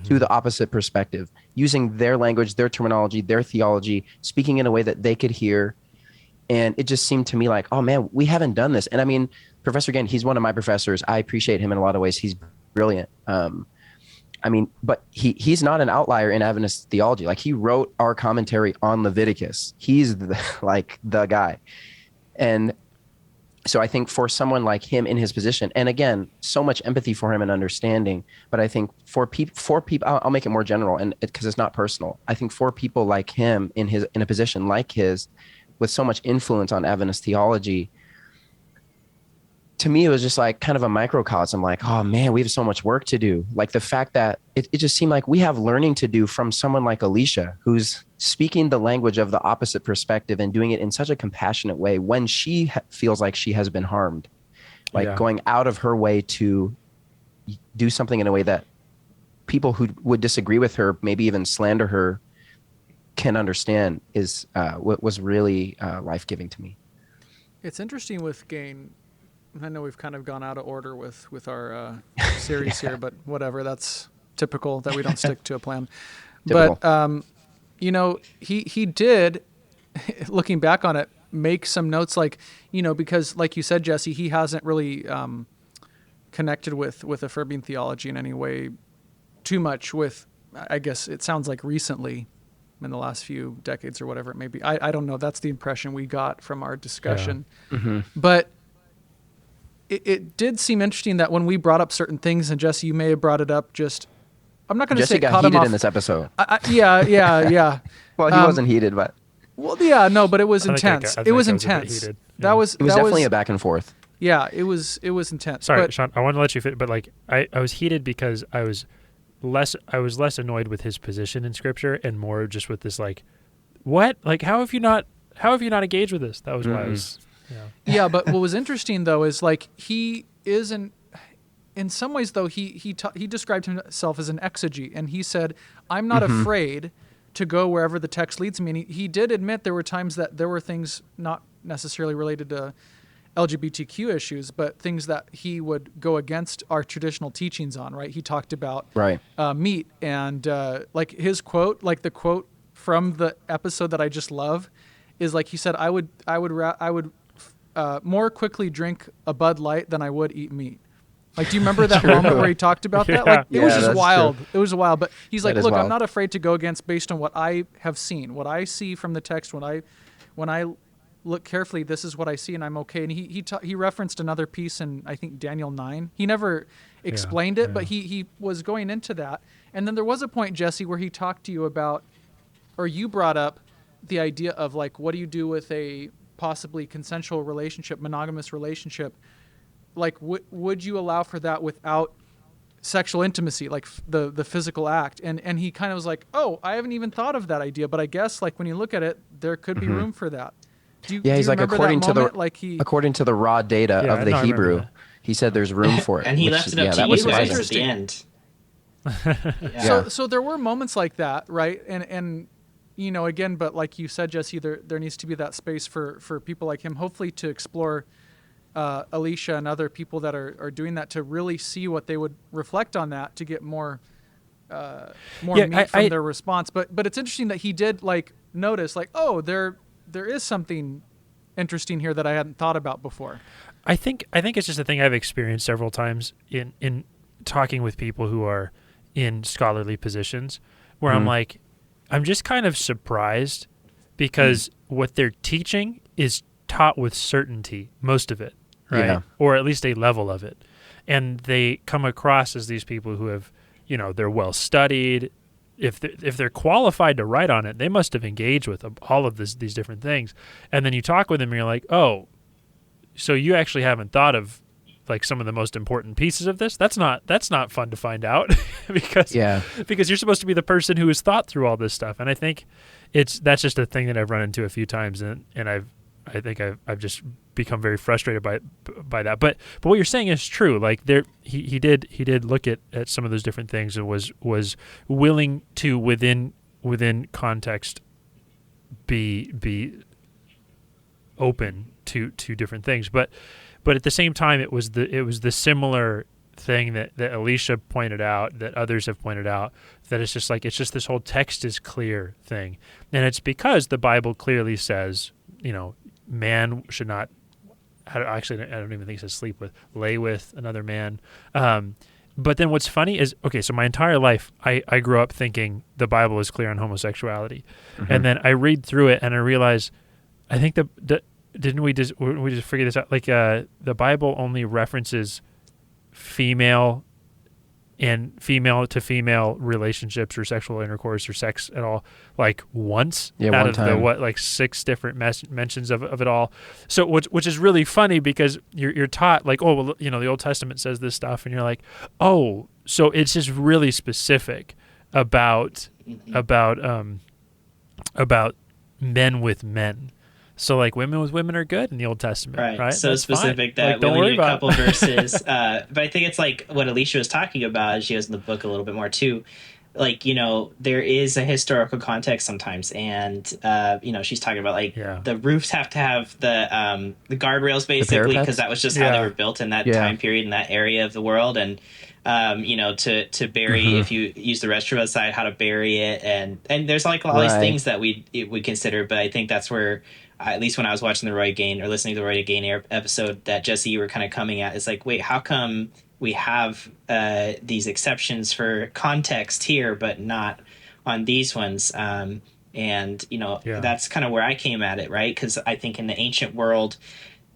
to the opposite perspective, using their language, their terminology, their theology, speaking in a way that they could hear. And it just seemed to me like, oh man, we haven't done this. And I mean, Professor Gain, he's one of my professors. I appreciate him in a lot of ways. He's brilliant. But he's not an outlier in Adventist theology. Like, he wrote our commentary on Leviticus. He's the guy. And so I think for someone like him in his position, and again, so much empathy for him and understanding, but I think for people, I'll make it more general, and because it's not personal. I think for people like him in a position like his, with so much influence on Adventist theology, to me, it was just like kind of a microcosm, like, oh man, we have so much work to do. Like the fact that it just seemed like we have learning to do from someone like Alicia, who's speaking the language of the opposite perspective and doing it in such a compassionate way when she feels like she has been harmed, like going out of her way to do something in a way that people who would disagree with her, maybe even slander her, can understand, is what was really life-giving to me. It's interesting with Gain. I know we've kind of gone out of order with our series here, but whatever. That's typical that we don't stick to a plan. Typical. But he did, looking back on it, make some notes, like, because like you said, Jesse, he hasn't really connected with affirming theology in any way too much. With, I guess it sounds like recently, in the last few decades or whatever it may be. I don't know. That's the impression we got from our discussion. Yeah. Mm-hmm. But it did seem interesting that when we brought up certain things, and Jesse, you may have brought it up, just, I'm not going to say Jesse got heated in this episode. Yeah. Well, he wasn't heated, but. Well, yeah, no, but it was intense. It was intense. It was definitely a back and forth. Yeah, it was intense. Sorry, Sean, I wanted to let you fit, but like I was heated because I was less annoyed with his position in Scripture and more just with this, like, what? Like, how have you not engaged with this? That was why I was. Yeah, but what was interesting though is, like, he is in some ways though he described himself as an exegete, and he said, I'm not afraid to go wherever the text leads me. And he did admit there were times that there were things not necessarily related to LGBTQ issues, but things that he would go against our traditional teachings on, right? He talked about meat, and like his quote, like the quote from the episode that I just love is, like, he said, I would more quickly drink a Bud Light than I would eat meat. Like, do you remember that moment where he talked about that? Like, it was just wild. True. It was wild. But he's like, look, wild. I'm not afraid to go against based on what I have seen, what I see from the text. When I look carefully, this is what I see, and I'm okay. And he referenced another piece in, I think, Daniel 9. He never explained it, but he was going into that. And then there was a point, Jesse, where he talked to you about, or you brought up the idea of, like, what do you do with a possibly consensual relationship, monogamous relationship? Like, would you allow for that without sexual intimacy, like the physical act. And he kind of was like, oh, I haven't even thought of that idea, but I guess like when you look at it, there could be room for that. He's like, according to the raw data of the Hebrew, he said there's room for it. And he left it up to you guys at the end. So there were moments like that, right? And again, but like you said, Jesse, there needs to be that space for people like him, hopefully to explore Alicia and other people that are doing that, to really see what they would reflect on that, to get more meat from their response. But it's interesting that he did like notice, like, oh, there is something interesting here that I hadn't thought about before. I think it's just a thing I've experienced several times in talking with people who are in scholarly positions, where I'm like, I'm just kind of surprised because what they're teaching is taught with certainty, most of it, right? Yeah. Or at least a level of it. And they come across as these people who have, they're well studied. If they're qualified to write on it, they must have engaged with all of these different things. And then you talk with them and you're like, oh, so you actually haven't thought of like some of the most important pieces of this? That's not fun to find out because you're supposed to be the person who has thought through all this stuff. And I think that's just a thing that I've run into a few times, and I think I've just become very frustrated by that. But what you're saying is true. Like he did look at some of those different things and was willing to within context be open to different things. But at the same time, it was the similar thing that Alicia pointed out, that others have pointed out, that it's just this whole text is clear thing. And it's because the Bible clearly says, man should not, I don't even think it says lay with another man. But then what's funny is, okay, so my entire life, I grew up thinking the Bible is clear on homosexuality. And then I read through it and I realize, I think didn't we just figure this out? Like the Bible only references female to female relationships or sexual intercourse or sex at all, like once out of the 6 different mentions of it all. So which is really funny because you're taught like, oh, well, the Old Testament says this stuff, and you're like, oh, so it's just really specific about men with men. So like women with women are good in the Old Testament, right? So that's specific fine. that we only need a couple verses. But I think it's like what Alicia was talking about, as she has in the book a little bit more too. Like, there is a historical context sometimes, and she's talking about the roofs have to have the guardrails basically, because that was just how they were built in that time period in that area of the world, and to bury, if you use the restroom outside, how to bury it, and there's like all these things that we consider. But I think that's where, at least when I was watching the Roy Gain or listening to the Roy Gain episode that Jesse, you were kind of coming at, is like, wait, how come we have these exceptions for context here, but not on these ones? That's kind of where I came at it, right? Because I think in the ancient world,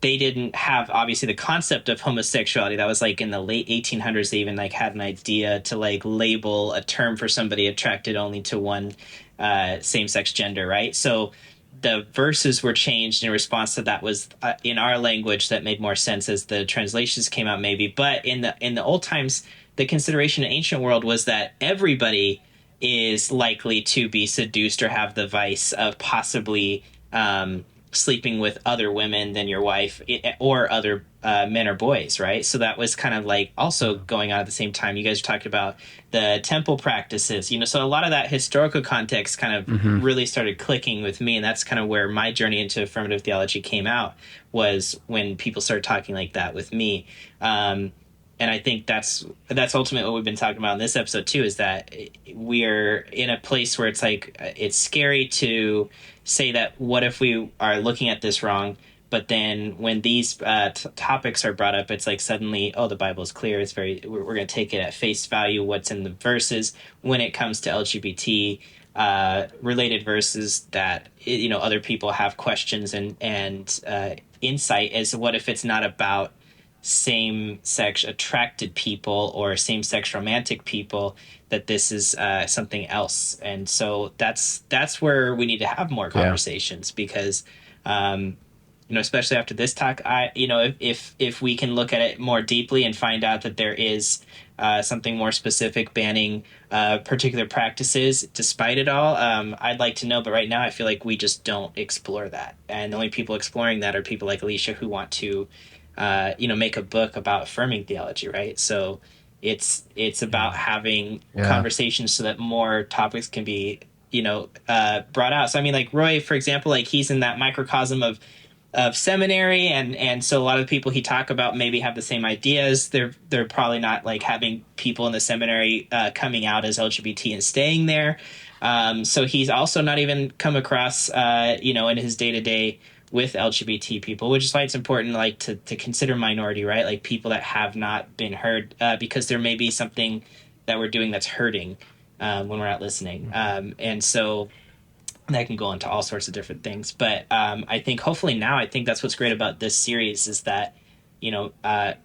they didn't have obviously the concept of homosexuality. That was like in the late 1800s. They even like had an idea to like label a term for somebody attracted only to one same-sex gender, right? So the verses were changed in response to that. Was in our language that made more sense as the translations came out, maybe. But in the old times, the consideration in the ancient world was that everybody is likely to be seduced or have the vice of possibly sleeping with other women than your wife or other men or boys, right? So that was kind of like also going on at the same time. You guys are talking about the temple practices, so a lot of that historical context kind of really started clicking with me, and that's kind of where my journey into affirmative theology came out, was when people started talking like that with me. And I think that's ultimately what we've been talking about in this episode too, is that we're in a place where it's like, it's scary to say that what if we are looking at this wrong, but then when these topics are brought up, it's like suddenly, oh, the Bible is clear. It's we're going to take it at face value, what's in the verses when it comes to LGBT related verses that, other people have questions and insight as what if it's not about same-sex attracted people or same-sex romantic people, that this is something else. And so that's where we need to have more conversations, because especially after this talk, if we can look at it more deeply and find out that there is something more specific banning particular practices despite it all, I'd like to know. But right now, I feel like we just don't explore that. And the only people exploring that are people like Alicia who want to, make a book about affirming theology, right? So it's about having conversations so that more topics can be, brought out. So, I mean, like Roy, for example, like he's in that microcosm of seminary, and so a lot of the people he talk about maybe have the same ideas. They're probably not like having people in the seminary coming out as LGBT and staying there. So he's also not even come across in his day-to-day with LGBT people, which is why it's important like to consider minority, right? Like people that have not been heard, because there may be something that we're doing that's hurting when we're not listening. And so that can go into all sorts of different things. But I think hopefully now, I think that's what's great about this series is that, I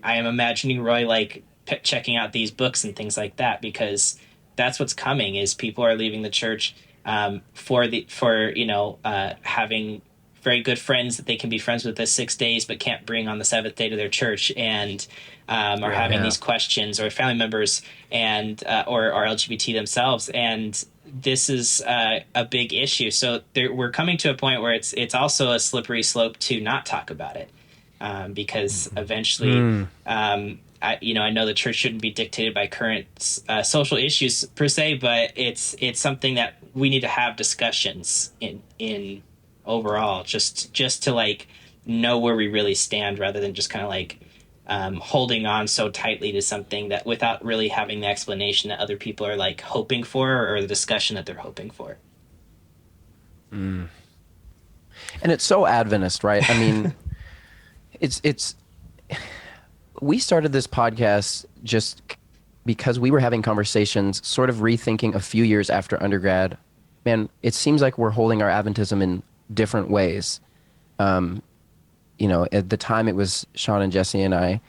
am imagining Roy like checking out these books and things like that, because that's what's coming is people are leaving the church for having very good friends that they can be friends with this 6 days, but can't bring on the seventh day to their church, and are having these questions, or family members and or are LGBT themselves. And this is a big issue. So we're coming to a point where it's also a slippery slope to not talk about it, because eventually, I know the church shouldn't be dictated by current social issues per se, but it's something that we need to have discussions in overall, just to like know where we really stand, rather than just kind of like holding on so tightly to something that without really having the explanation that other people are like hoping for, or the discussion that they're hoping for. And it's so Adventist, right? I mean, it's we started this podcast just because we were having conversations, sort of rethinking a few years after undergrad. Man, it seems like we're holding our Adventism in different ways. At the time it was Sean and Jesse and I,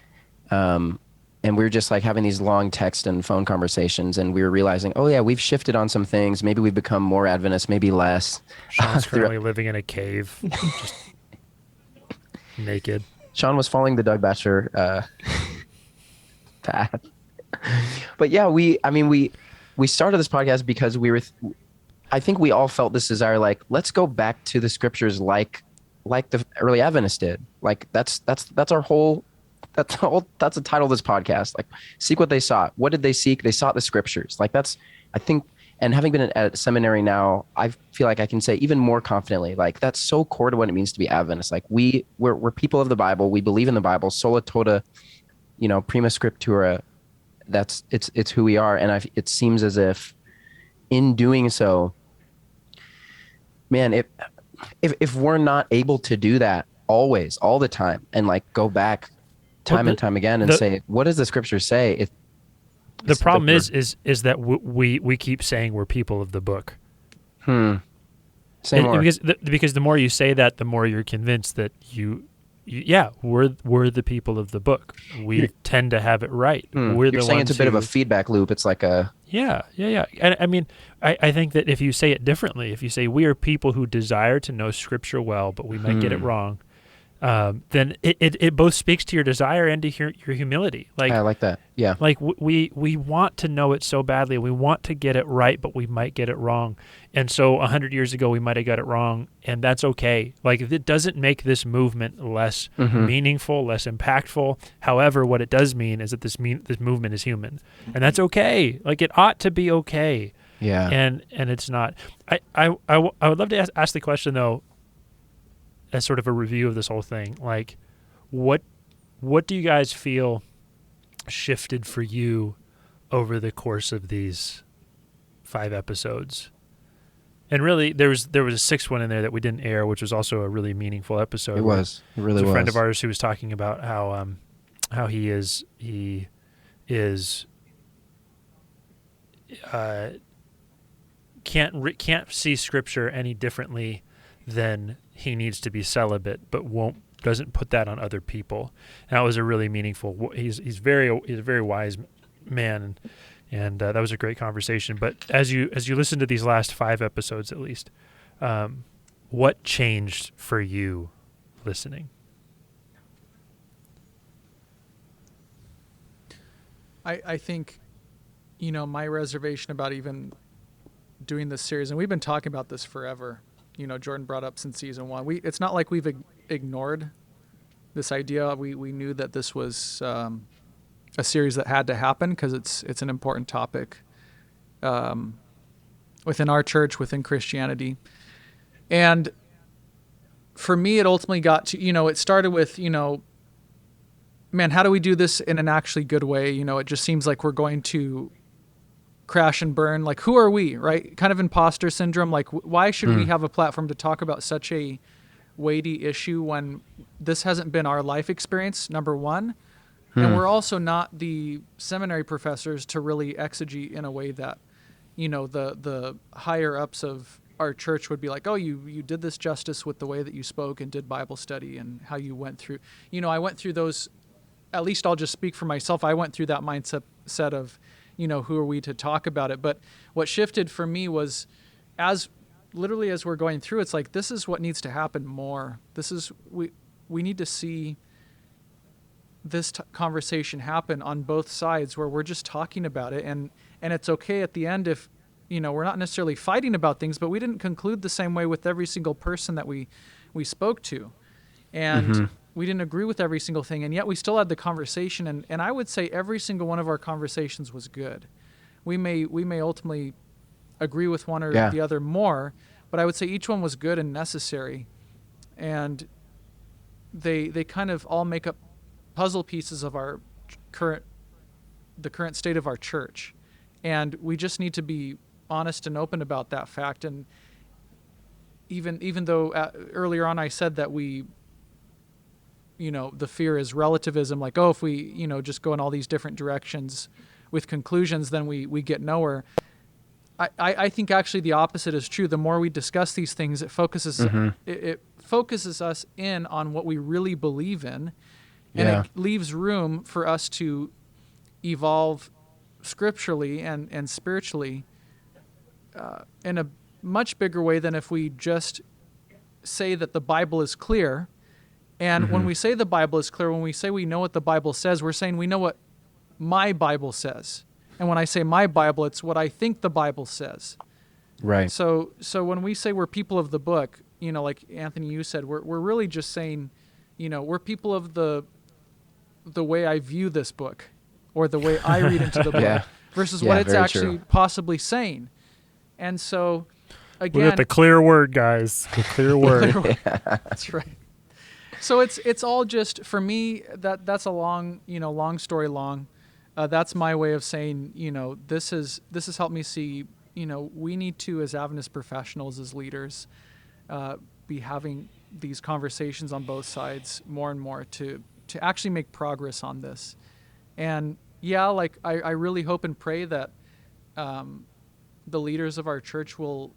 and we were just like having these long text and phone conversations, and we were realizing, oh yeah, we've shifted on some things. Maybe we've become more Adventist, maybe less. Sean's currently living in a cave, just naked. Sean was following the Doug Batcher path. But yeah, we started this podcast because I think we all felt this desire, like, let's go back to the scriptures like the early Adventists did. Like that's the title of this podcast. Like, seek what they sought. What did they seek? They sought the scriptures. Like I think, and having been at seminary now, I feel like I can say even more confidently, like that's so core to what it means to be Adventist. Like we're people of the Bible. We believe in the Bible, sola tota, prima scriptura. It's who we are. And it seems as if in doing so, man, if we're not able to do that always, all the time, and like go back time and time again and say, what does the scripture say? The problem is that we keep saying we're people of the book. Say more. Because the more you say that, the more you're convinced that we're the people of the book. We tend to have it right. You're saying it's a bit of a feedback loop. It's like a... Yeah. And I mean, I think that if you say it differently, if you say we are people who desire to know Scripture well, but we might get it wrong, then it both speaks to your desire and to your humility. Like, I like that. Yeah. Like we want to know it so badly. We want to get it right, but we might get it wrong. And so 100 years ago, we might have got it wrong, and that's okay. Like, it doesn't make this movement less meaningful, less impactful. However, what it does mean is that this movement is human, and that's okay. Like, it ought to be okay. Yeah. And it's not. I would love to ask the question, though, as sort of a review of this whole thing. Like, what do you guys feel shifted for you over the course of these 5 episodes? And really, there was a 6th one in there that we didn't air, which was also a really meaningful episode. It was. It really was. A friend of ours who was talking about how he can't see Scripture any differently than he needs to be celibate, but doesn't put that on other people. And that was a really meaningful. He's a very wise man, and that was a great conversation. But as you listen to these last 5 episodes, at least, what changed for you listening. I think, my reservation about even doing this series, and we've been talking about this forever, Jordan brought up since season 1. It's not like we've ignored this idea. We knew that this was a series that had to happen because it's an important topic within our church, within Christianity. And for me, it ultimately got to, it started with, man, how do we do this in an actually good way? It just seems like we're going to crash and burn. Like, who are we, right? Kind of imposter syndrome. Like, why should we have a platform to talk about such a weighty issue when this hasn't been our life experience, number one? And we're also not the seminary professors to really exegete in a way that, the higher ups of our church would be like, oh, you did this justice with the way that you spoke and did Bible study and how you went through. I went through those. At least I'll just speak for myself. I went through that mindset of, who are we to talk about it? But what shifted for me was as we're going through, it's like, this is what needs to happen more. We need to see this conversation happen on both sides where we're just talking about it. And it's okay at the end if, we're not necessarily fighting about things, but we didn't conclude the same way with every single person that we spoke to. And we didn't agree with every single thing, and yet we still had the conversation. And I would say every single one of our conversations was good. We may ultimately agree with one or the other more, but I would say each one was good and necessary. And they kind of all make up puzzle pieces of the current state of our church. And we just need to be honest and open about that fact. And even though earlier on I said that we, the fear is relativism, like, oh, if we, just go in all these different directions with conclusions, then we get nowhere. I think actually the opposite is true. The more we discuss these things, it focuses us in on what we really believe in, and it leaves room for us to evolve scripturally and spiritually in a much bigger way than if we just say that the Bible is clear. And when we say the Bible is clear, when we say we know what the Bible says, we're saying we know what my Bible says. And when I say my Bible, it's what I think the Bible says. Right. So when we say we're people of the book, like Anthony, you said, we're really just saying, we're people of the way I view this book, or the way I read into the book, versus what it's actually possibly saying. And so, again, we got the clear word, guys. The clear word. That's right. So it's all just, for me, that's a long story long. That's my way of saying, this has helped me see, we need to, as Adventist professionals, as leaders, be having these conversations on both sides more and more to actually make progress on this. And I really hope and pray that the leaders of our church will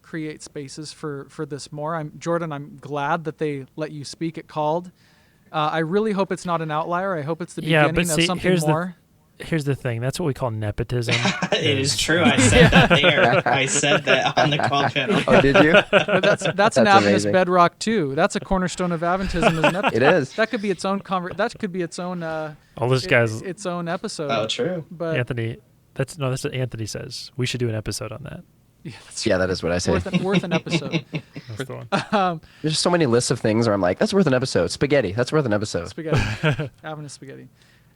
create spaces for this more. Jordan, I'm glad that they let you speak at Called. I really hope it's not an outlier. I hope it's the beginning of something more. Here's the thing. That's what we call nepotism. It is true. I said that there. I said that on the Call panel. Oh, did you? That's an Adventist bedrock too. That's a cornerstone of Adventism. Is nepotism. It is. That could be its own that could be its own. All this guy's its own episode. Oh, true. But Anthony, that's what Anthony says. We should do an episode on that. Yeah, that is what I say. Worth an episode. That's the one. There's just so many lists of things where I'm like, that's worth an episode. Spaghetti, that's worth an episode. Spaghetti. Adventist spaghetti.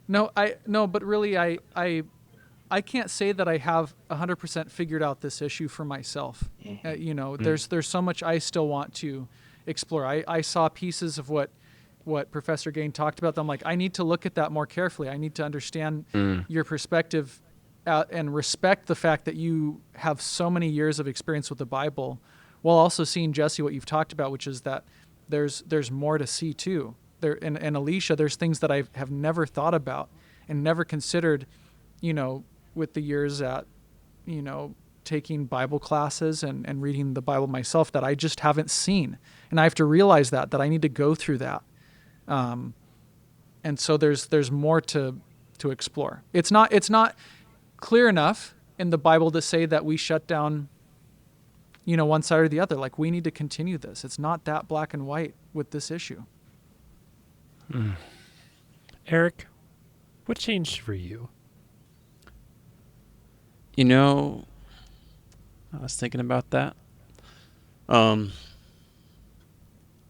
But really, I can't say that I have 100% figured out this issue for myself. There's so much I still want to explore. I saw pieces of what Professor Gain talked about. I'm like, I need to look at that more carefully. I need to understand your perspective and respect the fact that you have so many years of experience with the Bible, while also seeing, Jesse, what you've talked about, which is that there's more to see too. And Alicia, there's things that I have never thought about and never considered, with the years at, taking Bible classes and reading the Bible myself, that I just haven't seen. And I have to realize that I need to go through that. And so there's more to explore. It's not clear enough in the Bible to say that we shut down one side or the other. Like, we need to continue this. It's not that black and white with this issue. Eric, what changed for you? I was thinking about that.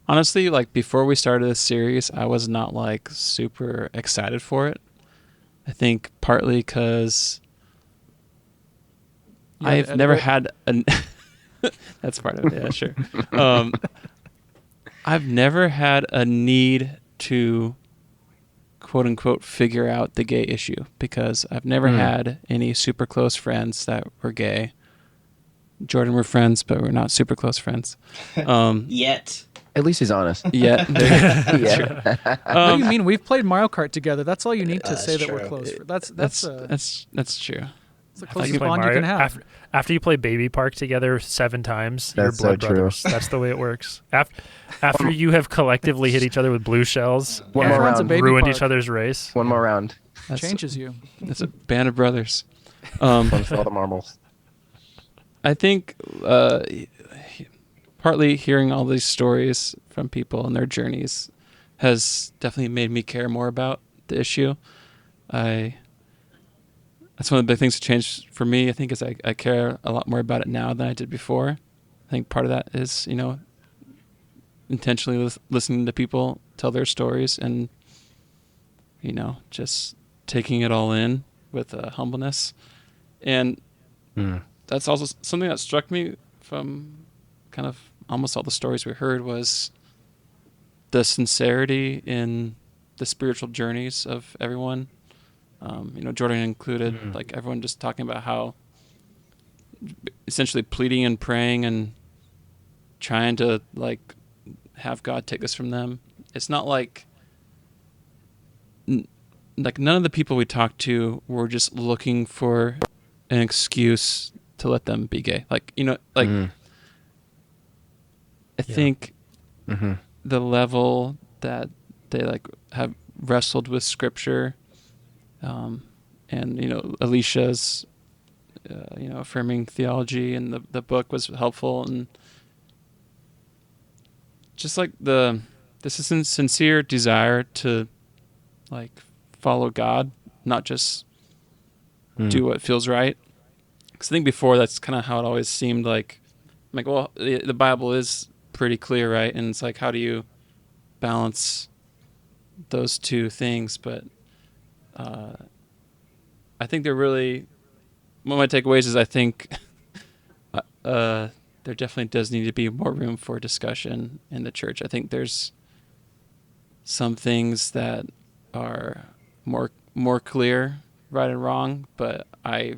Honestly, like before we started this series, I was not like super excited for it. I think partly because I've never had a that's part of it. Yeah, sure. I've never had a need to quote unquote figure out the gay issue because I've never had any super close friends that were gay. Jordan, we're friends, but we're not super close friends. Yet. At least he's honest. Yet. Yeah. What do you mean? We've played Mario Kart together. That's all you need to say that true. we're close. That's true. the closest bond you can have. After you play Baby Park together 7 times, That's you're blood so true. brothers. That's the way it works. After you have collectively hit each other with blue shells One and more round. ruined Park. each other's race. One more round. Changes you. That's a band of brothers. One for all the marbles. I think partly hearing all these stories from people and their journeys has definitely made me care more about the issue. That's one of the big things that changed for me, I think, is I care a lot more about it now than I did before. I think part of that is, intentionally listening to people tell their stories and, just taking it all in with humbleness. And that's also something that struck me from kind of almost all the stories we heard was the sincerity in the spiritual journeys of everyone. Jordan included, like everyone just talking about how essentially pleading and praying and trying to like have God take this from them. It's not like none of the people we talked to were just looking for an excuse to let them be gay. I think the level that they like have wrestled with scripture, and Alicia's affirming theology and the book was helpful, and just like this is a sincere desire to like follow God, not just do what feels right. Because I think before that's kind of how it always seemed like. I'm like, well, the Bible is pretty clear, right? And it's like, how do you balance those two things? But I think they're really, one of my takeaways is I think there definitely does need to be more room for discussion in the church. I think there's some things that are more clear, right and wrong, but I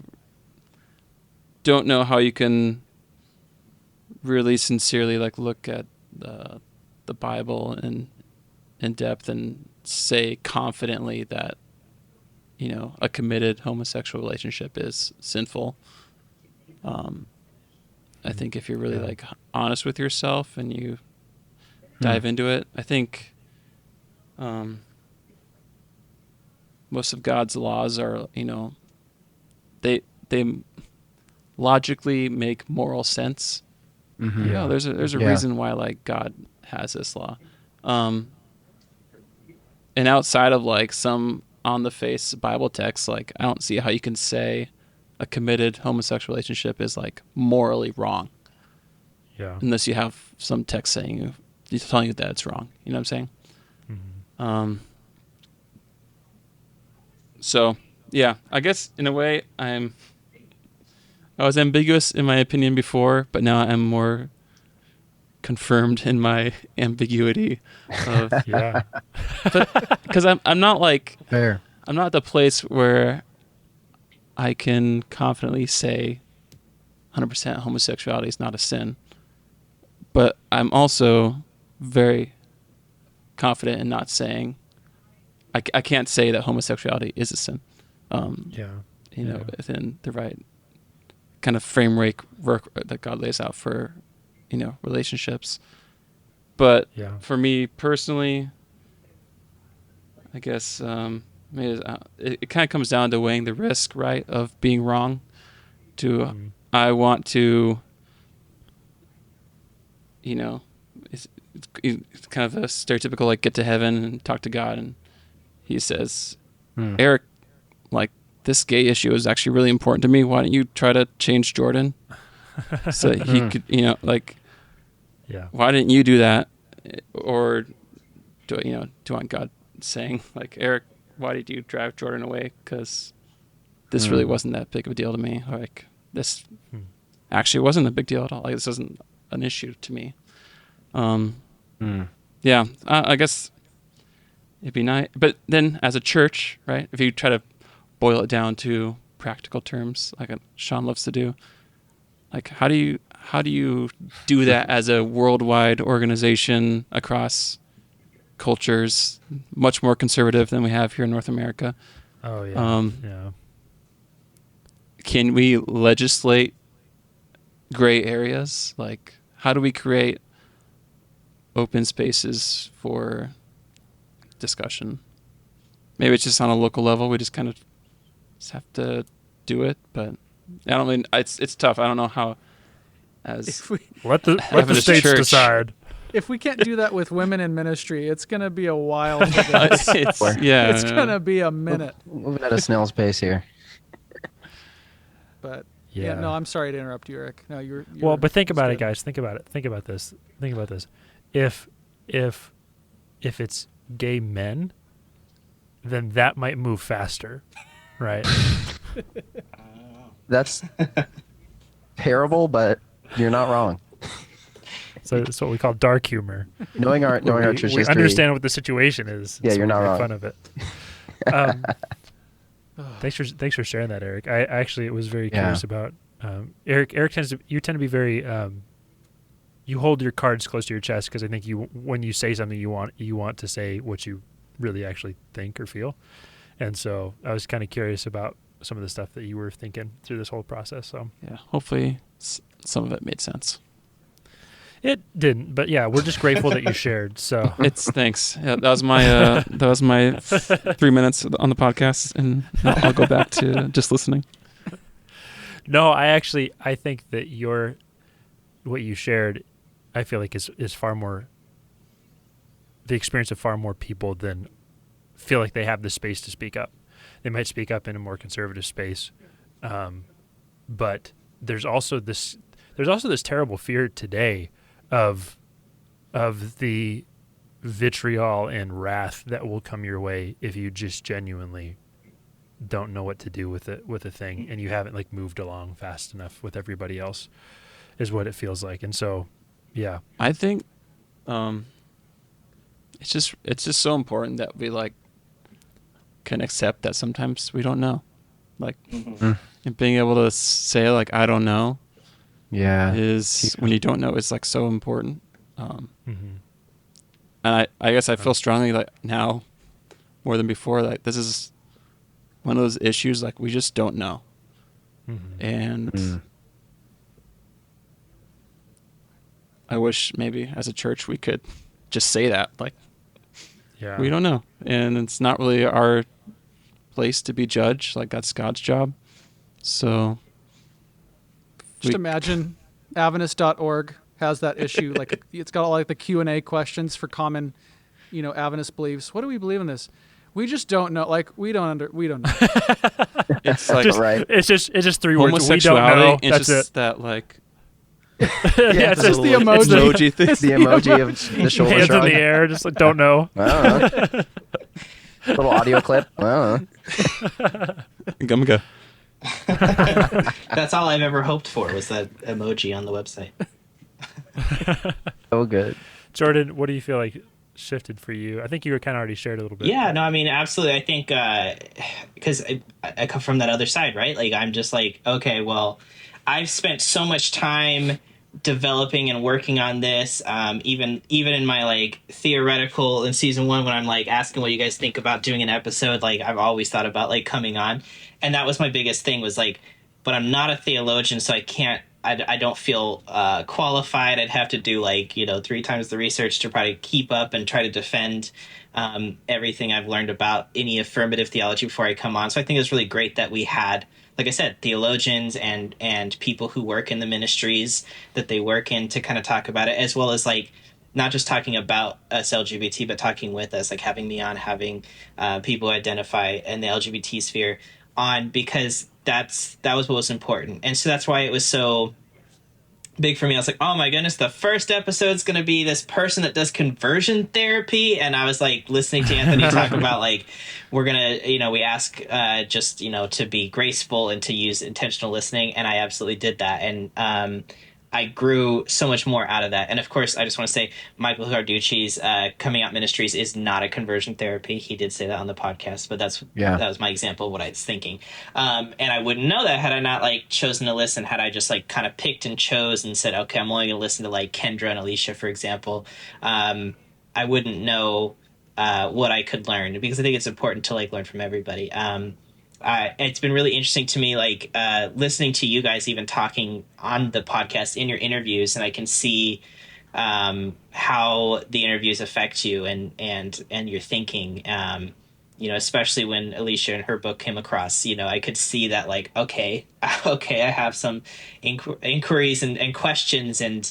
don't know how you can really sincerely like look at the Bible in depth and say confidently that a committed homosexual relationship is sinful. I think if you're really like honest with yourself and you dive into it, I think most of God's laws are they logically make moral sense. There's a reason why like God has this law, and outside of like some on the face Bible text, like I don't see how you can say a committed homosexual relationship is like morally wrong, unless you have some text saying telling you that it's wrong. You know what I'm saying? So yeah, I guess in a way I was ambiguous in my opinion before, but now I'm more confirmed in my ambiguity of because I'm not like fair. I'm not at the place where I can confidently say 100% homosexuality is not a sin, but I'm also very confident in not saying I can't say that homosexuality is a sin. Within the right kind of framework that God lays out for relationships. But for me personally, I guess it kind of comes down to weighing the risk, right, of being wrong. I want to you know, it's kind of a stereotypical like get to heaven and talk to God, and he says, Eric, like this gay issue is actually really important to me. Why don't you try to change Jordan so that he could, you know, like, why didn't you do that? Or do you want God saying like, Eric, why did you drive Jordan away? Because this really wasn't that big of a deal to me. Like this actually wasn't a big deal at all. Like this isn't an issue to me. Yeah, I guess it'd be nice. But then as a church, right, if you try to boil it down to practical terms, like Sean loves to do, like how do you do that as a worldwide organization across cultures, much more conservative than we have here in North America? Oh, yeah. Can we legislate gray areas? Like, how do we create open spaces for discussion? Maybe it's just on a local level. We just kind of just have to do it. But I don't mean it's tough. I don't know how. As let the states decide. If we can't do that with women in ministry, it's going to be a while. It's going to be a minute. Moving at a snail's pace here. But no, I'm sorry to interrupt you, Eric. No, you're well, but think about it, guys. Think about it. Think about this. If it's gay men, then that might move faster, right? That's terrible, but you're not wrong. So that's what we call dark humor. Knowing our church history, we understand what the situation is. Yeah, you're not wrong. Fun of it. Thanks for sharing that, Eric. I actually was very curious about Eric. You tend to be very you hold your cards close to your chest because I think when you say something you want to say what you really actually think or feel, and so I was kind of curious about some of the stuff that you were thinking through this whole process. So yeah, hopefully some of it made sense. It didn't, but yeah, we're just grateful that you shared. So thanks. Yeah, that was my 3 minutes on the podcast, and I'll go back to just listening. No, I think that what you shared, I feel like is far more the experience of far more people than feel like they have the space to speak up. They might speak up in a more conservative space, but there's also this terrible fear today of the vitriol and wrath that will come your way if you just genuinely don't know what to do with a thing and you haven't like moved along fast enough with everybody else, is what it feels like. And so yeah, I think it's just so important that we like can accept that sometimes we don't know, like and being able to say like I don't know is when you don't know is like so important. And I guess I feel strongly like now more than before like this is one of those issues like we just don't know. And I wish maybe as a church we could just say that like we don't know, and it's not really our place to be judged, like that's God's job. So just imagine Adventist.org has that issue. Like it's got all like the Q&A questions for common, Adventist beliefs. What do we believe in this? We just don't know. Like we don't know. It's like It's just three words. We don't know. That's just it. That like. It's just the emoji. It's the emoji of the shoulder hands shrug. in the air, just like don't know. I don't know. Little audio clip. I don't know. Gumga. That's all I've ever hoped for was that emoji on the website. So good. Jordan, what do you feel like shifted for you? I think you were kind of already shared a little bit. Yeah, no, I mean, absolutely. I think because I come from that other side, right? Like, I'm just like, okay, well, I've spent so much time developing and working on this, even in my like theoretical in season 1 when I'm like asking what you guys think about doing an episode, like I've always thought about like coming on, and that was my biggest thing was like, but I'm not a theologian, so I don't feel qualified. I'd have to do like 3 times the research to probably keep up and try to defend everything I've learned about any affirmative theology before I come on. So I think it's really great that we had like I said, theologians and people who work in the ministries that they work in to kind of talk about it, as well as like not just talking about us LGBT, but talking with us, like having me on, having people identify in the LGBT sphere on, because that was what was important. And so that's why it was so big for me. I was like, oh my goodness, the first episode's going to be this person that does conversion therapy. And I was like listening to Anthony talk about like, we're going to, we ask just, to be graceful and to use intentional listening. And I absolutely did that. And I grew so much more out of that. And of course, I just want to say Michael Garducci's Coming Out Ministries is not a conversion therapy. He did say that on the podcast, but that was my example of what I was thinking. And I wouldn't know that had I not like chosen to listen, had I just like kind of picked and chose and said, okay, I'm only going to listen to like Kendra and Alicia, for example. I wouldn't know what I could learn, because I think it's important to like learn from everybody. It's been really interesting to me, like listening to you guys even talking on the podcast in your interviews, and I can see how the interviews affect you and your thinking. Especially when Alicia and her book came across, I could see that like, okay, I have some inquiries and questions and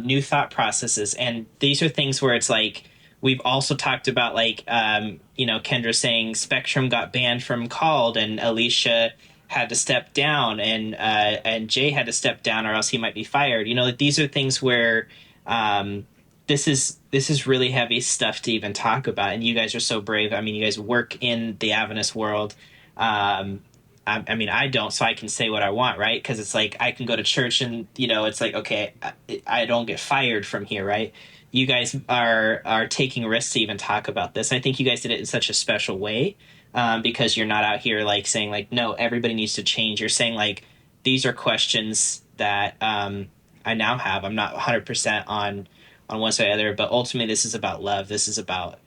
new thought processes, and these are things where it's like. We've also talked about like, Kendra saying Spectrum got banned from Called, and Alicia had to step down, and Jay had to step down, or else he might be fired. Like these are things where this is really heavy stuff to even talk about, and you guys are so brave. I mean, you guys work in the Adventist world. I mean, I don't, so I can say what I want, right? Because it's like I can go to church, and it's like, okay, I don't get fired from here, right? You guys are taking risks to even talk about this. I think you guys did it in such a special way, because you're not out here like saying like, no, everybody needs to change. You're saying like, these are questions that I now have. I'm not 100% on one side or the other, but ultimately this is about love. This is about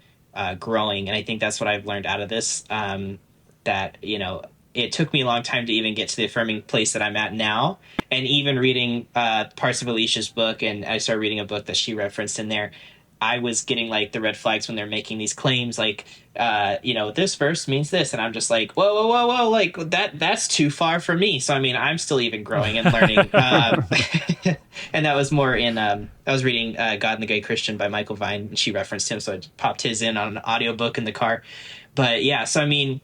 growing, and I think that's what I've learned out of this. That it took me a long time to even get to the affirming place that I'm at now. And even reading parts of Alicia's book, and I started reading a book that she referenced in there, I was getting like the red flags when they're making these claims, like, this verse means this. And I'm just like, whoa, like that's too far for me. So, I mean, I'm still even growing and learning. And that was more in, I was reading God and the Gay Christian by Michael Vine, and she referenced him. So I popped his in on an audiobook in the car. But yeah, so I mean,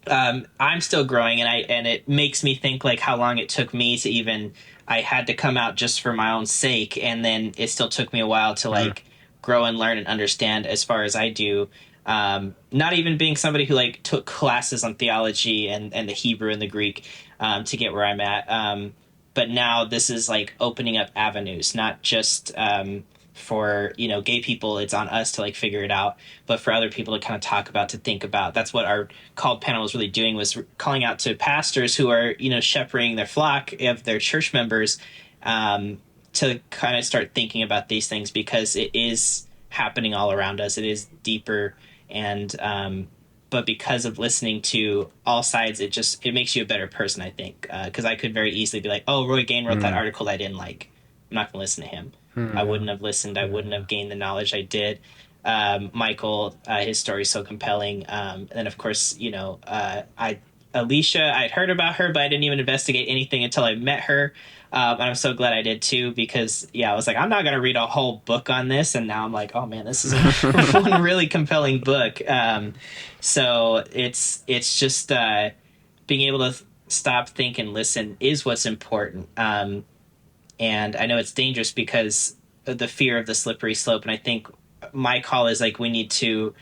I'm still growing, and it makes me think like how long it took me to even, I had to come out just for my own sake, and then it still took me a while to like grow and learn and understand as far as I do. Not even being somebody who like took classes on theology and the Hebrew and the Greek to get where I'm at. But now this is like opening up avenues, not just for gay people. It's on us to like figure it out, but for other people to kind of talk about, to think about. That's what our Called panel was really doing, was calling out to pastors who are shepherding their flock of their church members, to kind of start thinking about these things, because it is happening all around us. It is deeper, and but because of listening to all sides, it makes you a better person, I think, because I could very easily be like, oh, Roy Gain wrote that article that I didn't like, I'm not gonna listen to him. I wouldn't have listened. I wouldn't have gained the knowledge I did. Michael, his story is so compelling. And of course, Alicia, I'd heard about her, but I didn't even investigate anything until I met her. And I'm so glad I did too, because I was like, I'm not going to read a whole book on this. And now I'm like, oh man, this is one really compelling book. So it's just being able to stop, think, and listen is what's important. And I know it's dangerous because of the fear of the slippery slope. And I think my call is like, we need to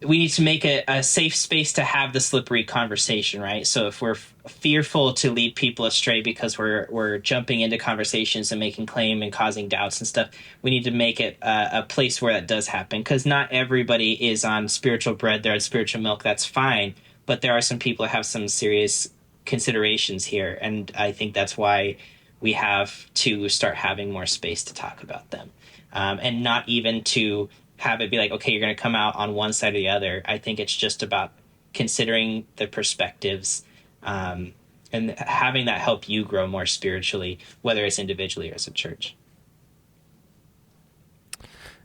make a safe space to have the slippery conversation, right? So if we're fearful to lead people astray because we're jumping into conversations and making claim and causing doubts and stuff, we need to make it a place where that does happen. Because not everybody is on spiritual bread. They're on spiritual milk. That's fine. But there are some people that have some serious considerations here. And I think that's why we have to start having more space to talk about them, and not even to have it be like, okay, you're going to come out on one side or the other. I think it's just about considering the perspectives, and having that help you grow more spiritually, whether it's individually or as a church.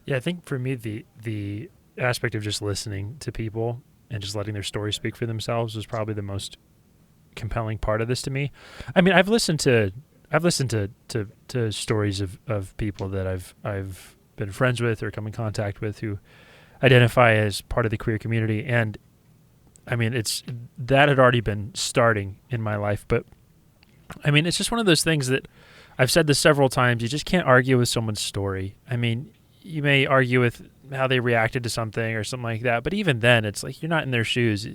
Yeah, I think for me, the aspect of just listening to people and just letting their stories speak for themselves was probably the most compelling part of this to me. I mean, I've listened to stories of people that I've been friends with or come in contact with who identify as part of the queer community, and I mean, that had already been starting in my life, but I mean, it's just one of those things that I've said this several times. You just can't argue with someone's story. I mean, you may argue with how they reacted to something or something like that, but even then, it's like you're not in their shoes.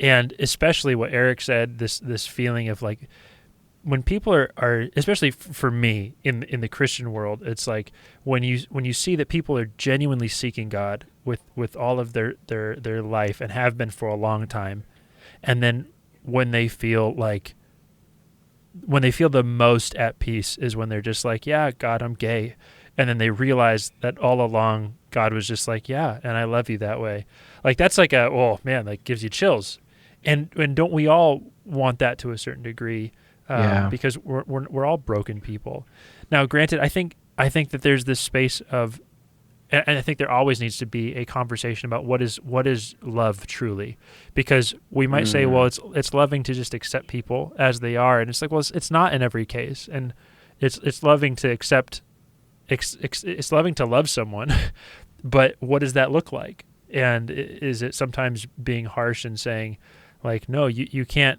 And especially what Eric said, this feeling of like when people are especially for me in the Christian world, it's like when you see that people are genuinely seeking God with all of their life and have been for a long time, and then when they feel the most at peace is when they're just like, yeah, God, I'm gay. And then they realize that all along God was just like, yeah, and I love you that way. Like that's like oh man, like gives you chills. And don't we all want that to a certain degree? Because we're all broken people. Now, granted, I think that there's this space of, and I think there always needs to be a conversation about what is love truly, because we might say, well, it's loving to just accept people as they are, and it's like, well, it's not in every case, and it's loving to accept, it's loving to love someone, but what does that look like? And is it sometimes being harsh and saying, like, no, you can't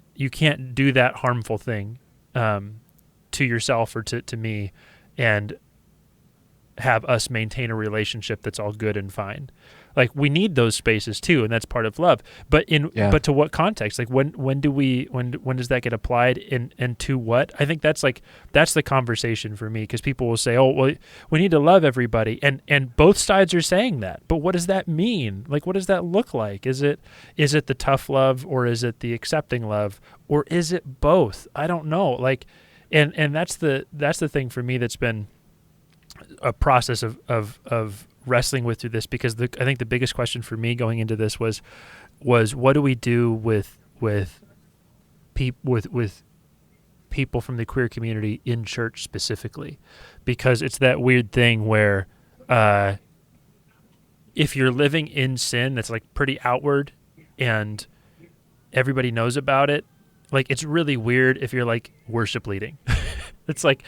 do that harmful thing to yourself or to me, and have us maintain a relationship that's all good and fine. Like we need those spaces too, and that's part of love. But but to what context? Like when does that get applied and to what? I think that's the conversation for me, because people will say, oh, well, we need to love everybody, and both sides are saying that. But what does that mean? Like what does that look like? Is it the tough love, or is it the accepting love, or is it both? I don't know. Like and that's the thing for me that's been a process of wrestling with through this, because I think the biggest question for me going into this was what do we do with people from the queer community in church specifically? Because it's that weird thing where if you're living in sin that's like pretty outward and everybody knows about it, like it's really weird if you're like worship leading. It's like,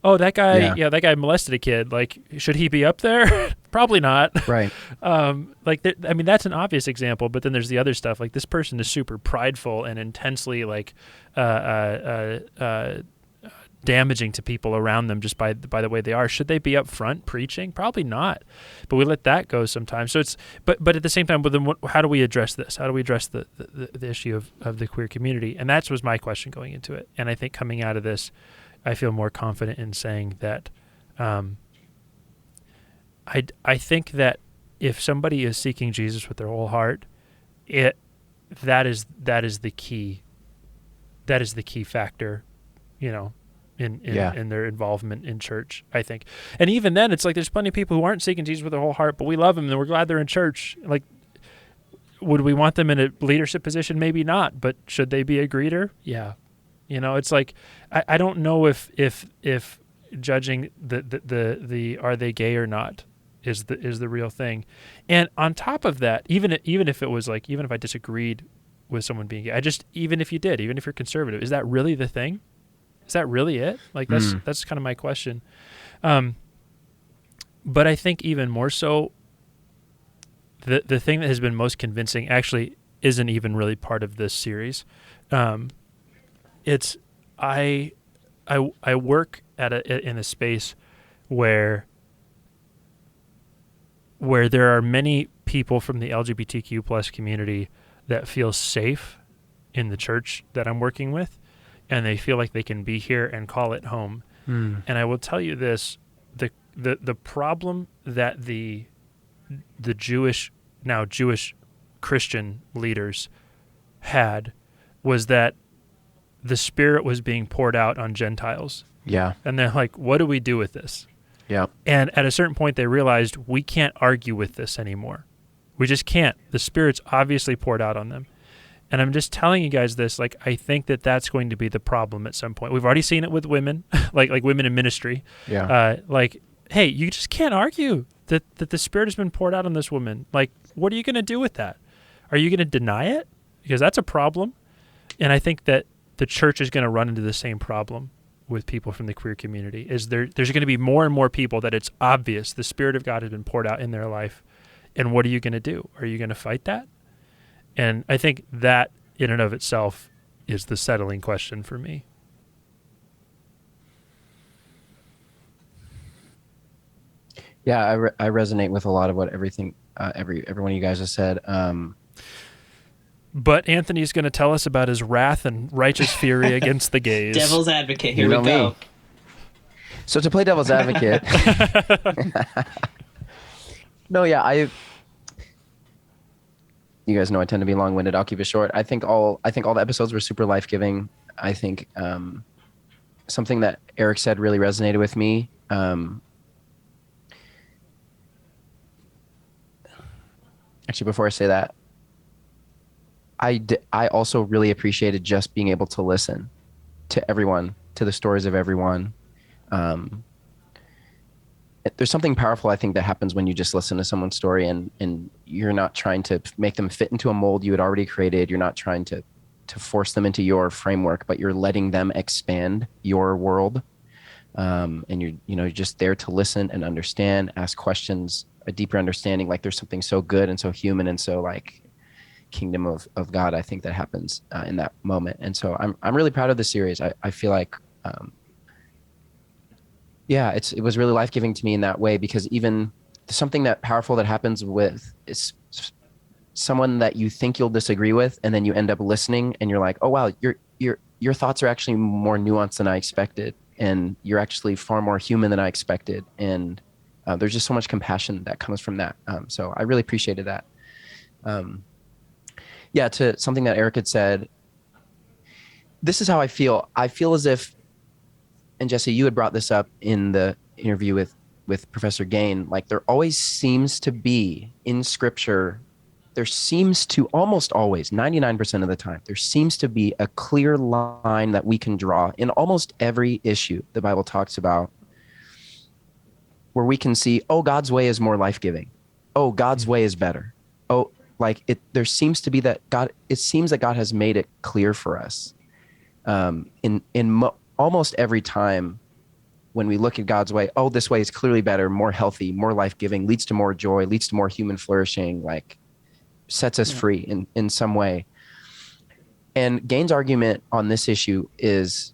oh, that guy molested a kid. Like, should he be up there? Probably not. Right. That's an obvious example, but then there's the other stuff. Like, this person is super prideful and intensely like damaging to people around them just by the way they are. Should they be up front preaching? Probably not. But we let that go sometimes. So it's but at the same time, how do we address this? How do we address the issue of the queer community? And that was my question going into it. And I think coming out of this, I feel more confident in saying that I think that if somebody is seeking Jesus with their whole heart, that is the key. That is the key factor, in their involvement in church, I think. And even then, it's like there's plenty of people who aren't seeking Jesus with their whole heart, but we love them and we're glad they're in church. Like, would we want them in a leadership position? Maybe not, but should they be a greeter? Yeah. It's like I don't know if judging the are they gay or not is the real thing. And on top of that, even if it was like, even if I disagreed with someone being gay, even if you're conservative, is that really the thing? Is that really it? Like that's kind of my question. But I think even more so, the thing that has been most convincing actually isn't even really part of this series. It's I work in a space where there are many people from the LGBTQ plus community that feel safe in the church that I'm working with, and they feel like they can be here and call it home. And I will tell you this: the problem that the Jewish Christian leaders had was that the Spirit was being poured out on Gentiles. Yeah. And they're like, what do we do with this? Yeah. And at a certain point, they realized we can't argue with this anymore. We just can't. The Spirit's obviously poured out on them. And I'm just telling you guys this, like, I think that that's going to be the problem at some point. We've already seen it with women, like women in ministry. Yeah. Hey, you just can't argue that the Spirit has been poured out on this woman. Like, what are you going to do with that? Are you going to deny it? Because that's a problem. And I think that the church is going to run into the same problem with people from the queer community. There's going to be more and more people that it's obvious the Spirit of God has been poured out in their life. And what are you going to do? Are you going to fight that? And I think that in and of itself is the settling question for me. Yeah, I resonate with a lot of what every one of you guys has said. But Anthony's going to tell us about his wrath and righteous fury against the gays. Devil's advocate. Here we go. Me. So to play devil's advocate, no, yeah, you guys know I tend to be long-winded. I'll keep it short. I think all the episodes were super life-giving. I think something that Eric said really resonated with me. Actually, before I say that, I also really appreciated just being able to listen to everyone, to the stories of everyone. There's something powerful, I think, that happens when you just listen to someone's story and you're not trying to make them fit into a mold you had already created. You're not trying to force them into your framework, but you're letting them expand your world. And you're just there to listen and understand, ask questions, a deeper understanding. Like there's something so good and so human and so like kingdom of God, I think, that happens in that moment. And so I'm really proud of the series. I feel like, it was really life-giving to me in that way, because even something that powerful that happens with is someone that you think you'll disagree with, and then you end up listening and you're like, oh wow, your thoughts are actually more nuanced than I expected, and you're actually far more human than I expected. And there's just so much compassion that comes from that. So I really appreciated that. To something that Eric had said, this is how I feel. I feel as if, and Jesse, you had brought this up in the interview with Professor Gain, like there always seems to be in Scripture, there seems to almost always, 99% of the time, there seems to be a clear line that we can draw in almost every issue the Bible talks about, where we can see, oh, God's way is more life-giving. Oh, God's way is better. Oh, there seems to be that God, it seems that God has made it clear for us. Almost every time when we look at God's way, oh, this way is clearly better, more healthy, more life-giving, leads to more joy, leads to more human flourishing, like sets us free in some way. And Gain's argument on this issue is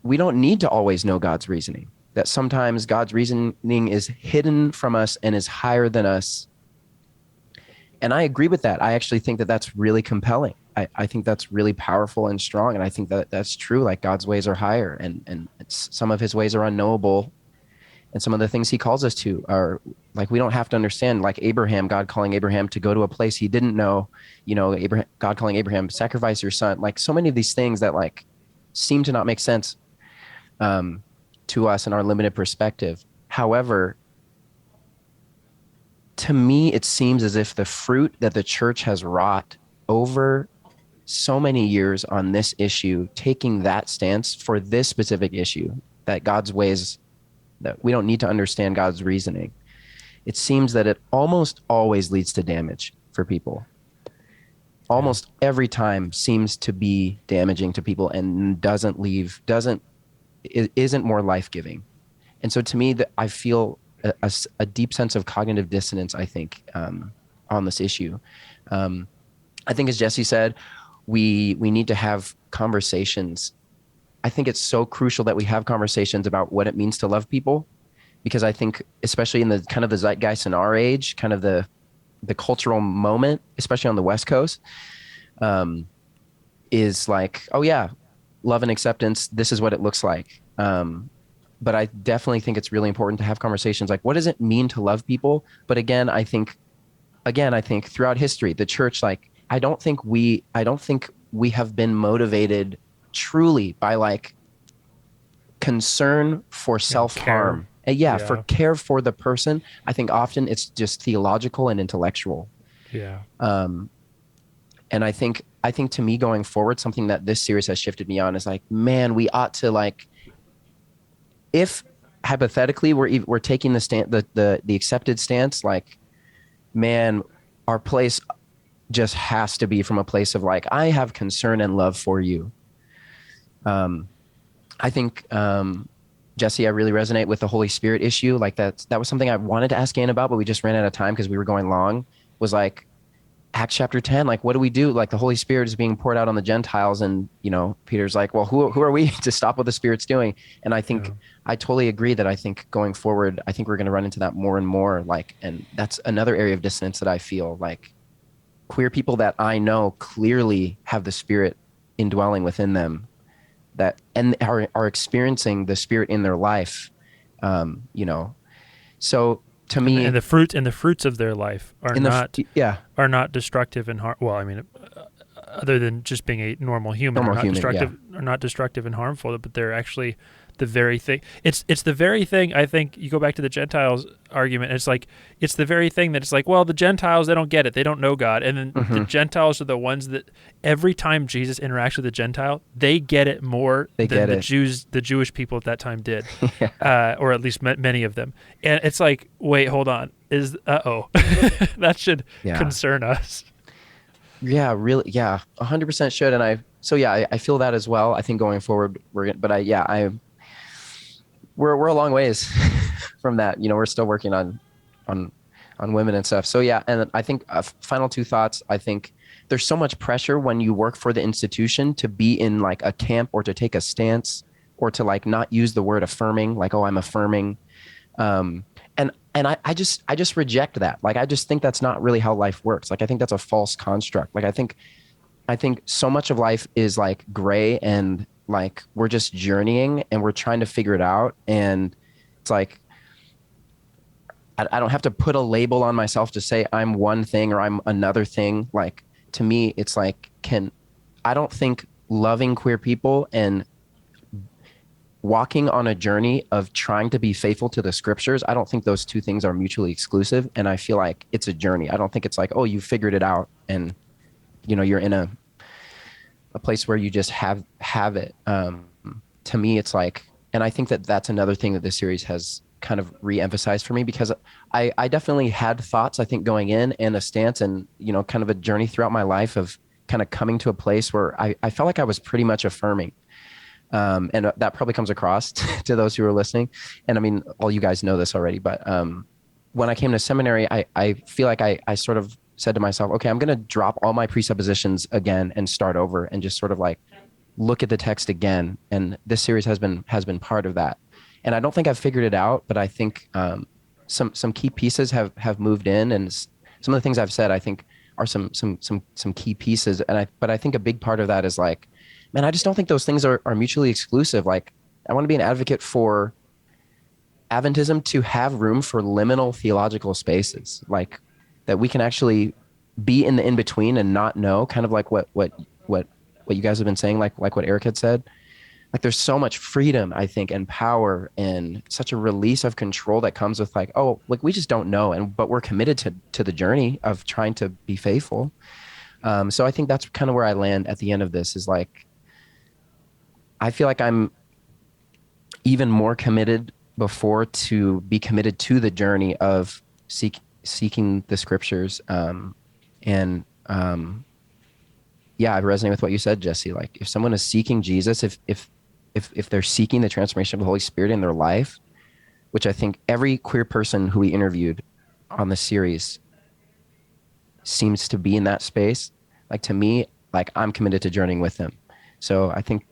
we don't need to always know God's reasoning, that sometimes God's reasoning is hidden from us and is higher than us. And I agree with that. I actually think that that's really compelling. I think that's really powerful and strong. And I think that that's true. Like God's ways are higher, and some of his ways are unknowable. And some of the things he calls us to are like, we don't have to understand, like Abraham, God calling Abraham to go to a place he didn't know, God calling Abraham, sacrifice your son. Like so many of these things that like seem to not make sense to us in our limited perspective. However, to me, it seems as if the fruit that the church has wrought over so many years on this issue, taking that stance for this specific issue, that God's ways, that we don't need to understand God's reasoning, it seems that it almost always leads to damage for people. Almost every time seems to be damaging to people and isn't more life-giving. And so to me, that I feel a deep sense of cognitive dissonance, I think, on this issue. I think, as Jesse said, we need to have conversations. I think it's so crucial that we have conversations about what it means to love people, because I think, especially in the kind of the zeitgeist in our age, kind of the cultural moment, especially on the West Coast, is like, oh yeah, love and acceptance, this is what it looks like. But I definitely think it's really important to have conversations like, what does it mean to love people? But again, I think throughout history, the church, like, I don't think we have been motivated truly by like concern for self-harm. For care for the person. I think often it's just theological and intellectual. Yeah. And I think to me, going forward, something that this series has shifted me on is like, man, we ought to, like, if hypothetically we're taking the accepted stance, like, man, our place just has to be from a place of like, I have concern and love for you. I think, Jesse, I really resonate with the Holy Spirit issue. Like that was something I wanted to ask Ann about, but we just ran out of time because we were going long. Was like Acts chapter 10. Like, what do we do? Like the Holy Spirit is being poured out on the Gentiles. And, Peter's like, well, who are we to stop what the Spirit's doing? And I think I totally agree that I think going forward, I think we're going to run into that more and more. Like, and that's another area of dissonance that I feel like queer people that I know clearly have the Spirit indwelling within them, that and are experiencing the Spirit in their life. So to me, and the fruits of their life are not destructive and well, I mean, other than just being a normal human, are not destructive and harmful, but they're actually the very thing. It's the very thing. I think you go back to the Gentiles argument. It's like it's the very thing that it's like, well, the Gentiles, they don't get it. They don't know God, and then the Gentiles are the ones that every time Jesus interacts with a Gentile, they get it more than the Jewish people at that time did, or at least many of them. And it's like, wait, hold on, that should concern us. Yeah, really. Yeah, 100% should. And I feel that as well. I think going forward, we're a long ways from that. We're still working on women and stuff. So yeah. And I think final two thoughts, I think there's so much pressure when you work for the institution to be in like a camp or to take a stance or to like not use the word affirming, like, oh, I'm affirming. And I just reject that. Like, I just think that's not really how life works. Like, I think that's a false construct. Like, I think so much of life is like gray and like we're just journeying and we're trying to figure it out. And it's like, I don't have to put a label on myself to say I'm one thing or I'm another thing. Like, to me, it's like, I don't think loving queer people and walking on a journey of trying to be faithful to the scriptures, I don't think those two things are mutually exclusive. And I feel like it's a journey. I don't think it's like, oh, you figured it out and, you're in a place where you just have it. To me, it's like, and I think that's another thing that this series has kind of re-emphasized for me, because I definitely had thoughts, I think, going in and a stance and, kind of a journey throughout my life of kind of coming to a place where I felt like I was pretty much affirming. And that probably comes across to those who are listening. And I mean, all you guys know this already, but when I came to seminary, I feel like I sort of said to myself, okay, I'm going to drop all my presuppositions again and start over and just sort of like look at the text again. And this series has been part of that. And I don't think I've figured it out, but I think some key pieces have moved in, and some of the things I've said, I think are some key pieces. But I think a big part of that is like, man, I just don't think those things are mutually exclusive. Like, I want to be an advocate for Adventism to have room for liminal theological spaces, like that we can actually be in the in-between and not know, kind of like what you guys have been saying, like what Eric had said. Like, there's so much freedom, I think, and power and such a release of control that comes with like, oh, like we just don't know. But we're committed to the journey of trying to be faithful. So I think that's kind of where I land at the end of this, is like, I feel like I'm even more committed before to be committed to the journey of seeking the scriptures. I resonate with what you said, Jesse. Like, if someone is seeking Jesus, if they're seeking the transformation of the Holy Spirit in their life, which I think every queer person who we interviewed on the series seems to be in that space. Like, to me, like, I'm committed to journeying with them. So I think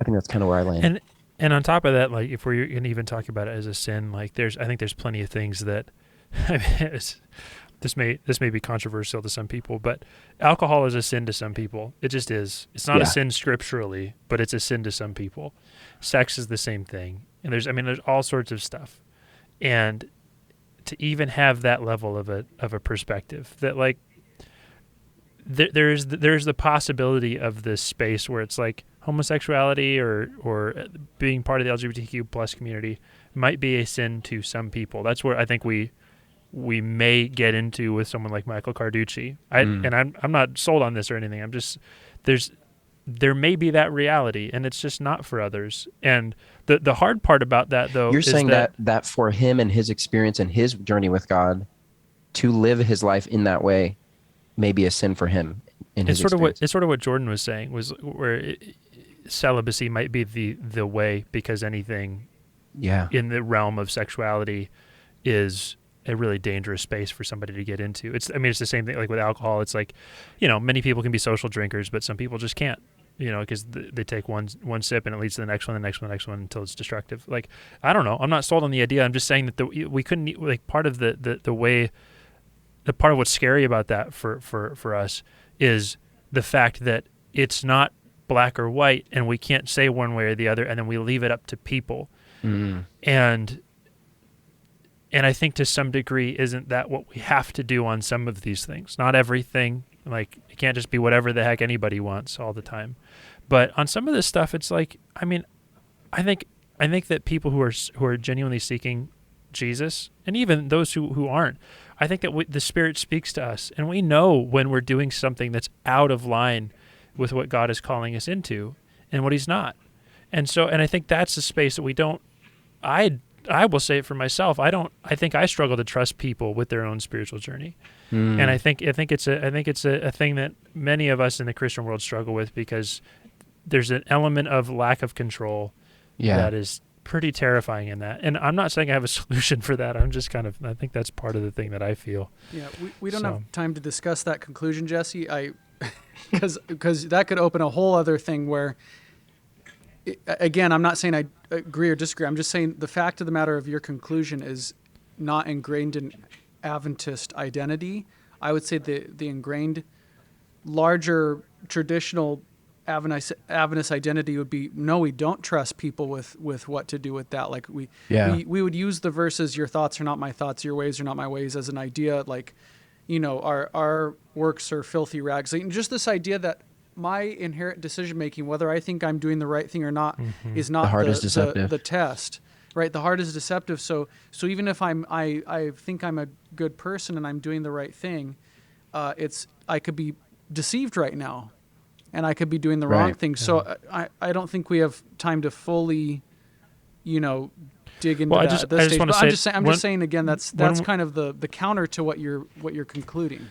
that's kind of where I land. And on top of that, like, if we're going to even talk about it as a sin, like, I think there's plenty of things that, I mean, this may be controversial to some people, but alcohol is a sin to some people. It just is. It's not a sin scripturally, but it's a sin to some people. Sex is the same thing. And there's all sorts of stuff. And to even have that level of a perspective that, like, there's the possibility of this space where it's like homosexuality or being part of the LGBTQ plus community might be a sin to some people. That's where I think we may get into with someone like Michael Carducci. And I'm not sold on this or anything. I'm just, there may be that reality, and it's just not for others. And the hard part about that, though, you're is saying that for him and his experience and his journey with God, to live his life in that way maybe a sin for him in his experience. It's sort of what Jordan was saying, was where celibacy might be the way, because anything in the realm of sexuality is a really dangerous space for somebody to get into. It's the same thing like with alcohol. It's like, many people can be social drinkers, but some people just can't, because they take one sip and it leads to the next one, the next one, the next one, until it's destructive. Like, I don't know. I'm not sold on the idea. I'm just saying that we couldn't, like, part of the way, the part of what's scary about that for us is the fact that it's not black or white, and we can't say one way or the other, and then we leave it up to people. And I think to some degree, isn't that what we have to do on some of these things? Not everything. Like, it can't just be whatever the heck anybody wants all the time. But on some of this stuff, it's like, I think that people who are genuinely seeking Jesus, and even those who aren't, I think that the Spirit speaks to us, and we know when we're doing something that's out of line with what God is calling us into and what He's not. And I think that's a space that we don't. I will say it for myself. I think I struggle to trust people with their own spiritual journey, and I think it's a thing that many of us in the Christian world struggle with, because there's an element of lack of control that is pretty terrifying in that. And I'm not saying I have a solution for that. I'm just I think that's part of the thing that I feel. Yeah, we don't have time to discuss that conclusion, Jesse. Because that could open a whole other thing where. Again, I'm not saying I agree or disagree. I'm just saying the fact of the matter of your conclusion is not ingrained in Adventist identity. I would say the ingrained, larger, traditional Adventist identity would be, no, we don't trust people with what to do with that. Like we would use the verses, your thoughts are not my thoughts, your ways are not my ways, as an idea like, our works are filthy rags. Like, just this idea that my inherent decision-making, whether I think I'm doing the right thing or not, is not the heart is deceptive. The test, right? The heart is deceptive. So even if I think I'm a good person and I'm doing the right thing, I could be deceived right now, and I could be doing the wrong thing. So I don't think we have time to fully, dig into that at this stage. But I'm just saying again, that's kind of the counter to what you're concluding.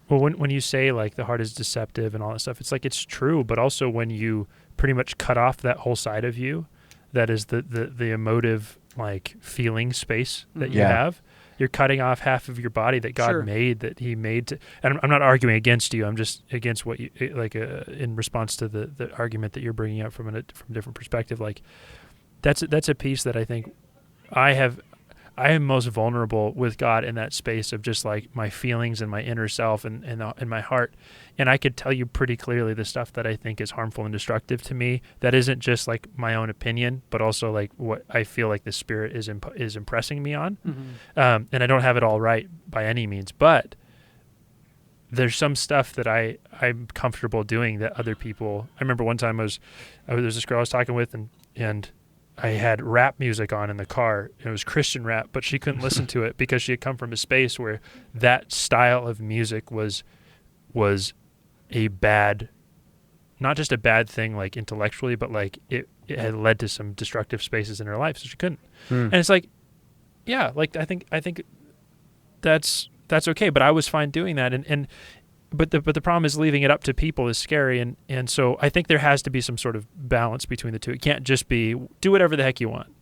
Well, when you say like the heart is deceptive and all that stuff, it's like it's true, but also when you pretty much cut off that whole side of you, that is the emotive, like, feeling space that you have, you're cutting off half of your body that God made, that He made. And I'm not arguing against you. I'm just against what you in response to the argument that you're bringing up from a different perspective. Like, that's a piece that I think I am most vulnerable with God in that space of just like my feelings and my inner self and my heart. And I could tell you pretty clearly the stuff that I think is harmful and destructive to me. That isn't just like my own opinion, but also like what I feel like the Spirit is impressing me on. And I don't have it all right by any means, but there's some stuff that I'm comfortable doing that other people. I remember one time there's this girl I was talking with, and I had rap music on in the car. It was Christian rap, but she couldn't listen to it because she had come from a space where that style of music was a bad, not just a bad thing like intellectually, but like it had led to some destructive spaces in her life, so she couldn't. And it's like, yeah, like I think that's okay, but I was fine doing that, But the problem is leaving it up to people is scary, and so I think there has to be some sort of balance between the two. It can't just be do whatever the heck you want,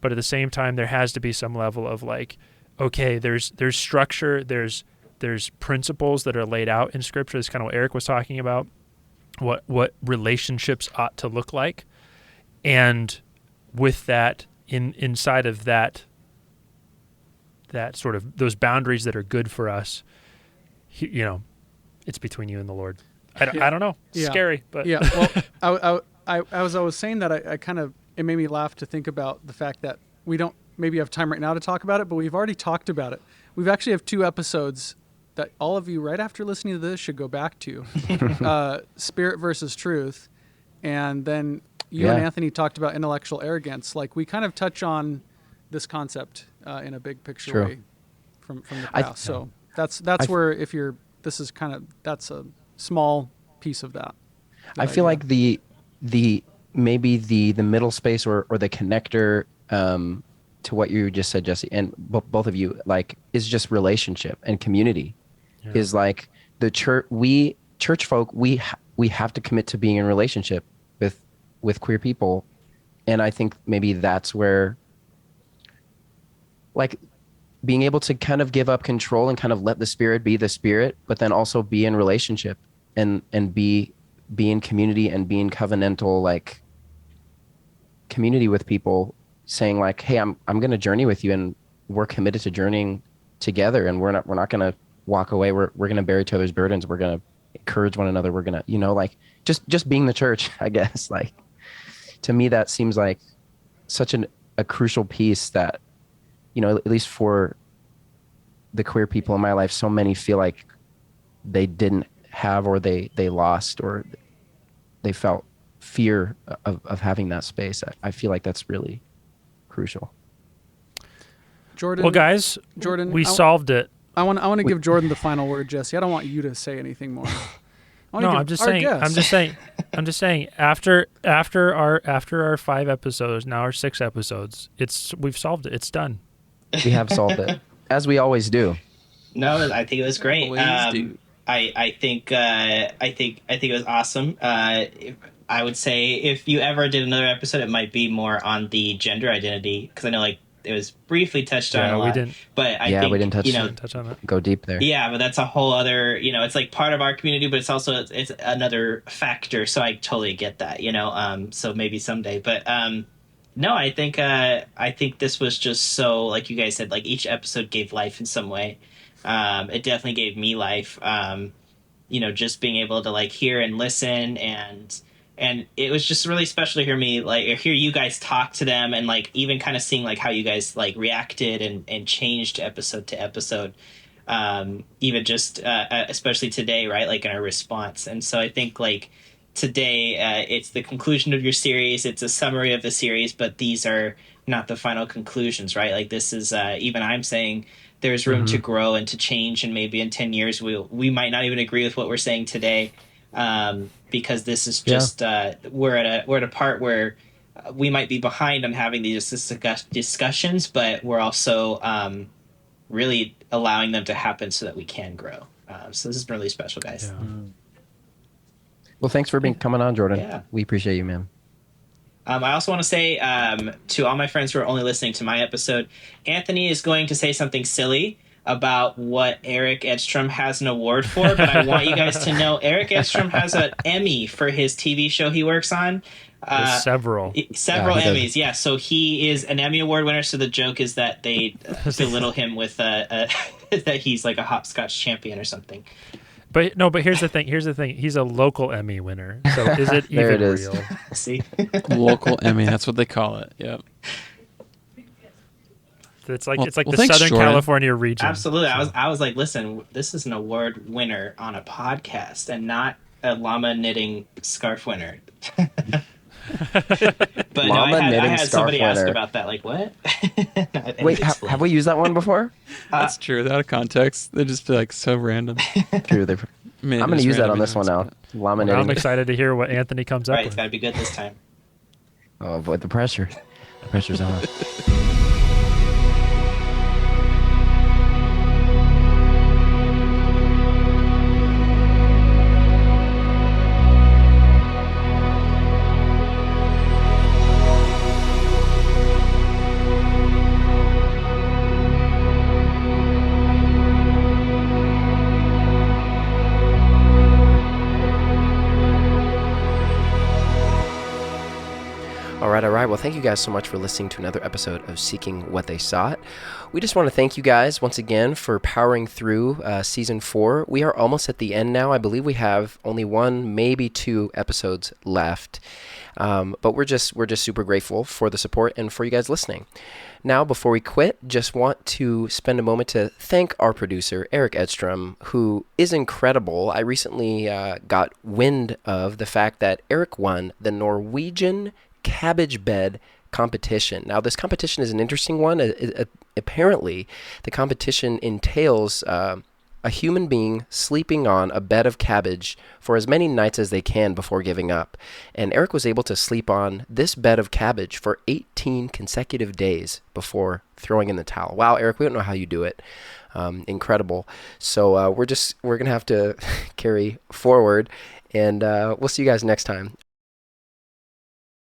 but at the same time there has to be some level of like, okay, there's structure, there's principles that are laid out in Scripture. That's kind of what Eric was talking about, what relationships ought to look like, and with that inside of that sort of those boundaries that are good for us, it's between you and the Lord. I don't know. It's scary, but Well, as I was saying that, I kind of, it made me laugh to think about the fact that we don't maybe have time right now to talk about it, but we've already talked about it. We've actually have 2 episodes that all of you right after listening to this should go back to, Spirit versus Truth, and then you and Anthony talked about intellectual arrogance. Like, we kind of touch on this concept in a big picture way from the past. So that's where that's a small piece of that. I feel like the maybe the middle space or the connector to what you just said, Jesse, and both of you, like, is just relationship and community. Is like the church folk, we have to commit to being in relationship with queer people. And I think maybe that's where, like, being able to kind of give up control and kind of let the Spirit be the Spirit, but then also be in relationship and be in community and be in covenantal, like, community with people, saying like, hey, I'm going to journey with you, and we're committed to journeying together, and we're not going to walk away. We're going to bear each other's burdens. We're going to encourage one another. We're going to, like, just being the church, I guess. Like, to me, that seems like such a crucial piece that, at least for the queer people in my life, so many feel like they didn't have, or they lost, or they felt fear of having that space. I feel like that's really crucial. Jordan. Well, guys, we solved it. I want to give Jordan the final word, Jesse. I don't want you to say anything more. I'm just saying. After our 5 episodes, now our 6 episodes, we've solved it. It's done. We have solved it, as we always do. No, I think it was great. I think it was awesome. I would say if you ever did another episode, it might be more on the gender identity, because I know, like, it was briefly touched on a lot. But I think, we didn't touch on it. Go deep there. Yeah, but that's a whole other, it's like part of our community, but it's also it's another factor. So I totally get that, so maybe someday. But no, I think this was just so, like you guys said, like, each episode gave life in some way. It definitely gave me life. Just being able to, like, hear and listen, and it was just really special to hear you guys talk to them, and, like, even kind of seeing, like, how you guys, like, reacted and changed episode to episode, even just especially today, right, like, in our response. And so I think, like, today it's the conclusion of your series, it's a summary of the series, but these are not the final conclusions, right? Like, this is even I'm saying there's room to grow and to change, and maybe in 10 years we might not even agree with what we're saying today. Because this is just we're at a part where we might be behind on having these discussions, but we're also really allowing them to happen so that we can grow. So this is really special, guys. Yeah. Well, thanks for coming on, Jordan. Yeah. We appreciate you, man. I also want to say to all my friends who are only listening to my episode, Anthony is going to say something silly about what Eric Edstrom has an award for, but I want you guys to know Eric Edstrom has an Emmy for his TV show he works on. Several Emmys, yeah. So he is an Emmy Award winner, so the joke is that they belittle him with that he's like a hopscotch champion or something. But here's the thing. He's a local Emmy winner. So is it even real? See? Local Emmy, that's what they call it. Yep. It's like the Southern Jordan. California region. Absolutely. So. I was like, listen, this is an award winner on a podcast and not a llama knitting scarf winner. But llama I knitting had scarf somebody winner. ask about that, like, what? Wait, have we used that one before? That's true. Out of context, they just feel like so random. True. I'm going to use that on this one now. Llama knitting. I'm excited to hear what Anthony comes up with. It's got to be good this time. Oh, avoid the pressure. The pressure's on. All right. Well, thank you guys so much for listening to another episode of Seeking What They Sought. We just want to thank you guys once again for powering through season 4. We are almost at the end now. I believe we have only 1, maybe 2 episodes left. But we're just super grateful for the support and for you guys listening. Now, before we quit, just want to spend a moment to thank our producer, Eric Edstrom, who is incredible. I recently got wind of the fact that Eric won the Norwegian cabbage bed competition. Now, this competition is an interesting one. Apparently, the competition entails a human being sleeping on a bed of cabbage for as many nights as they can before giving up. And Eric was able to sleep on this bed of cabbage for 18 consecutive days before throwing in the towel. Wow, Eric, we don't know how you do it. Incredible. So we're going to have to carry forward, and we'll see you guys next time.